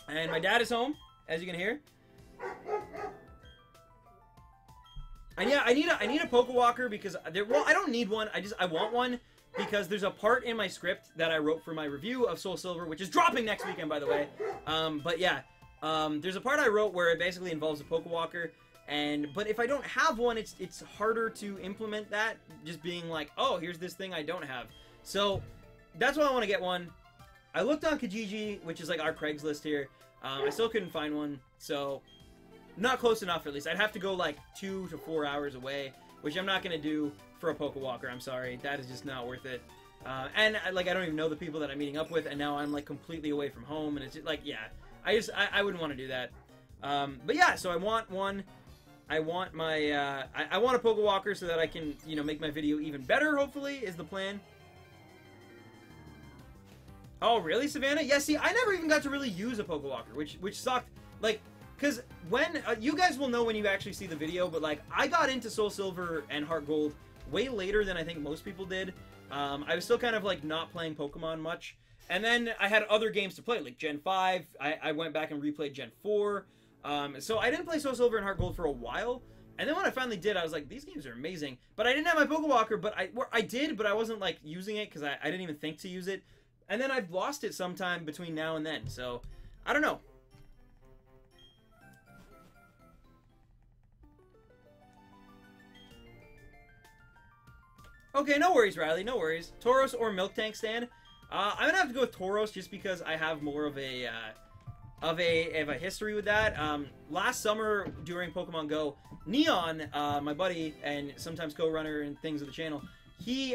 And my dad is home, as you can hear. And yeah, I need a Pokewalker because well, I don't need one. I want one because there's a part in my script that I wrote for my review of Soul Silver, which is dropping next weekend, by the way. But yeah, there's a part I wrote where it basically involves a Pokewalker, but if I don't have one, it's harder to implement that. Just being like, oh, here's this thing I don't have. So that's why I want to get one. I looked on Kijiji, which is like our Craigslist here. I still couldn't find one, so not close enough at least. I'd have to go like 2 to 4 hours away, which I'm not going to do for a Pokewalker. I'm sorry. That is just not worth it. And like, I don't even know the people that I'm meeting up with, and now I'm like completely away from home, and it's just, like, yeah, I wouldn't want to do that. But yeah, so I want one. I want my, I want a Pokewalker so that I can, you know, make my video even better, hopefully, is the plan. Oh, really, Savannah? Yeah, see, I never even got to really use a Pokewalker, which sucked. Like, because when, you guys will know when you actually see the video, but, like, I got into Soul Silver and Heart Gold way later than I think most people did. I was still kind of, like, not playing Pokemon much. And then I had other games to play, like Gen 5. I went back and replayed Gen 4. So I didn't play Soul Silver and Heart Gold for a while. And then when I finally did, I was like, these games are amazing. But I didn't have my Pokewalker, but I did, but I wasn't, like, using it because I didn't even think to use it. And then I've lost it sometime between now and then, so I don't know. Okay, no worries, Riley, no worries. Tauros or Milk Tank stand? I'm gonna have to go with Tauros just because I have more of a history with that. Last summer during Pokemon Go, Neon, my buddy and sometimes co-runner and things of the channel, he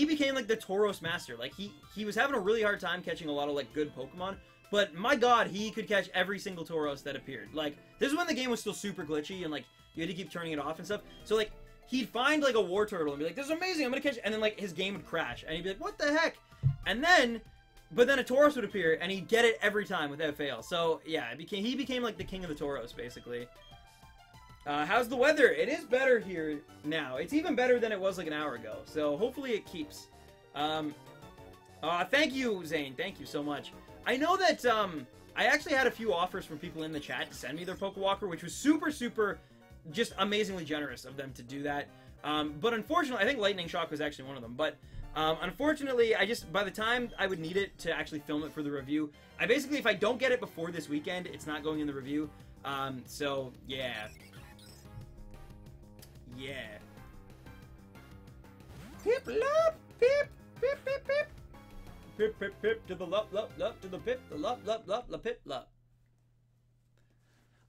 became like the Tauros master. Like he was having a really hard time catching a lot of like good Pokemon, but my god, he could catch every single Tauros that appeared. Like, this is when the game was still super glitchy and like you had to keep turning it off and stuff. So like he'd find like a War Turtle and be like, "This is amazing, I'm gonna catch it," and then like his game would crash and he'd be like, "What the heck?" And then but then a Tauros would appear and he'd get it every time without fail. So yeah, he became like the king of the Tauros basically. How's the weather? It is better here now. It's even better than it was like an hour ago. So hopefully it keeps. Thank you, Zane. Thank you so much. I know that I actually had a few offers from people in the chat to send me their Pokewalker, which was super, super, just amazingly generous of them to do that. But unfortunately, I think Lightning Shock was actually one of them. But unfortunately, by the time I would need it to actually film it for the review, I basically, if I don't get it before this weekend, it's not going in the review. So yeah. Yeah. Piplup! Pip! Pip, pip, pip! Pip, pip, pip, to the lup, to the pip, the lup, la pip, lup.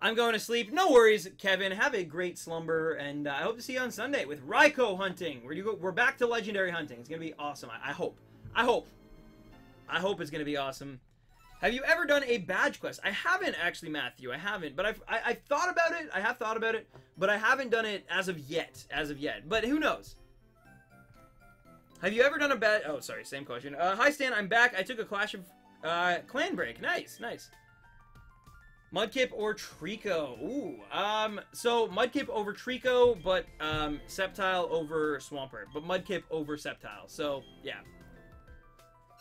I'm going to sleep. No worries, Kevin. Have a great slumber, and I hope to see you on Sunday with Raikou hunting. We're back to legendary hunting. It's going to be awesome. I hope. I hope it's going to be awesome. Have you ever done a badge quest? I haven't, actually, Matthew. I haven't, but I've thought about it. I have thought about it, but I haven't done it as of yet. But who knows? Have you ever done a badge... Oh, sorry, same question. Hi, Stan. I'm back. I took a Clash of Clan break. Nice, nice. Mudkip or Trico? Ooh, so Mudkip over Trico, but Sceptile over Swampert. But Mudkip over Sceptile. So, yeah.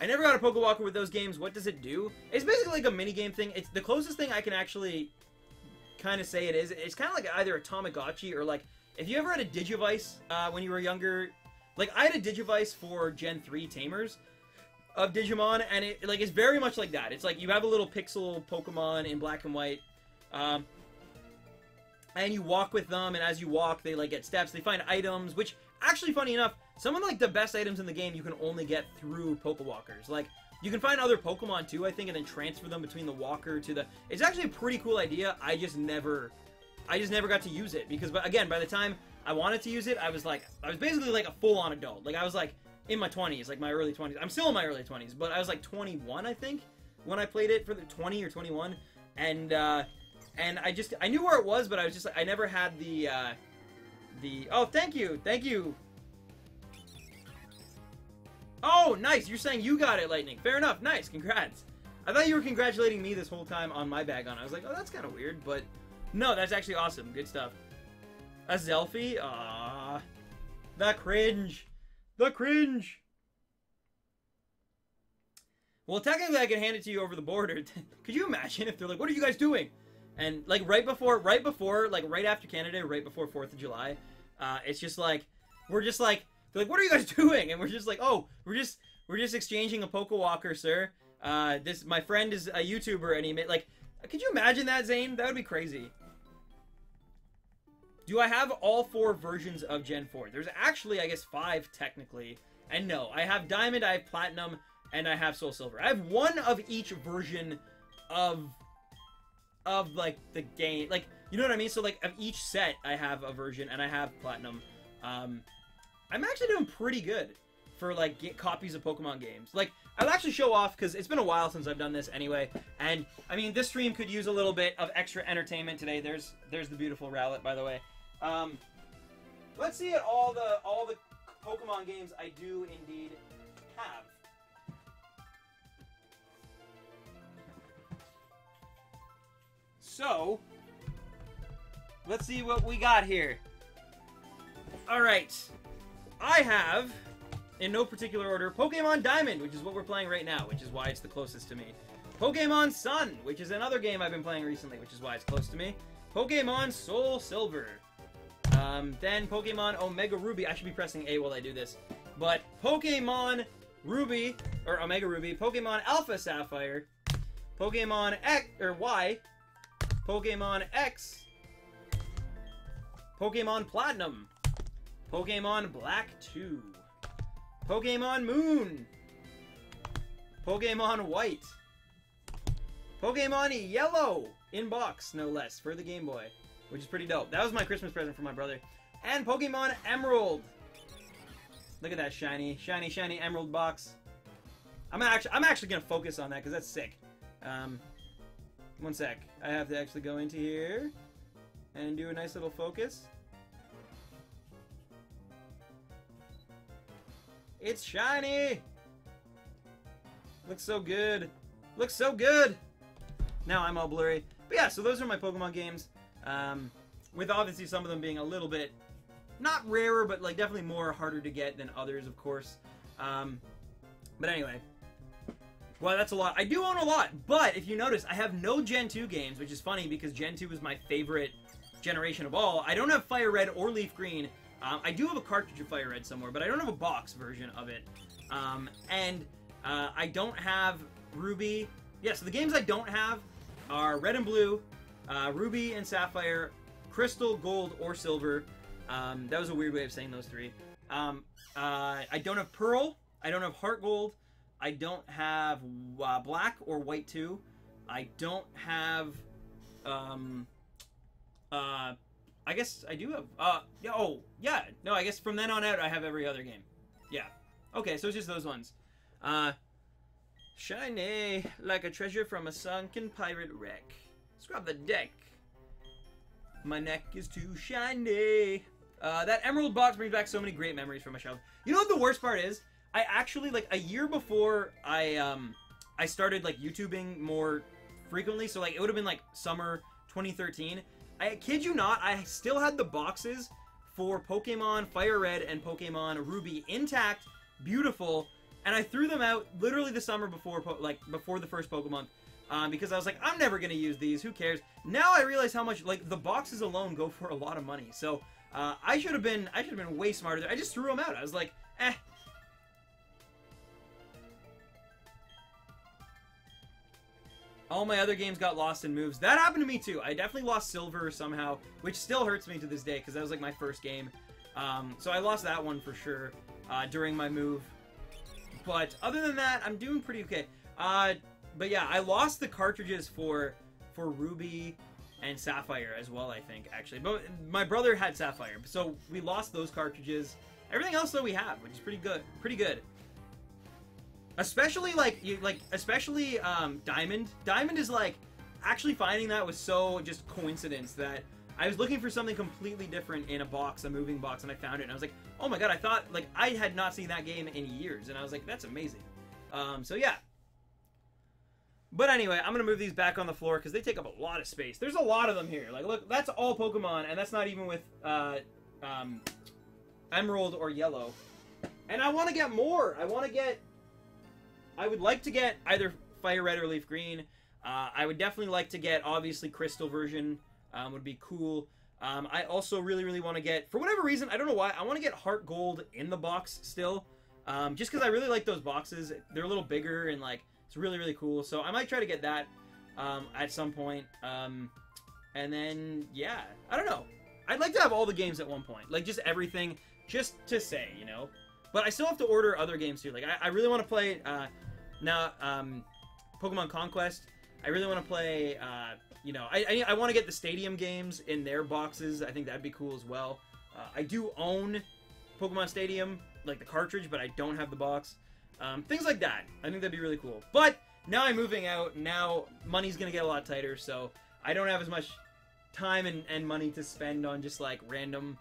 I never got a Pokewalker with those games. What does it do? It's basically like a minigame thing. It's the closest thing I can actually kind of say it is. It's kind of like either a Tamagotchi or like, if you ever had a Digivice when you were younger, like I had a Digivice for Gen 3 Tamers of Digimon, and it's very much like that. It's like you have a little pixel Pokemon in black and white, and you walk with them, and as you walk, they like get steps, they find items, which actually, funny enough, some of like the best items in the game you can only get through Pokewalkers. Like, you can find other Pokemon too, I think, and then transfer them between the walker to the... It's actually a pretty cool idea. I just never got to use it because, again, by the time I wanted to use it, I was basically like a full-on adult. Like, I was like in my 20s, like my early 20s. I'm still in my early 20s, but I was like 21, I think, when I played it for the 20 or 21, and I knew where it was, but I was just like, I never had the the... Oh, thank you! Thank you! Oh, nice! You're saying you got it, Lightning. Fair enough. Nice. Congrats. I thought you were congratulating me this whole time on my bag on. I was like, oh, that's kind of weird, but... No, that's actually awesome. Good stuff. A Zelfie? Ah, the cringe. The cringe. Well, technically, I could hand it to you over the border. Could you imagine if they're like, what are you guys doing? And, like, right before, like, right after Canada, right before 4th of July, it's just like, we're just like, they're like, what are you guys doing? And we're just like, oh, we're just exchanging a Pokewalker, sir. My friend is a YouTuber, and he made, like, could you imagine that, Zane? That would be crazy. Do I have all 4 versions of Gen 4? There's actually, I guess, 5, technically. And no, I have Diamond, I have Platinum, and I have Soul Silver. I have one of each version of like, the game. Like, you know what I mean? So, like, of each set, I have a version, and I have Platinum. I'm actually doing pretty good for, like, copies of Pokemon games. Like, I'll actually show off, because it's been a while since I've done this anyway. And, I mean, this stream could use a little bit of extra entertainment today. There's the beautiful Rowlet, by the way. Let's see at all the Pokemon games I do indeed have. So, let's see what we got here. Alright. I have, in no particular order, Pokemon Diamond, which is what we're playing right now, which is why it's the closest to me. Pokemon Sun, which is another game I've been playing recently, which is why it's close to me. Pokemon Soul Silver. Then Pokemon Omega Ruby. I should be pressing A while I do this. But Pokemon Ruby, or Omega Ruby, Pokemon Alpha Sapphire, Pokemon X, or Y, Pokemon X, Pokemon Platinum, Pokemon Black 2, Pokemon Moon, Pokemon White, Pokemon Yellow, in box, no less, for the Game Boy, which is pretty dope. That was my Christmas present for my brother. And Pokemon Emerald. Look at that shiny Emerald box. I'm actually gonna focus on that because that's sick. One sec. I have to actually go into here and do a nice little focus. It's shiny. Looks so good. Looks so good. Now I'm all blurry. But yeah, so those are my Pokemon games. With obviously some of them being a little bit, not rarer, but like definitely more harder to get than others, of course. But anyway. Well, that's a lot. I do own a lot, but if you notice, I have no Gen 2 games, which is funny because Gen 2 was my favorite generation of all. I don't have Fire Red or Leaf Green. I do have a cartridge of Fire Red somewhere, but I don't have a box version of it. I don't have Ruby. Yeah, so the games I don't have are Red and Blue, Ruby and Sapphire, Crystal, Gold, or Silver. That was a weird way of saying those 3. I don't have Pearl. I don't have Heart Gold. I don't have Black or White 2. I don't have, I guess I do have, oh, yeah. No, I guess from then on out, I have every other game. Yeah. Okay, so it's just those ones. Shiny, like a treasure from a sunken pirate wreck. Scrub the deck. My neck is too shiny. That Emerald box brings back so many great memories from my childhood. You know what the worst part is? I actually, like, a year before I started, like, YouTubing more frequently, so, like, it would have been, like, summer 2013. I kid you not, I still had the boxes for Pokemon Fire Red and Pokemon Ruby intact, beautiful, and I threw them out literally the summer before, before the first Pokemon, because I was like, I'm never gonna use these, who cares? Now I realize how much, like, the boxes alone go for a lot of money, so, I should have been way smarter there. I just threw them out. I was like, eh. All my other games got lost in moves. That happened to me too. I definitely lost Silver somehow, which still hurts me to this day because that was like my first game. So I lost that one for sure during my move. But other than that, I'm doing pretty okay. But yeah, I lost the cartridges for Ruby and Sapphire as well, I think, actually. But my brother had Sapphire, so we lost those cartridges. Everything else though we have, which is pretty good. Pretty good. Especially Diamond. Diamond is like, actually finding that was so just coincidence that I was looking for something completely different in a box, a moving box, and I found it, and I was like, oh my god, I thought, like, I had not seen that game in years, and I was like, that's amazing. So yeah. But anyway, I'm going to move these back on the floor, because they take up a lot of space. There's a lot of them here. Like, look, that's all Pokemon, and that's not even with, Emerald or Yellow. And I want to get more! I would like to get either Fire Red or Leaf Green. I would definitely like to get, obviously, Crystal version. Would be cool. I also really, really want to get, for whatever reason, I don't know why, I want to get Heart Gold in the box still. Just because I really like those boxes. They're a little bigger and, like, it's really, really cool. So I might try to get that at some point. And then, yeah, I don't know. I'd like to have all the games at one point. Like, just everything, just to say, you know? But I still have to order other games too. Like, I really want to play, now, Pokemon Conquest. I really want to play, you know, I want to get the Stadium games in their boxes. I think that'd be cool as well. I do own Pokemon Stadium, like the cartridge, but I don't have the box. Things like that. I think that'd be really cool. But now I'm moving out. Now money's going to get a lot tighter, so I don't have as much time and money to spend on just, like, random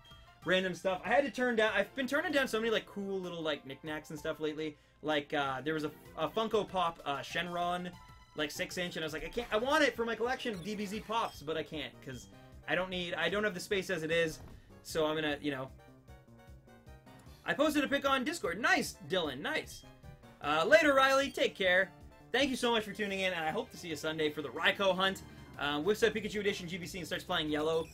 stuff. I had to turn down, I've been turning down so many, like, cool little, like, knickknacks and stuff lately. Like, there was a Funko Pop Shenron, like, 6-inch, and I was like, I want it for my collection of DBZ Pops, but I can't, because I don't have the space as it is, so I'm gonna, you know. I posted a pic on Discord. Nice, Dylan, nice. Later, Riley, take care. Thank you so much for tuning in, and I hope to see you Sunday for the Raikou hunt. Whipside Pikachu Edition GBC and starts playing Yellow.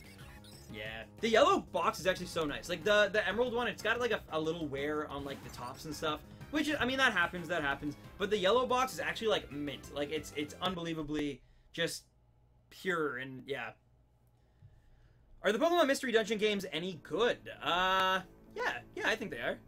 Yeah. The Yellow box is actually so nice. Like, the Emerald one, it's got, like, a little wear on, like, the tops and stuff. Which, I mean, that happens. But the Yellow box is actually, like, mint. Like, it's unbelievably just pure, and, yeah. Are the Pokemon Mystery Dungeon games any good? Yeah, I think they are.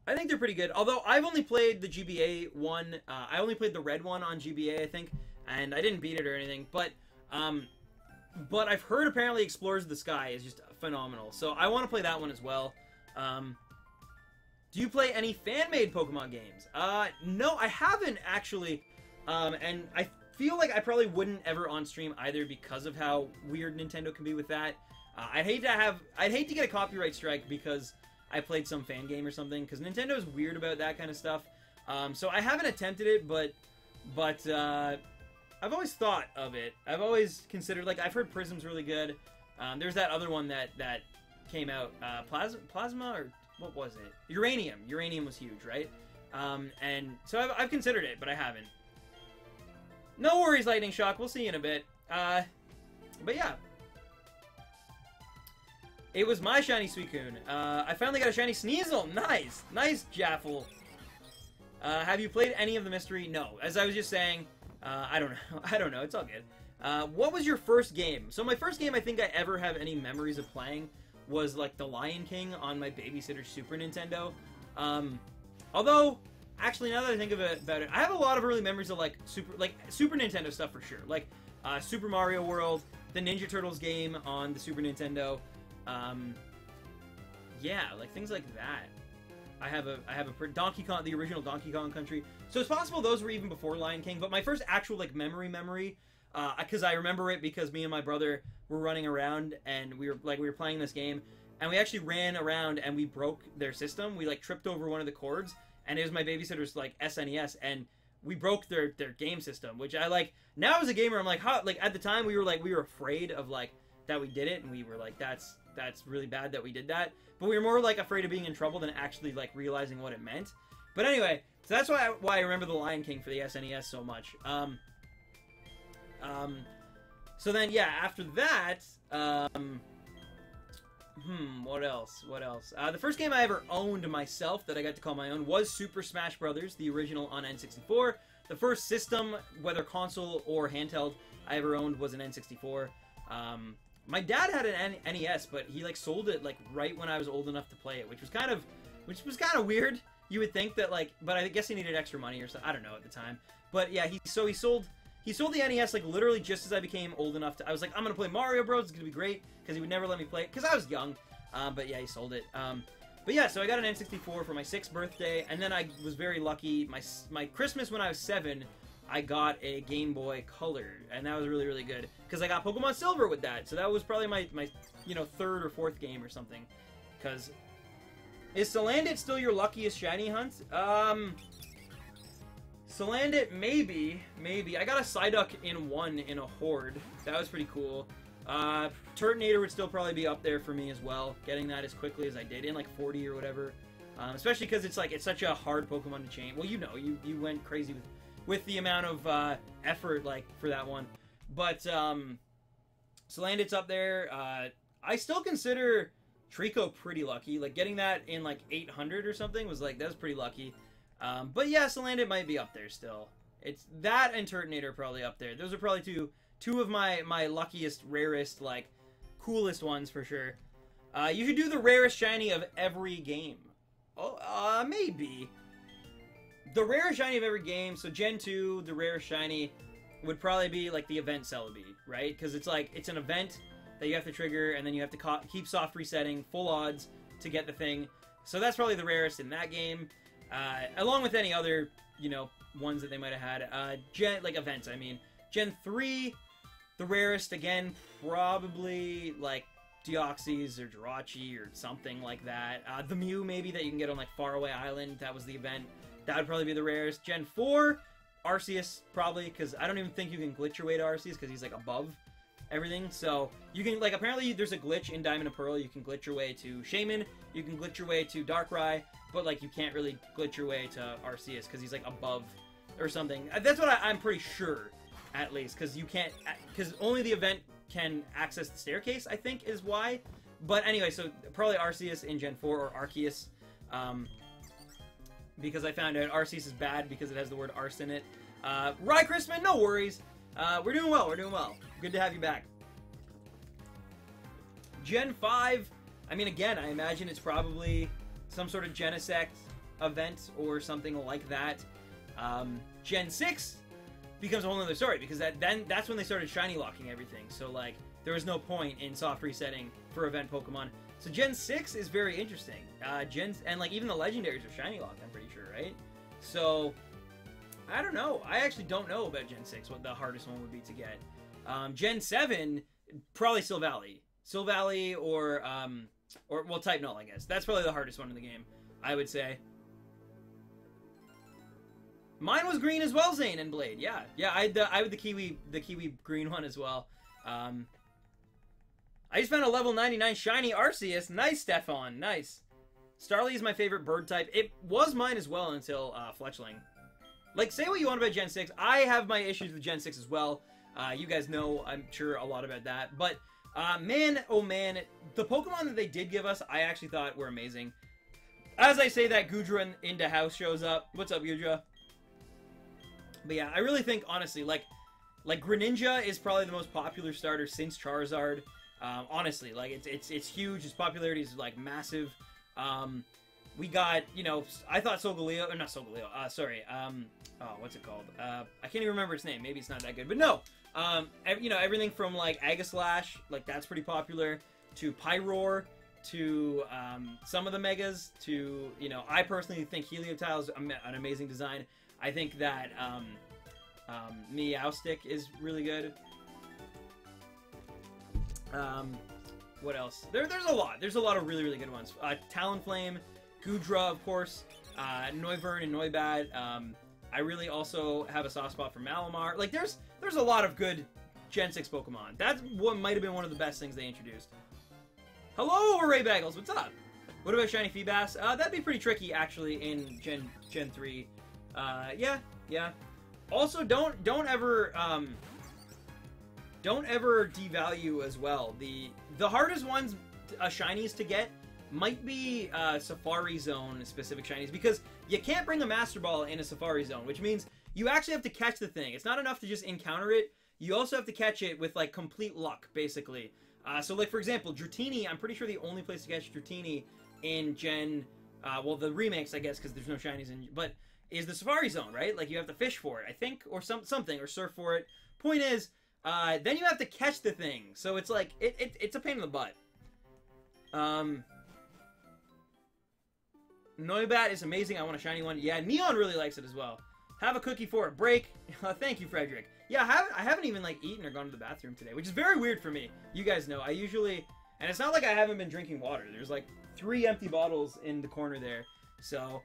I think they're pretty good. Although, I've only played the GBA one. I only played the red one on GBA, I think. And I didn't beat it or anything. But I've heard apparently Explorers of the Sky is just phenomenal. So I want to play that one as well. Do you play any fan-made Pokemon games? No, I haven't actually. And I feel like I probably wouldn't ever on stream either because of how weird Nintendo can be with that. I'd hate to get a copyright strike because I played some fan game or something, because Nintendo's weird about that kind of stuff. So I haven't attempted it, but I've always thought of it. I've always considered, like, I've heard Prism's really good. There's that other one that came out, Plasma, or what was it? Uranium. Uranium was huge, right? And so I've considered it, but I haven't. No worries, Lightning Shock. We'll see you in a bit. But yeah. It was my shiny Suicune. I finally got a shiny Sneasel. Nice. Nice, Jaffle. Have you played any of the mystery? No. As I was just saying, I don't know. I don't know. It's all good. What was your first game? So my first game I think I ever have any memories of playing was, like, The Lion King on my babysitter's Super Nintendo. Although, actually, now that I think about it, I have a lot of early memories of, like, Super Nintendo stuff for sure. Like, Super Mario World, the Ninja Turtles game on the Super Nintendo. Yeah, like, things like that. I have a Donkey Kong, the original Donkey Kong Country. So it's possible those were even before Lion King, but my first actual, like, memory, because I remember it because me and my brother were running around and we were playing this game, and we actually ran around and we broke their system. We, like, tripped over one of the cords, and it was my babysitter's, like, SNES, and we broke their game system, which I, like, now as a gamer, I'm like, how, like, at the time we were afraid of, like, that we did it, and we were like, that's really bad that we did that. But we were more, like, afraid of being in trouble than actually, like, realizing what it meant. But anyway, so that's why I remember The Lion King for the SNES so much. So then, yeah, after that, what else? The first game I ever owned myself that I got to call my own was Super Smash Bros., the original on N64. The first system, whether console or handheld, I ever owned was an N64. My dad had an NES, but he, like, sold it, like, right when I was old enough to play it, which was kind of weird. You would think that, like, but I guess he needed extra money or something. I don't know at the time. But yeah, he sold the NES, like, literally just as I became old enough to. I was like, I'm gonna play Mario Bros. It's gonna be great, because he would never let me play it because I was young. But yeah, he sold it. But yeah, so I got an N64 for my 6th birthday, and then I was very lucky. My Christmas when I was 7 I got a Game Boy Color, and that was really, really good. Because I got Pokemon Silver with that, so that was probably my you know, 3rd or 4th game or something. Because, is Salandit still your luckiest shiny hunt? Salandit, maybe. I got a Psyduck in 1 in a Horde. That was pretty cool. Turtonator would still probably be up there for me as well. Getting that as quickly as I did, in like 40 or whatever. Especially because it's like, it's such a hard Pokemon to chain. Well, you know, you went crazy with the amount of effort, like, for that one. But, Salandit's up there. I still consider Trico pretty lucky. Like, getting that in, like, 800 or something was, like, that was pretty lucky. But yeah, Salandit might be up there still. It's that and Turtonator probably up there. Those are probably two of my luckiest, rarest, like, coolest ones for sure. You should do the rarest shiny of every game. Oh, maybe. The rarest shiny of every game, so Gen 2, the rarest shiny would probably be, like, the event Celebi, right? Because it's, like, it's an event that you have to trigger, and then you have to keep soft resetting, full odds to get the thing. So that's probably the rarest in that game. Along with any other, you know, ones that they might have had. Like, events, I mean. Gen 3, the rarest, again, probably, like, Deoxys or Jirachi or something like that. The Mew, maybe, that you can get on, like, Faraway Island. That was the event. That would probably be the rarest. Gen 4, Arceus, probably, because I don't even think you can glitch your way to Arceus, because he's, like, above everything. So, you can, like, apparently there's a glitch in Diamond and Pearl. You can glitch your way to Shaman. You can glitch your way to Darkrai. But, like, you can't really glitch your way to Arceus, because he's, like, above or something. That's what I'm pretty sure, at least, because you can't, because only the event can access the staircase, I think, is why. But anyway, so probably Arceus in Gen 4 or Arceus, because I found out Arceus is bad because it has the word arse in it. Rykrisman, no worries. We're doing well, Good to have you back. Gen 5, I mean, again, I imagine it's probably some sort of Genesect event or something like that. Gen 6 becomes a whole other story, because that's when they started shiny locking everything. So, like, there was no point in soft resetting for event Pokemon. So Gen 6 is very interesting. And, like, even the legendaries are shiny locked, I'm pretty sure, right? So, I don't know. I actually don't know about Gen 6, what the hardest one would be to get. Gen 7, probably Silvally. Silvally or well, Type Null, I guess. That's probably the hardest one in the game, I would say. Mine was green as well, Zane and Blade. Yeah, I had the Kiwi green one as well. I just found a level 99 shiny Arceus. Nice, Stefan. Nice. Starly is my favorite bird type. It was mine as well until Fletchling. Like, say what you want about Gen 6. I have my issues with Gen 6 as well. You guys know, I'm sure, a lot about that. But, man, oh man, the Pokemon that they did give us, I actually thought were amazing. As I say that, Gudra into House shows up. What's up, Gudra? But yeah, I really think, honestly, like Greninja is probably the most popular starter since Charizard. Honestly, like, it's huge. Its popularity is, like, massive. We got, you know, I thought Solgaleo, or not Solgaleo, sorry, oh, what's it called? I can't even remember its name. Maybe it's not that good, but no. You know, everything from, like, Aegislash, like, that's pretty popular, to Pyroar, to some of the Megas, to, you know, I personally think Helioptile is an amazing design. I think that Meowstic is really good. What else? There's a lot. There's a lot of really, really good ones. Talonflame, Gudra, of course, Noivern and Noibat. I really also have a soft spot for Malamar. Like, there's a lot of good Gen 6 Pokemon. That's what might have been one of the best things they introduced. Hello, Ray Bagels. What's up? What about Shiny Feebas? That'd be pretty tricky, actually, in Gen 3. Yeah. Also, don't ever devalue as well. The hardest ones, shinies to get might be Safari Zone specific shinies, because you can't bring a Master Ball in a Safari Zone, which means you actually have to catch the thing. It's not enough to just encounter it. You also have to catch it with, like, complete luck, basically. So, like, for example, Dratini, I'm pretty sure the only place to catch Dratini in Gen, well, the remakes, I guess, because there's no shinies in, but is the Safari Zone, right? Like, you have to fish for it, I think, or something, or surf for it. Point is, then you have to catch the thing. So it's like, it's a pain in the butt. Noibat is amazing. I want a shiny one. Yeah, Neon really likes it as well. Have a cookie for a break. Thank you, Frederick. Yeah, I haven't even, like, eaten or gone to the bathroom today, which is very weird for me. You guys know, I usually... And it's not like I haven't been drinking water. There's, like, 3 empty bottles in the corner there. So,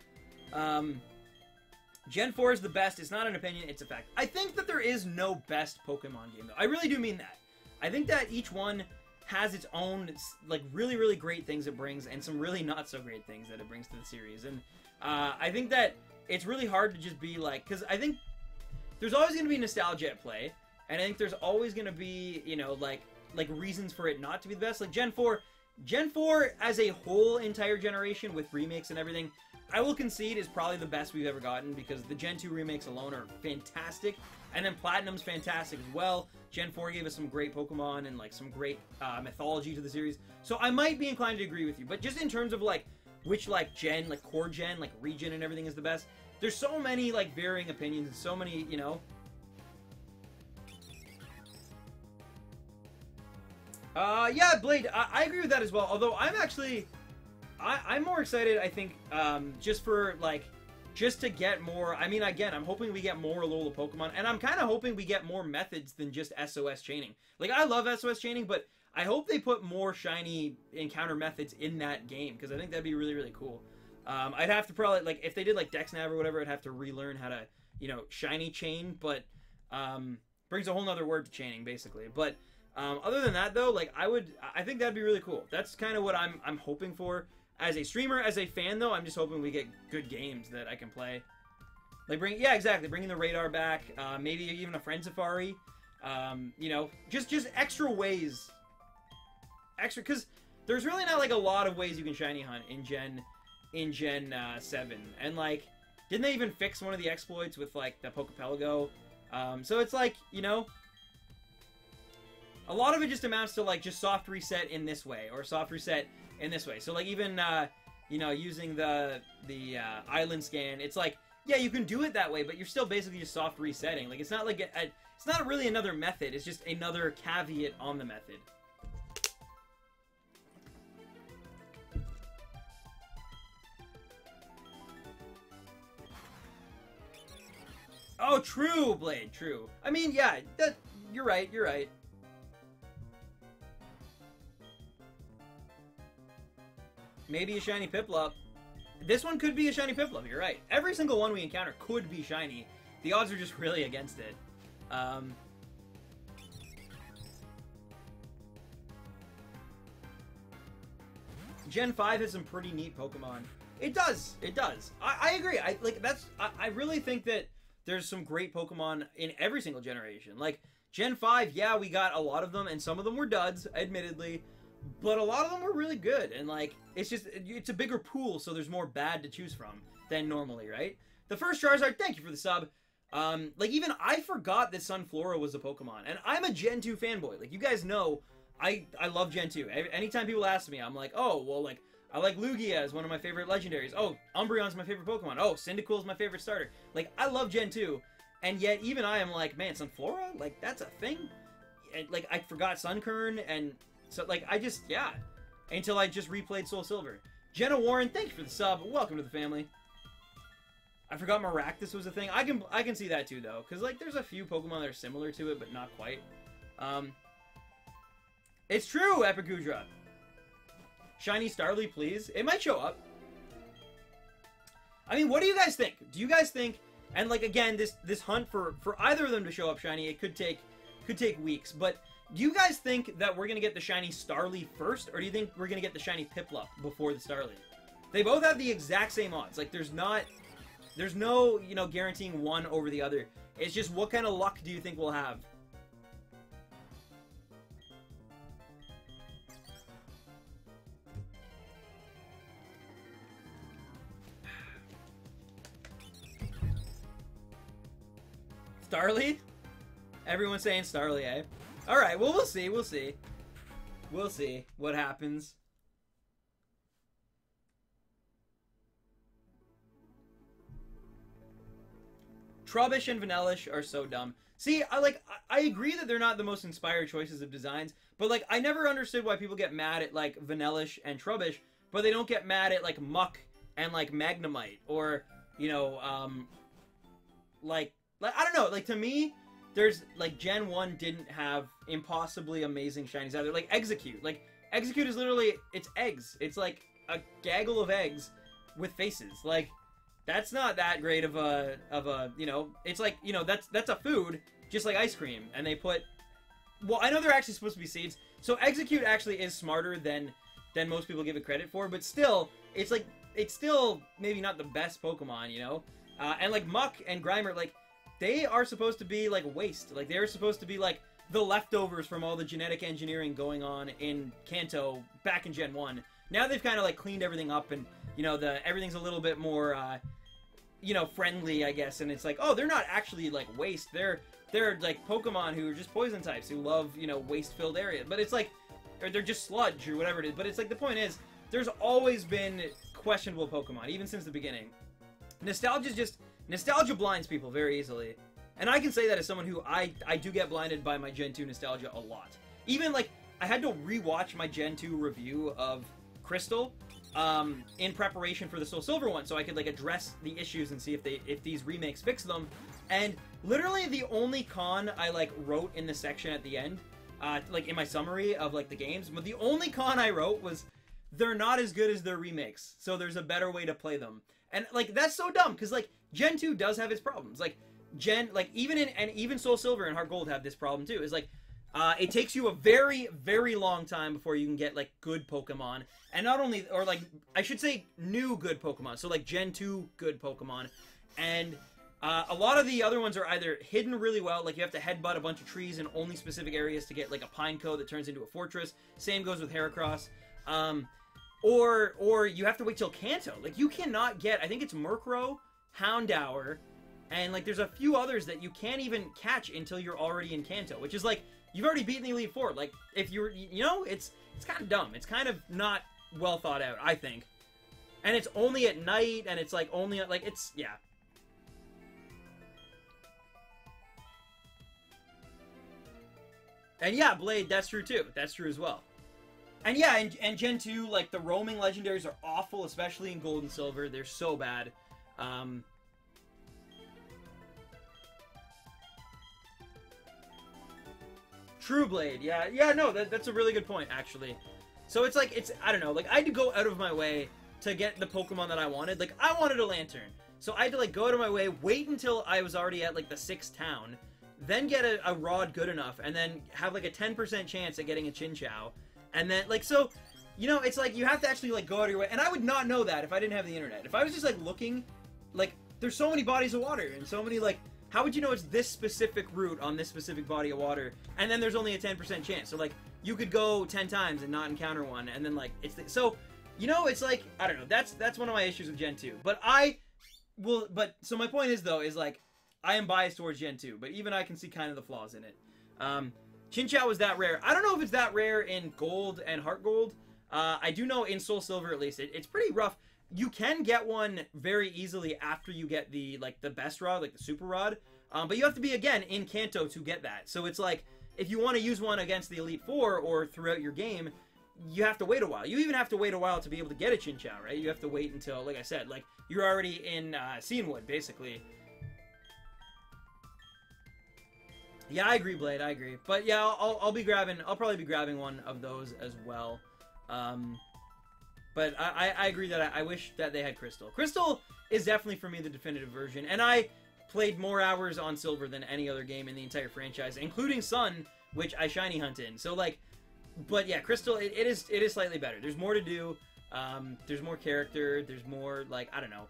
Gen 4 is the best. It's not an opinion, it's a fact. I think that there is no best Pokemon game, though. I really do mean that. I think that each one has its own, like, really, really great things it brings, and some really not so great things that it brings to the series. And, I think that it's really hard to just be, like... Because I think there's always going to be nostalgia at play, and I think there's always going to be, you know, like reasons for it not to be the best. Like Gen 4 as a whole entire generation with remakes and everything, I will concede is probably the best we've ever gotten, because the Gen 2 remakes alone are fantastic, and then Platinum's fantastic as well. Gen 4 gave us some great Pokemon and like some great mythology to the series, so I might be inclined to agree with you. But just in terms of like which like gen, like core gen, like region and everything is the best, there's so many like varying opinions and so many, you know. Yeah, Blade, I agree with that as well. Although I'm actually, I'm more excited, I think, just for, like, just to get more, I mean, again, I'm hoping we get more Alola Pokemon, and I'm kind of hoping we get more methods than just SOS chaining. Like, I love SOS chaining, but I hope they put more shiny encounter methods in that game, because I think that'd be really, really cool. I'd have to probably, like, if they did, like, Dexnav or whatever, I'd have to relearn how to, you know, shiny chain, but, brings a whole nother word to chaining, basically. But, other than that, though, like, I think that'd be really cool. That's kind of what I'm hoping for. As a streamer, as a fan, though, I'm just hoping we get good games that I can play. Like, yeah, exactly, bringing the radar back, maybe even a Friend Safari, you know, just extra ways. Because there's really not, like, a lot of ways you can shiny hunt in Gen 7. And, like, didn't they even fix one of the exploits with, like, the Pokepelago? So it's like, you know, a lot of it just amounts to, like, just soft reset in this way, or soft reset in this way. So, like, even, you know, using the island scan, it's like, yeah, you can do it that way, but you're still basically just soft resetting. Like, it's not like, it's not really another method, it's just another caveat on the method. Oh, true, Blade, true. I mean, yeah, you're right, you're right. Maybe a shiny Piplup. This one could be a shiny Piplup, you're right. Every single one we encounter could be shiny. The odds are just really against it. Gen 5 has some pretty neat Pokemon. It does, it does. I agree. I really think that there's some great Pokemon in every single generation. Like, Gen 5, yeah, we got a lot of them, and some of them were duds, admittedly. But a lot of them were really good, and, like, it's a bigger pool, so there's more bad to choose from than normally, right? The first Charizard, thank you for the sub. Like, even I forgot that Sunflora was a Pokemon, and I'm a Gen 2 fanboy. Like, you guys know, I love Gen 2. Anytime people ask me, I'm like, oh, well, like, I like Lugia as one of my favorite legendaries. Oh, Umbreon's my favorite Pokemon. Oh, Cyndaquil's my favorite starter. Like, I love Gen 2, and yet even I am like, man, Sunflora? Like, that's a thing? And, like, I forgot Sunkern, and... So, like, yeah. Until I just replayed Soul Silver. Jenna Warren, thank you for the sub. Welcome to the family. I forgot Maractus was a thing. I can see that too, though. Because, like, there's a few Pokemon that are similar to it, but not quite. It's true, Epicudra. Shiny Starly, please. It might show up. I mean, what do you guys think? Do you guys think... And, like, again, this hunt for either of them to show up shiny, it could take weeks, but... Do you guys think that we're going to get the shiny Starly first, or do you think we're going to get the shiny Piplup before the Starly? They both have the exact same odds. Like, there's no, you know, guaranteeing one over the other. It's just what kind of luck do you think we'll have? Starly? Everyone's saying Starly, eh? Alright, well, we'll see, we'll see. We'll see what happens. Trubbish and Vanellish are so dumb. See, I agree that they're not the most inspired choices of designs, but, like, I never understood why people get mad at, like, Vanellish and Trubbish, but they don't get mad at, like, Muck and, like, Magnemite, or, you know, I don't know, like, to me, there's, like, Gen 1 didn't have impossibly amazing shinies either. Like, Execute. Like, Execute is literally, it's eggs. It's, like, a gaggle of eggs with faces. Like, that's not that great of a, you know, it's like, you know, that's a food, just like ice cream. And they put, well, I know they're actually supposed to be seeds. So Execute actually is smarter than most people give it credit for. But still, it's, like, it's still maybe not the best Pokemon, you know? And, like, Muck and Grimer, like, they are supposed to be, like, waste. Like, they're supposed to be, like, the leftovers from all the genetic engineering going on in Kanto back in Gen 1. Now they've kind of, like, cleaned everything up and, you know, everything's a little bit more, you know, friendly, I guess. And it's like, oh, they're not actually, like, waste. They're like, Pokemon who are just poison types, who love, you know, waste-filled areas. But it's like, or they're just sludge or whatever it is. But it's like, the point is, there's always been questionable Pokemon, even since the beginning. Nostalgia blinds people very easily. And I can say that as someone who, I do get blinded by my Gen 2 nostalgia a lot. Even, like, I had to rewatch my Gen 2 review of Crystal in preparation for the Soul Silver one, so I could, like, address the issues and see if these remakes fix them. And literally the only con I, like, wrote in the section at the end, like, in my summary of, like, the games, but the only con I wrote was, they're not as good as their remakes, so there's a better way to play them. And, like, that's so dumb, because, like, Gen 2 does have its problems. Like, even Soul Silver and Heart Gold have this problem, too. Is, like, it takes you a very, very long time before you can get, like, good Pokemon. And not only, or, like, I should say new good Pokemon. So, like, Gen 2 good Pokemon. And a lot of the other ones are either hidden really well, like you have to headbutt a bunch of trees in only specific areas to get, like, a Pineco that turns into a fortress. Same goes with Heracross. Or you have to wait till Kanto. Like, you cannot get, I think it's Murkrow, Houndour, and, like, there's a few others that you can't even catch until you're already in Kanto, which is, like, you've already beaten the Elite Four. Like, if you're, you know, it's kind of dumb. It's kind of not well thought out, I think. And it's only at night, and it's, like, only, like, it's, yeah. And yeah, Blade, that's true, too. That's true as well. And yeah, and Gen 2, like, the roaming legendaries are awful, especially in Gold and Silver. They're so bad. True Blade, yeah, no, that's a really good point, actually. So it's like, I don't know, like, I had to go out of my way to get the Pokemon that I wanted. Like, I wanted a Lantern. So I had to, like, go out of my way, wait until I was already at, like, the 6th town, then get a Rod good enough, and then have, like, a 10% chance at getting a Chinchou. And then, like, so, you know, it's like, you have to actually, like, go out of your way. And I would not know that if I didn't have the internet. If I was just, like, looking, like, there's so many bodies of water, and so many, like, how would you know it's this specific route on this specific body of water, and then there's only a 10% chance? So, like, you could go 10 times and not encounter one, and then, like, so, you know, it's like, I don't know, that's one of my issues with Gen 2. But so my point is, though, is, like, I am biased towards Gen 2, but even I can see kind of the flaws in it. Chinchou was that rare. I don't know if it's that rare in Gold and Heart Gold. I do know in Soul Silver, at least, it's pretty rough. You can get one very easily after you get the best rod, like the super rod. But you have to be, again, in Kanto to get that. So it's like, if you want to use one against the Elite Four or throughout your game, you have to wait a while. You even have to wait a while to be able to get a Chinchou, right? You have to wait until, like I said, like, you're already in Cianwood, basically. Yeah, I agree, Blade, I agree. But yeah, I'll probably be grabbing one of those as well. But I agree that I wish that they had Crystal. Crystal is definitely, for me, the definitive version. And I played more hours on Silver than any other game in the entire franchise, including Sun, which I shiny hunt in. So, like, but yeah, Crystal, it is slightly better. There's more to do. There's more character. There's more, like, I don't know.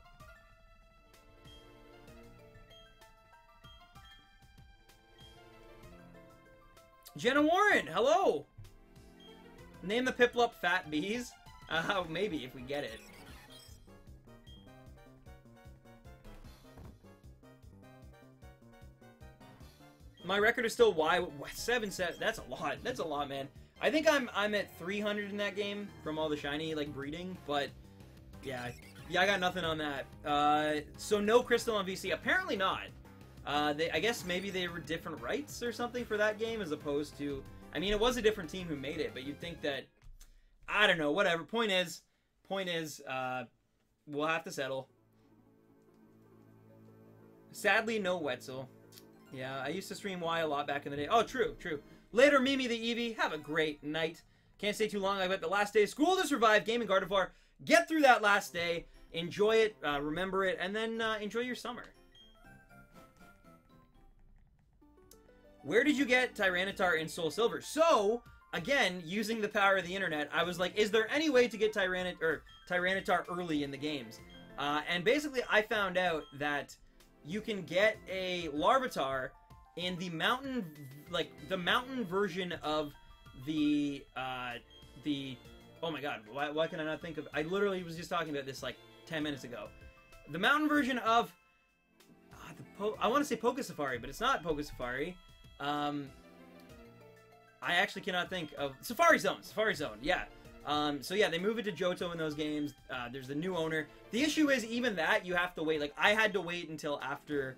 Jenna Warren, hello! Name the Piplup Fat Bees? Maybe, if we get it. My record is still 7-7. That's a lot. That's a lot, man. I think I'm at 300 in that game from all the shiny, like, breeding, but yeah, I got nothing on that. So no Crystal on VC. Apparently not. I guess maybe they were different rights or something for that game as opposed to... I mean, it was a different team who made it, but you'd think that... I don't know, whatever. Point is, we'll have to settle. Sadly, no Wetzel. Yeah, I used to stream Y a lot back in the day. Oh, true, true. Later, Mimi the Eevee. Have a great night. Can't stay too long. I've got the last day of school to survive. Gaming Gardevoir. Get through that last day. Enjoy it. Remember it. And then enjoy your summer. Where did you get Tyranitar in Soul Silver? So, again, using the power of the internet, I was like, is there any way to get Tyranitar early in the games? And basically, I found out that you can get a Larvitar in the mountain, like, the mountain version of the, oh my god, why can I not think of, I literally was just talking about this, like, 10 minutes ago. The mountain version of, I want to say Poké Safari, but it's not Poké Safari. I actually cannot think of, Safari Zone, yeah. So yeah, they move it to Johto in those games. There's the new owner. The issue is, even that, you have to wait. Like, I had to wait until after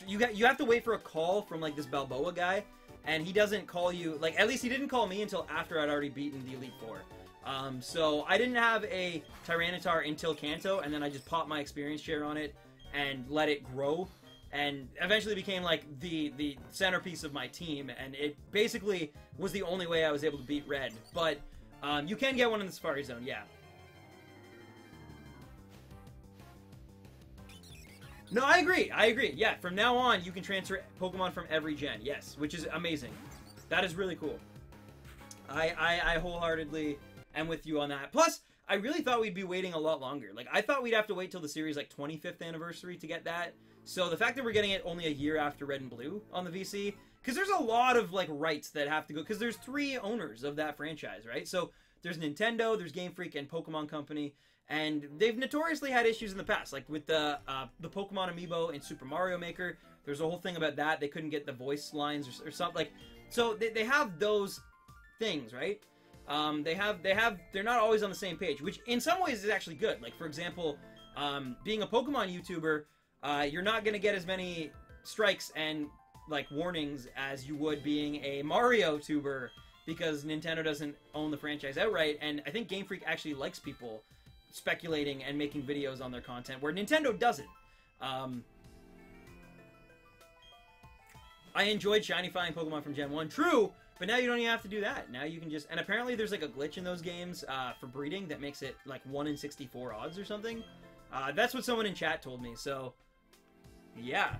you have to wait for a call from, like, this Balboa guy, and he doesn't call you, like, at least he didn't call me until after I'd already beaten the Elite Four. So I didn't have a Tyranitar until Kanto, and then I just popped my experience share on it and let it grow, and eventually became, like, the centerpiece of my team, and it basically was the only way I was able to beat Red. But you can get one in the Safari Zone, yeah. No, I agree. Yeah, from now on, you can transfer Pokemon from every gen, yes, which is amazing. That is really cool. I wholeheartedly am with you on that. Plus, I really thought we'd be waiting a lot longer. Like, I thought we'd have to wait till the series, like, 25th anniversary to get that. So the fact that we're getting it only a year after Red and Blue on the VC, because there's a lot of, like, rights that have to go, because there's 3 owners of that franchise, right? So there's Nintendo, there's Game Freak, and Pokemon Company, and they've notoriously had issues in the past, like with the Pokemon Amiibo in Super Mario Maker. There's a whole thing about that. They couldn't get the voice lines or something, like, so they have those things, right? They're not always on the same page, which in some ways is actually good. Like, for example, being a Pokemon YouTuber, you're not going to get as many strikes and, like, warnings as you would being a Mario tuber, because Nintendo doesn't own the franchise outright, and I think Game Freak actually likes people speculating and making videos on their content, where Nintendo doesn't. I enjoyed shiny-fying Pokemon from Gen 1, true, but now you don't even have to do that. Now you can just, and apparently there's, like, a glitch in those games for breeding that makes it, like, 1 in 64 odds or something. That's what someone in chat told me, so yeah.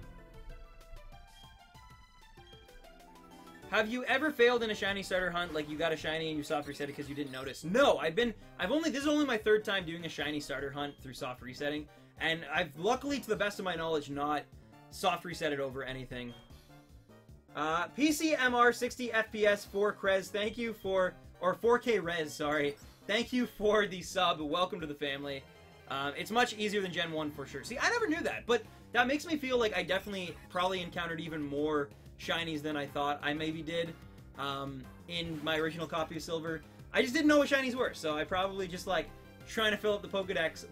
Have you ever failed in a shiny starter hunt, like you got a shiny and you soft reset it because you didn't notice? No, this is only my 3rd time doing a shiny starter hunt through soft resetting, and I've luckily, to the best of my knowledge, not soft resetted over anything. PCMR 60 FPS 4 Krez, thank you for, or 4K Res, sorry. Thank you for the sub, welcome to the family. It's much easier than Gen 1 for sure. See, I never knew that, but that makes me feel like I definitely probably encountered even more shinies than I thought I maybe did in my original copy of Silver. I just didn't know what shinies were, so I probably just, like, trying to fill up the Pokedex.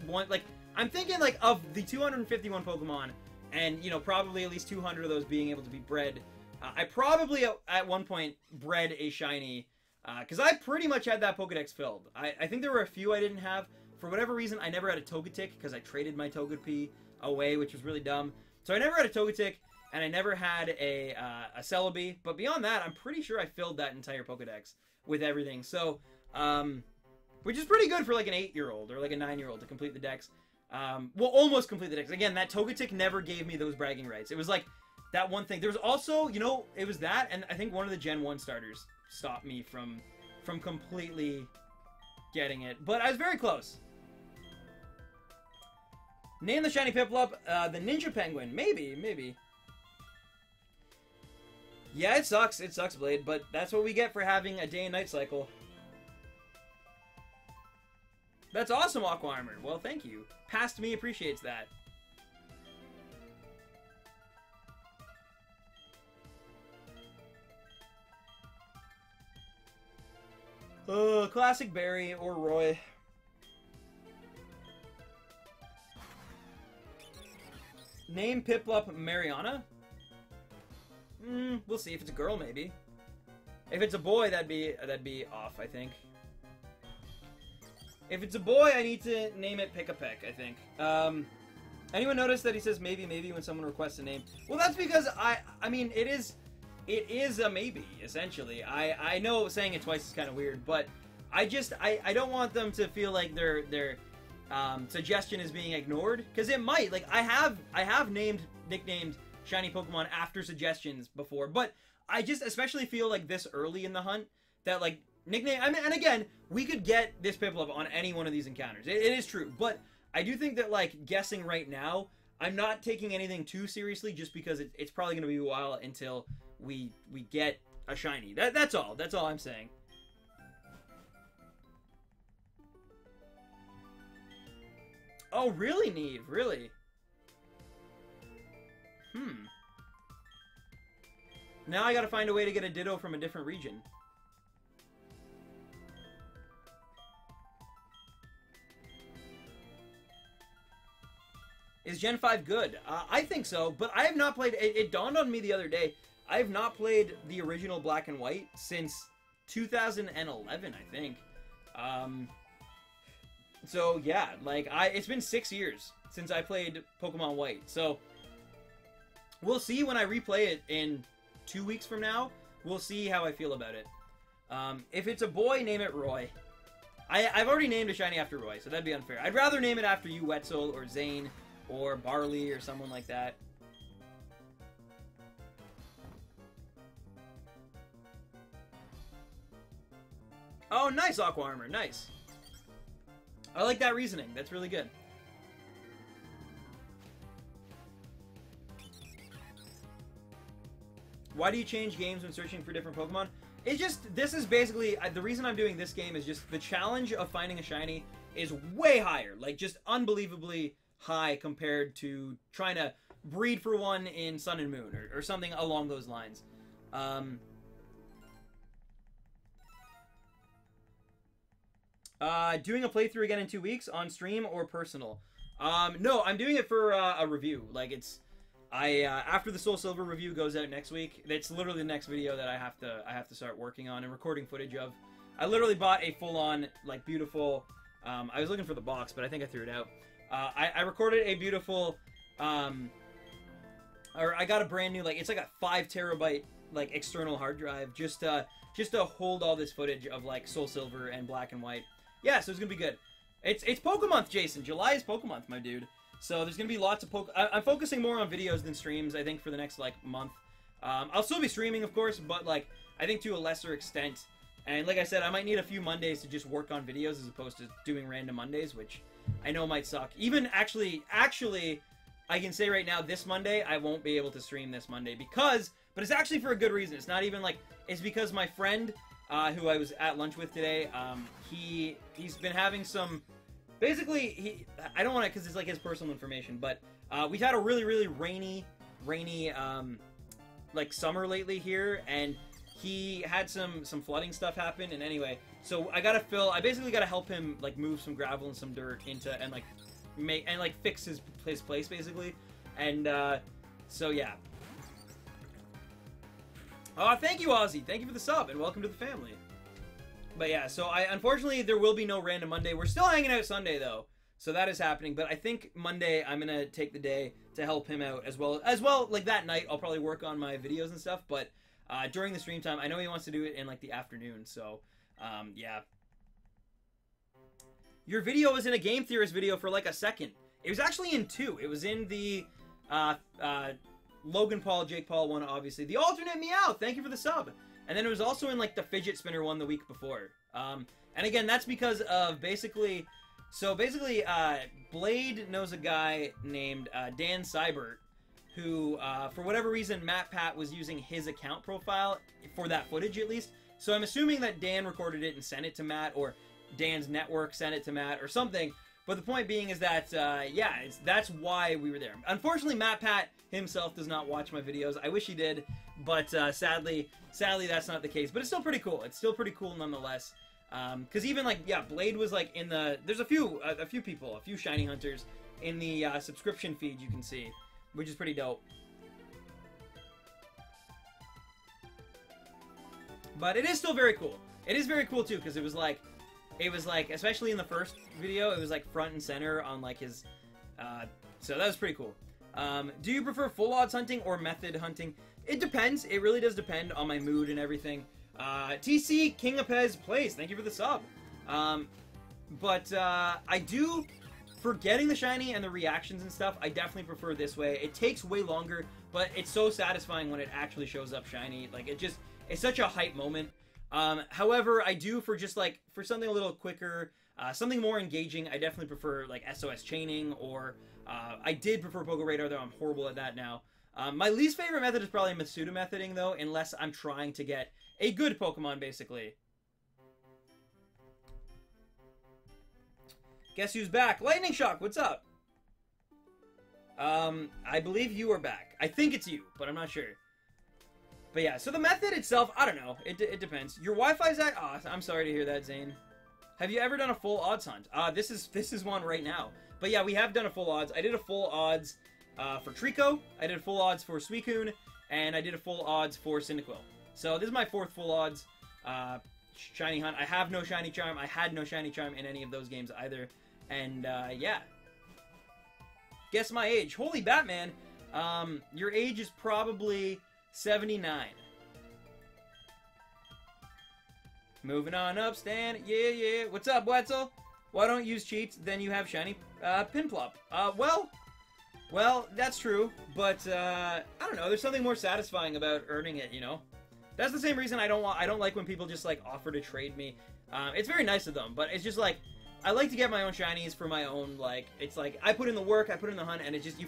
I'm thinking, like, of the 251 Pokemon, and, you know, probably at least 200 of those being able to be bred. I probably, at one point, bred a shiny, because I pretty much had that Pokedex filled. I think there were a few I didn't have. For whatever reason, I never had a Togetic, because I traded my Togepi away, which was really dumb. So I never had a Togetic, and I never had a Celebi, but beyond that, I'm pretty sure I filled that entire Pokedex with everything. So, which is pretty good for, like, an 8-year-old or, like, a 9-year-old to complete the dex. Well, almost complete the dex. Again, that Togetic never gave me those bragging rights. It was, like, that one thing. There was also, you know, it was that, and I think one of the Gen 1 starters stopped me from completely getting it. But I was very close. Name the shiny Piplup, the Ninja Penguin. Maybe. Yeah, it sucks, Blade, but that's what we get for having a day and night cycle. That's awesome, Aqua Armor. Well, thank you. Past me appreciates that. Classic Barry or Roy. Name Piplup Mariana? We'll see. If it's a girl, maybe. If it's a boy, that'd be off, I think. If it's a boy, I need to name it Pikipek, I think. Anyone notice that he says maybe when someone requests a name? Well, that's because I mean, it is a maybe, essentially. I know saying it twice is kind of weird, but I don't want them to feel like their suggestion is being ignored, because it might. Like, I have nicknamed shiny Pokemon after suggestions before, but I just especially feel like this early in the hunt that, like, nickname, I mean, and again, we could get this Piplup on any one of these encounters. It is true, but I do think that, like, guessing right now, I'm not taking anything too seriously, just because it's probably going to be a while until we get a shiny. That's all I'm saying. Oh, really, Neve? Really? Now I gotta find a way to get a Ditto from a different region. Is Gen 5 good? I think so, but I have not played... It dawned on me the other day. I have not played the original Black and White since 2011, I think. So, yeah, like, it's been 6 years since I played Pokemon White. So, we'll see when I replay it in 2 weeks from now. We'll see how I feel about it. If it's a boy, name it Roy. I've already named a shiny after Roy, so that'd be unfair. I'd rather name it after you, Wetzel, or Zane, or Barley, or someone like that. Oh, nice, Aqua Armor. Nice. I like that reasoning. That's really good. Why do you change games when searching for different Pokemon? It's just, this is basically, the reason I'm doing this game is just the challenge of finding a shiny is way higher. Like, just unbelievably high compared to trying to breed for one in Sun and Moon, or something along those lines. Doing a playthrough again in 2 weeks on stream or personal? No, I'm doing it for a review. Like, it's after the Soul Silver review goes out next week, it's literally the next video that I have to start working on and recording footage of. I literally bought a full-on, like, beautiful. I was looking for the box, but I think I threw it out. I recorded a beautiful, or I got a brand new, like, it's like a 5 terabyte like external hard drive just to hold all this footage of, like, Soul Silver and Black and White. Yeah, so it's gonna be good. It's Pokemonth, Jason. July is Pokemonth, my dude. So there's gonna be lots of I'm focusing more on videos than streams, I think, for the next, like, month. I'll still be streaming, of course, but, like, I think to a lesser extent. And like I said, I might need a few Mondays to just work on videos as opposed to doing random Mondays, which I know might suck. Even actually, I can say right now, this Monday, I won't be able to stream this Monday but it's actually for a good reason. It's not even like, it's because my friend, who I was at lunch with today, he's been having some, basically, I don't want to, because it's like his personal information, but we've had a really, really rainy, like, summer lately here, and he had some flooding stuff happen, and anyway, so I basically gotta help him, like, move some gravel and some dirt into, and, like, fix his place, basically, and, so, yeah. Thank you, Ozzy! Thank you for the sub, and welcome to the family. But yeah, so unfortunately, there will be no random Monday. We're still hanging out Sunday, though, so that is happening, but I think Monday, I'm gonna take the day to help him out as well, like, that night, I'll probably work on my videos and stuff, but during the stream time, I know he wants to do it in, like, the afternoon, so, yeah. Your video was in a Game Theorist video for, like, a second. It was actually in 2. It was in the, Logan Paul, Jake Paul one, obviously. The alternate Meow, thank you for the sub. And then it was also in, like, the Fidget Spinner one the week before. And again, that's because of, basically, Blade knows a guy named, Dan Seibert, who, for whatever reason, Matt Pat was using his account profile for that footage, at least. So I'm assuming that Dan recorded it and sent it to Matt, or Dan's network sent it to Matt, or something. But the point being is that, yeah, that's why we were there. Unfortunately, Matt Pat himself does not watch my videos. I wish he did, but sadly, that's not the case. But it's still pretty cool. It's still pretty cool nonetheless. Because even, like, yeah, Blade was, like, in the... There's a few people, a few shiny hunters in the subscription feed you can see, which is pretty dope. But it is still very cool. It is very cool, too, because it was like, especially in the first video, it was, like, front and center on, like, his So that was pretty cool. Do you prefer full odds hunting or method hunting? It depends. It really does depend on my mood and everything. TC King of Pez plays. Thank you for the sub. But I do, for getting the shiny and the reactions and stuff, I definitely prefer this way. It takes way longer, but it's so satisfying when it actually shows up shiny. Like, it's such a hype moment. However, I do, for just like, for something a little quicker, something more engaging, I definitely prefer like SOS chaining, or I did prefer Poké Radar, though I'm horrible at that now. My least favorite method is probably Masuda methoding, though, unless I'm trying to get a good Pokemon, basically. Guess who's back? Lightning Shock, what's up? I believe you are back. I think it's you, but I'm not sure. But yeah, so the method itself, I don't know. It depends. Your Wi-Fi's at... Oh, I'm sorry to hear that, Zane. Have you ever done a full odds hunt? This is one right now. But yeah, we have done a full odds. I did a full odds for Trico. I did a full odds for Suicune. And I did a full odds for Cyndaquil. So this is my 4th full odds shiny hunt. I have no shiny charm. I had no shiny charm in any of those games either. And yeah. Guess my age. Holy Batman. Your age is probably 79. Moving on up, Stan. Yeah. What's up, Wetzel? Why don't you use cheats? Then you have shiny Piplup. Well, that's true, but I don't know. There's something more satisfying about earning it, you know. That's the same reason I don't like when people just like offer to trade me. It's very nice of them, but it's just like I like to get my own shinies for my own, like, it's like I put in the work, I put in the hunt, and it's just you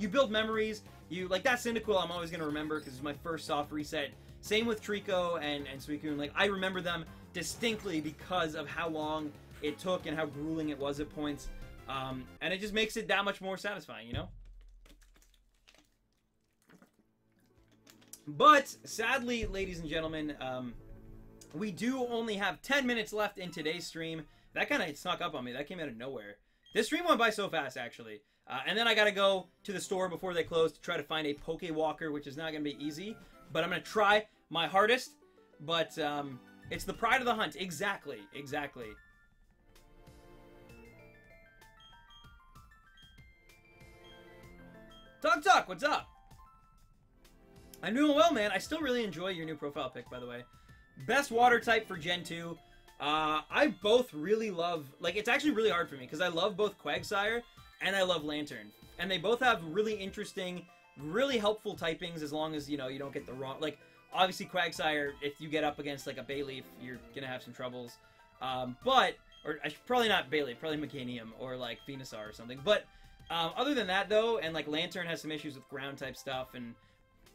build memories. You like that Cyndaquil, I'm always gonna remember because it's my first soft reset. Same with Trico and Suicune. Like, I remember them distinctly because of how long it took and how grueling it was at points. And it just makes it that much more satisfying, you know? But, sadly, ladies and gentlemen, we do only have 10 minutes left in today's stream. That kind of snuck up on me. That came out of nowhere. This stream went by so fast, actually. And then I gotta go to the store before they close to try to find a Pokewalker, which is not gonna be easy. But I'm gonna try my hardest. But, it's the pride of the hunt. Exactly. Tuck, what's up? I'm doing well, man. I still really enjoy your new profile pic, by the way. Best water type for Gen 2. I both really love... Like, it's actually really hard for me, because I love both Quagsire and I love Lantern. And they both have really interesting, really helpful typings, as long as, you know, you don't get the wrong... Like, obviously, Quagsire, if you get up against, like, a Bayleaf, you're gonna have some troubles. Probably not Bayleaf, probably Meganium, or, like, Venusaur or something. But, other than that, though, and, like, Lantern has some issues with ground-type stuff,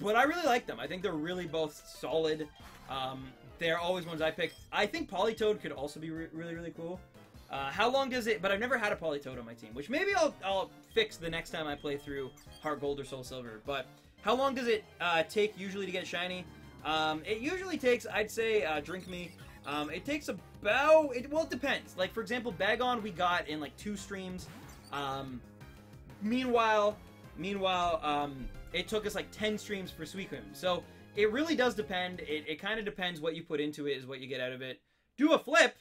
but I really like them. I think they're really both solid. They're always ones I pick. I think Politoed could also be really cool. How long does it... But I've never had a Politoed on my team, which maybe I'll fix the next time I play through Heart Gold or Soul Silver. But how long does it take usually to get shiny? It usually takes, I'd say, Drink Me. It takes about... Well, it depends. Like, for example, Bagon we got in, like, 2 streams. Meanwhile, it took us like 10 streams for Suicune. So it really does depend. It kind of depends what you put into it is what you get out of it. Do a flip.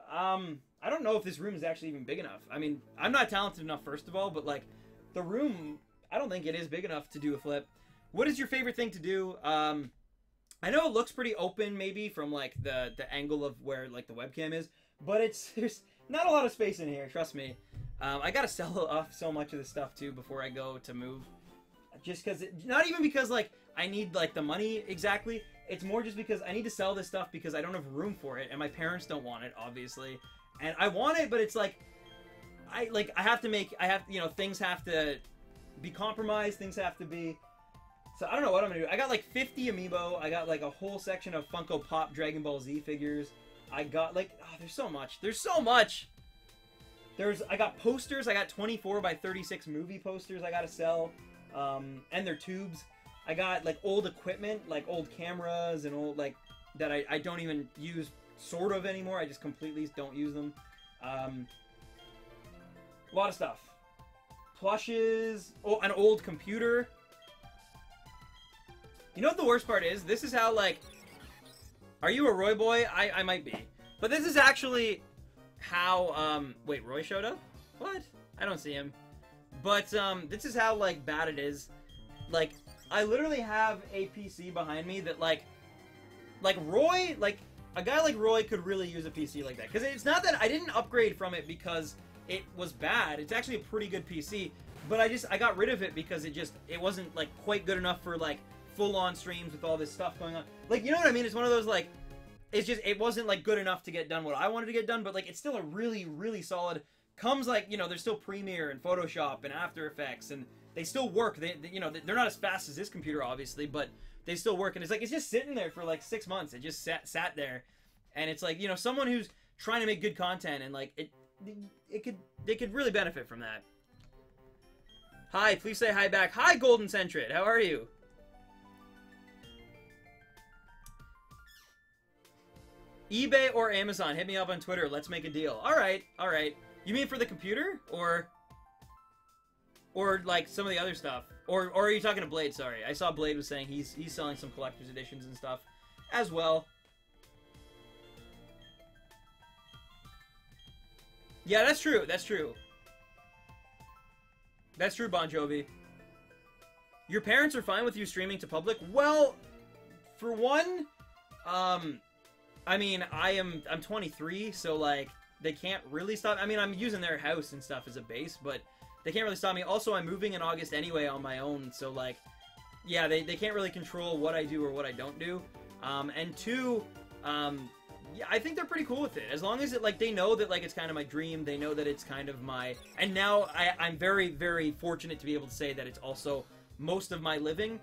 I don't know if this room is actually even big enough. I mean, I'm not talented enough, first of all, but like the room, I don't think it is big enough to do a flip. What is your favorite thing to do? I know it looks pretty open maybe from like the angle of where like the webcam is, but there's not a lot of space in here, trust me. I gotta sell off so much of this stuff too before I go to move. Just because, not even because like I need like the money exactly. It's more just because I need to sell this stuff because I don't have room for it, and my parents don't want it, obviously. And I want it, but it's like, you know, things have to be compromised. Things have to be. So I don't know what I'm gonna do. I got like 50 amiibo. I got like a whole section of Funko Pop Dragon Ball Z figures. I got like, oh, there's so much. There's so much. I got posters. I got 24 by 36 movie posters I gotta sell. And their tubes. I got like old equipment, like old cameras and old like that I don't even use sort of anymore. I just completely don't use them. A lot of stuff. Plushes. Oh, an old computer. You know what the worst part is? This is how like... Are you a Roy boy? I might be. But this is actually how... Wait, Roy showed up? What? I don't see him. But this is how like bad it is. Like I literally have a PC behind me that like Roy, like a guy like Roy could really use a PC like that. Because it's not that I didn't upgrade from it because it was bad. It's actually a pretty good PC. But I got rid of it because it wasn't like quite good enough for like full-on streams with all this stuff going on. Like, you know what I mean? It's one of those like, it wasn't like good enough to get done what I wanted to get done, but like it's still a really, really solid, comes like, you know, there's still Premiere and Photoshop and After Effects, and they still work. They you know, they're not as fast as this computer, obviously, but they still work. And it's like, it's just sitting there for like 6 months. It just sat there. And it's like, you know, someone who's trying to make good content and like, they could really benefit from that. Hi, please say hi back. Hi, Golden Centrid. How are you? eBay or Amazon, hit me up on Twitter. Let's make a deal. All right, all right. You mean for the computer, or like some of the other stuff, or are you talking to Blade? Sorry, I saw Blade was saying he's selling some collector's editions and stuff as well. Yeah, that's true. That's true. That's true, Bon Jovi. Your parents are fine with you streaming to public? Well, for one, I mean, I'm 23, so like they can't really stop. I mean, I'm using their house and stuff as a base, but they can't really stop me. Also, I'm moving in August anyway on my own, so like, yeah, they can't really control what I do or what I don't do. And two, yeah, I think they're pretty cool with it. As long as they know that like it's kind of my dream. They know that it's kind of my, and now I'm very, very fortunate to be able to say that it's also most of my living.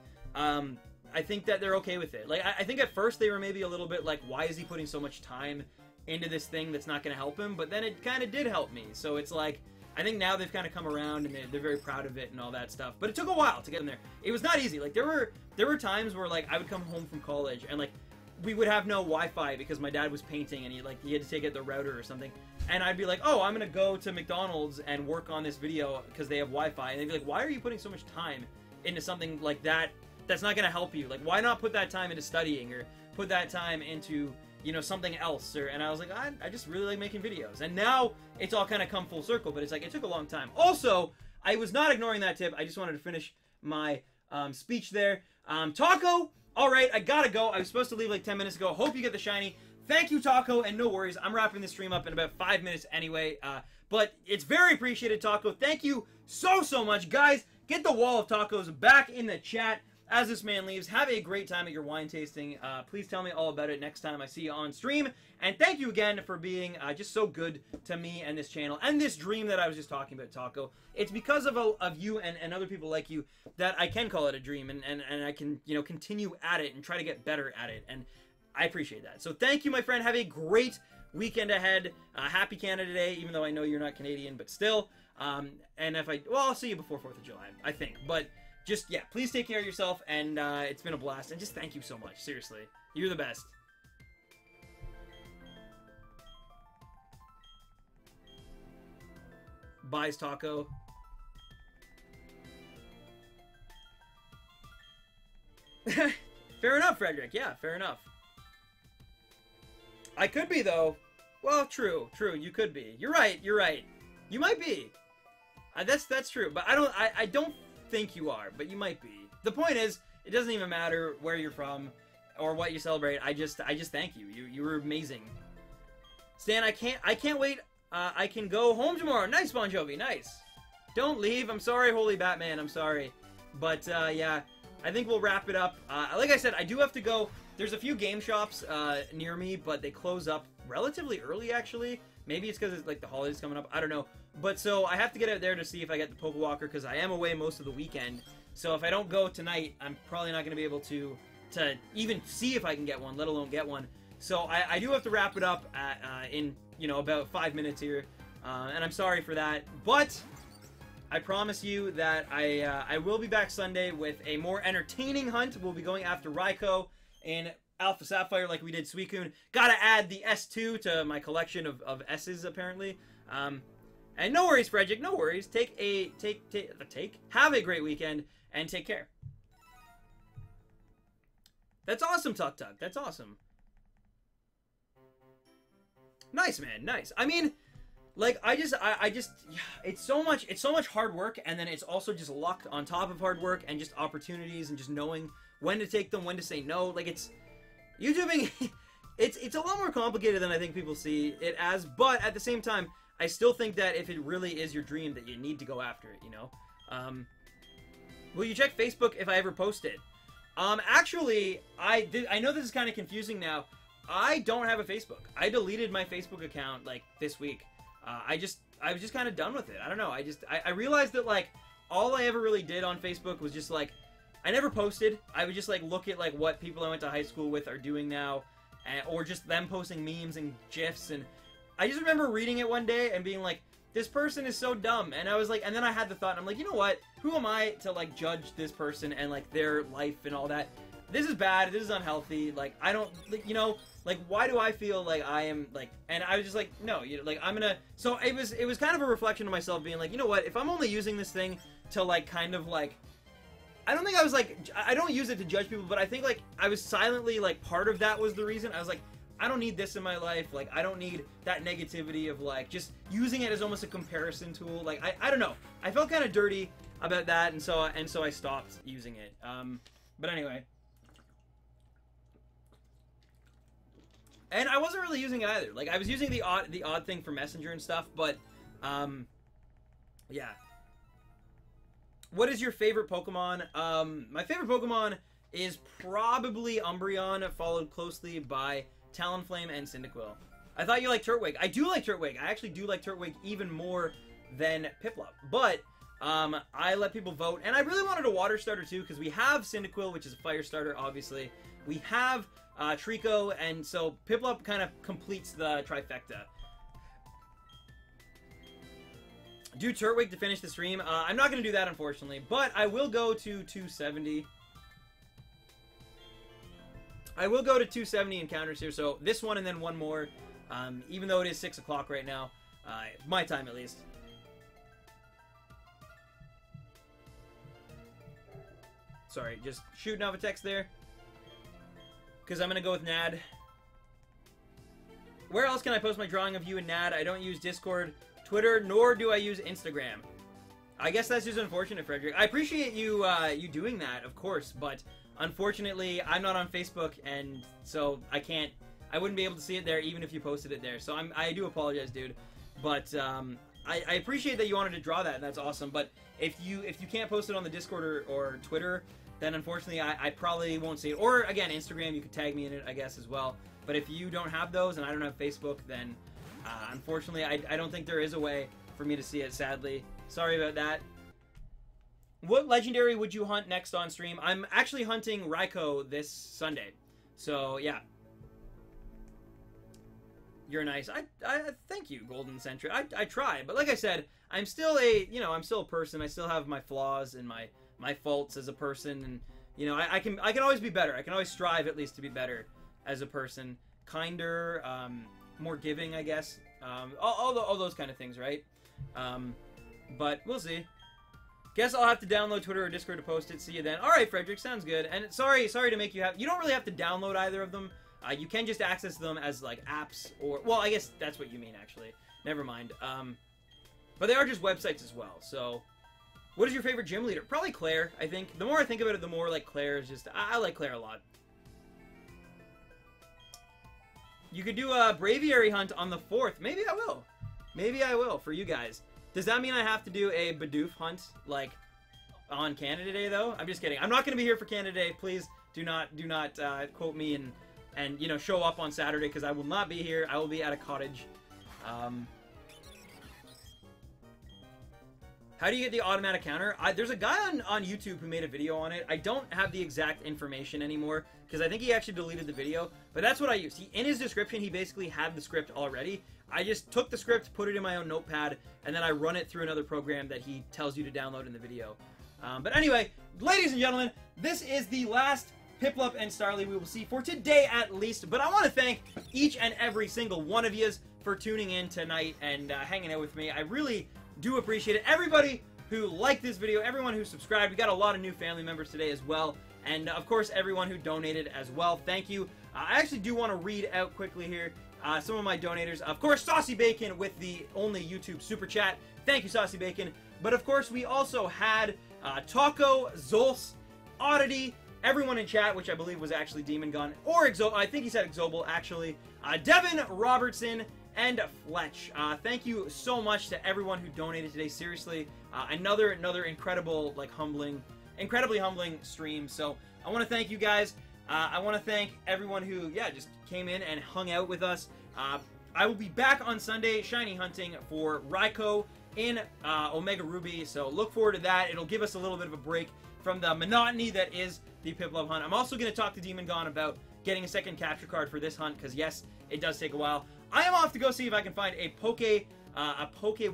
I think that they're okay with it. Like, I think at first they were maybe a little bit like, why is he putting so much time into this thing that's not going to help him? But then it kind of did help me. So it's like, I think now they've kind of come around and they're very proud of it and all that stuff. But it took a while to get in there. It was not easy. Like, there were times where like I would come home from college and like we would have no Wi-Fi because my dad was painting and he had to take out the router or something. And I'd be like, oh, I'm going to go to McDonald's and work on this video because they have Wi-Fi. And they'd be like, why are you putting so much time into something like that? That's not going to help you. Like, why not put that time into studying or put that time into, you know, something else? And I was like, I just really like making videos. And now it's all kind of come full circle, but it's like, it took a long time. Also, I was not ignoring that tip. I just wanted to finish my speech there. Taco, all right, I gotta go. I was supposed to leave like 10 minutes ago. Hope you get the shiny. Thank you, Taco, and no worries. I'm wrapping this stream up in about 5 minutes anyway. But it's very appreciated, Taco. Thank you so much. Guys, get the wall of tacos back in the chat. As this man leaves, have a great time at your wine tasting. Please tell me all about it next time I see you on stream. And thank you again for being just so good to me and this channel and this dream that I was just talking about, Taco. It's because of you and other people like you that I can call it a dream and I can, you know, continue at it and try to get better at it. And I appreciate that. So thank you, my friend. Have a great weekend ahead. Happy Canada Day, even though I know you're not Canadian, but still. And I'll see you before 4th of July, I think. But just, yeah, please take care of yourself, and it's been a blast, and just thank you so much, seriously. You're the best. Buys Taco. Fair enough, Frederick, yeah, fair enough. I could be, though. Well, true, you could be. You're right. You might be. That's true, but I don't think you are, but you might be. The point is, it doesn't even matter where you're from or what you celebrate. I just thank you. You were amazing. Stan, I can't wait. I can go home tomorrow. Nice, Bon Jovi, nice. Don't leave. I'm sorry, Holy Batman. I'm sorry. But yeah, I think we'll wrap it up. Like I said, I do have to go. There's a few game shops near me, but they close up relatively early, actually. Maybe it's because it's like the holidays coming up. I don't know. But so I have to get out there to see if I get the Pokewalker because I am away most of the weekend. So if I don't go tonight, I'm probably not going to be able to even see if I can get one, let alone get one. So I do have to wrap it up in, you know, about 5 minutes here. And I'm sorry for that. But I promise you that I will be back Sunday with a more entertaining hunt. We'll be going after Raichu in Alpha Sapphire like we did Suicune. Gotta add the S2 to my collection of S's, apparently. And no worries, Frederick, no worries. Have a great weekend, and take care. That's awesome, Tuk Tuk. That's awesome. Nice, man, nice. I mean, Like, I just, it's so much hard work, and then it's also just luck on top of hard work, and just opportunities, and just knowing when to take them, when to say no. Like, it's, YouTubing, it's a lot more complicated than I think people see it as, but at the same time, I still think that if it really is your dream, that you need to go after it, you know? Will you check Facebook if I ever post it? Actually, I know this is kind of confusing now. I don't have a Facebook. I deleted my Facebook account, like, this week. I was just kind of done with it. I don't know. I realized that, like, all I ever really did on Facebook was just, like, I never posted. I would just, like, look at, like, what people I went to high school with are doing now, or just them posting memes and GIFs, and I just remember reading it one day and being like, this person is so dumb, and I was like, and then I had the thought, and I'm like, you know what? Who am I to, like, judge this person and, like, their life and all that? This is bad. This is unhealthy. Like, I don't, like, you know, like, why do I feel like I am, like, and I was just like, no, you know, like, I'm gonna, so it was kind of a reflection of myself being like, you know what, if I'm only using this thing to, like, kind of, like, I don't think I was, like, I don't use it to judge people, but I think, like, I was silently, like, part of that was the reason. I was like, I don't need this in my life, like, I don't need that negativity of, like, just using it as almost a comparison tool, like, I don't know, I felt kind of dirty about that, and so I stopped using it, but anyway. And I wasn't really using it either. Like, I was using the odd thing for Messenger and stuff, but, yeah. What is your favorite Pokemon? My favorite Pokemon is probably Umbreon, followed closely by Talonflame and Cyndaquil. I thought you liked Turtwig. I do like Turtwig. I actually do like Turtwig even more than Piplup. But, I let people vote, and I really wanted a water starter too, because we have Cyndaquil, which is a fire starter, obviously. We have Trico, and so Piplup kind of completes the trifecta. Do Turtwig to finish the stream? I'm not going to do that, unfortunately, but I will go to 270. I will go to 270 encounters here, so this one and then one more, even though it is 6 o'clock right now, my time at least. Sorry, just shooting off a text there. Because I'm going to go with Nad. Where else can I post my drawing of you and Nad? I don't use Discord, Twitter, nor do I use Instagram. I guess that's just unfortunate, Frederick. I appreciate you you doing that, of course, but unfortunately, I'm not on Facebook, and so I wouldn't be able to see it there even if you posted it there. So I do apologize, dude. But I appreciate that you wanted to draw that, and that's awesome. But if you can't post it on the Discord or Twitter, then unfortunately I probably won't see it. Or again, Instagram, you could tag me in it, I guess, as well. But if you don't have those and I don't have Facebook, then unfortunately I don't think there is a way for me to see it, sadly. Sorry about that. What legendary would you hunt next on stream? I'm actually hunting Raichu this Sunday. So, yeah. You're nice. I thank you, Golden Century. I try, but like I said, I'm still I'm still a person. I still have my flaws and my faults as a person, and you know, I can always be better. I can always strive at least to be better as a person, kinder, more giving, I guess. All those kind of things, right? But we'll see. Guess I'll have to download Twitter or Discord to post it. See you then. All right, Frederick, sounds good. And sorry to make you have. You don't really have to download either of them. You can just access them as like apps, or well, I guess that's what you mean actually. Never mind. But they are just websites as well. So. What is your favorite gym leader? Probably Claire, I think. The more I think about it, the more, like, Claire is just... I like Claire a lot. You could do a Braviary hunt on the 4th. Maybe I will. Maybe I will, for you guys. Does that mean I have to do a Bidoof hunt, like, on Canada Day, though? I'm just kidding. I'm not going to be here for Canada Day. Please do not quote me and, you know, show up on Saturday, because I will not be here. I will be at a cottage. How do you get the automatic counter? There's a guy on YouTube who made a video on it. I don't have the exact information anymore, because I think he actually deleted the video, but that's what I used. In his description, he basically had the script already. I just took the script, put it in my own notepad, and then I run it through another program that he tells you to download in the video. But anyway, ladies and gentlemen, this is the last Piplup and Starly we will see for today at least, but I want to thank each and every single one of yous for tuning in tonight and hanging out with me. I really do appreciate it. Everybody who liked this video, everyone who subscribed. We got a lot of new family members today as well, and of course everyone who donated as well. Thank you. I actually do want to read out quickly here some of my donators. Of course, Saucy Bacon with the only YouTube Super Chat. Thank you, Saucy Bacon. But of course, we also had Taco, Zolz, Oddity, everyone in chat, which I believe was actually Demon Gun, or I think he said Exobal, actually. Devin Robertson, and Fletch. Thank you so much to everyone who donated today. Seriously, another incredible, like, incredibly humbling stream. So I want to thank you guys. I want to thank everyone who, just came in and hung out with us. I will be back on Sunday shiny hunting for Raikou in Omega Ruby, so look forward to that. It'll give us a little bit of a break from the monotony that is the Piplup hunt. I'm also going to talk to Demon Gone about getting a second capture card for this hunt, because yes, it does take a while. I am off to go see if I can find a Poke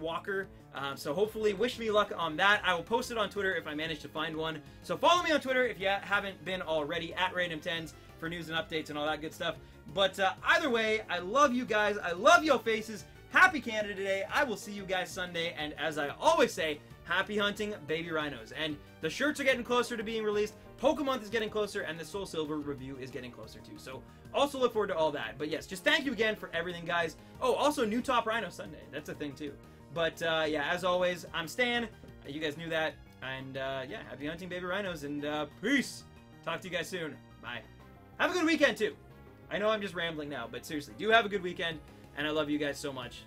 Walker, so hopefully wish me luck on that. I will post it on Twitter if I manage to find one. So follow me on Twitter if you haven't been already, at Random10s, for news and updates and all that good stuff. But either way, I love you guys. I love yo faces. Happy Canada Day. I will see you guys Sunday. And as I always say, happy hunting, baby rhinos. And the shirts are getting closer to being released. Pokemon is getting closer, and the Soul Silver review is getting closer too. So also look forward to all that. But yes, just thank you again for everything, guys. Oh, also new Top Rhino Sunday. That's a thing too. But yeah, as always, I'm Stan. You guys knew that. And yeah, happy hunting, baby rhinos. And peace. Talk to you guys soon. Bye. Have a good weekend too. I know I'm just rambling now, but seriously, do have a good weekend. And I love you guys so much.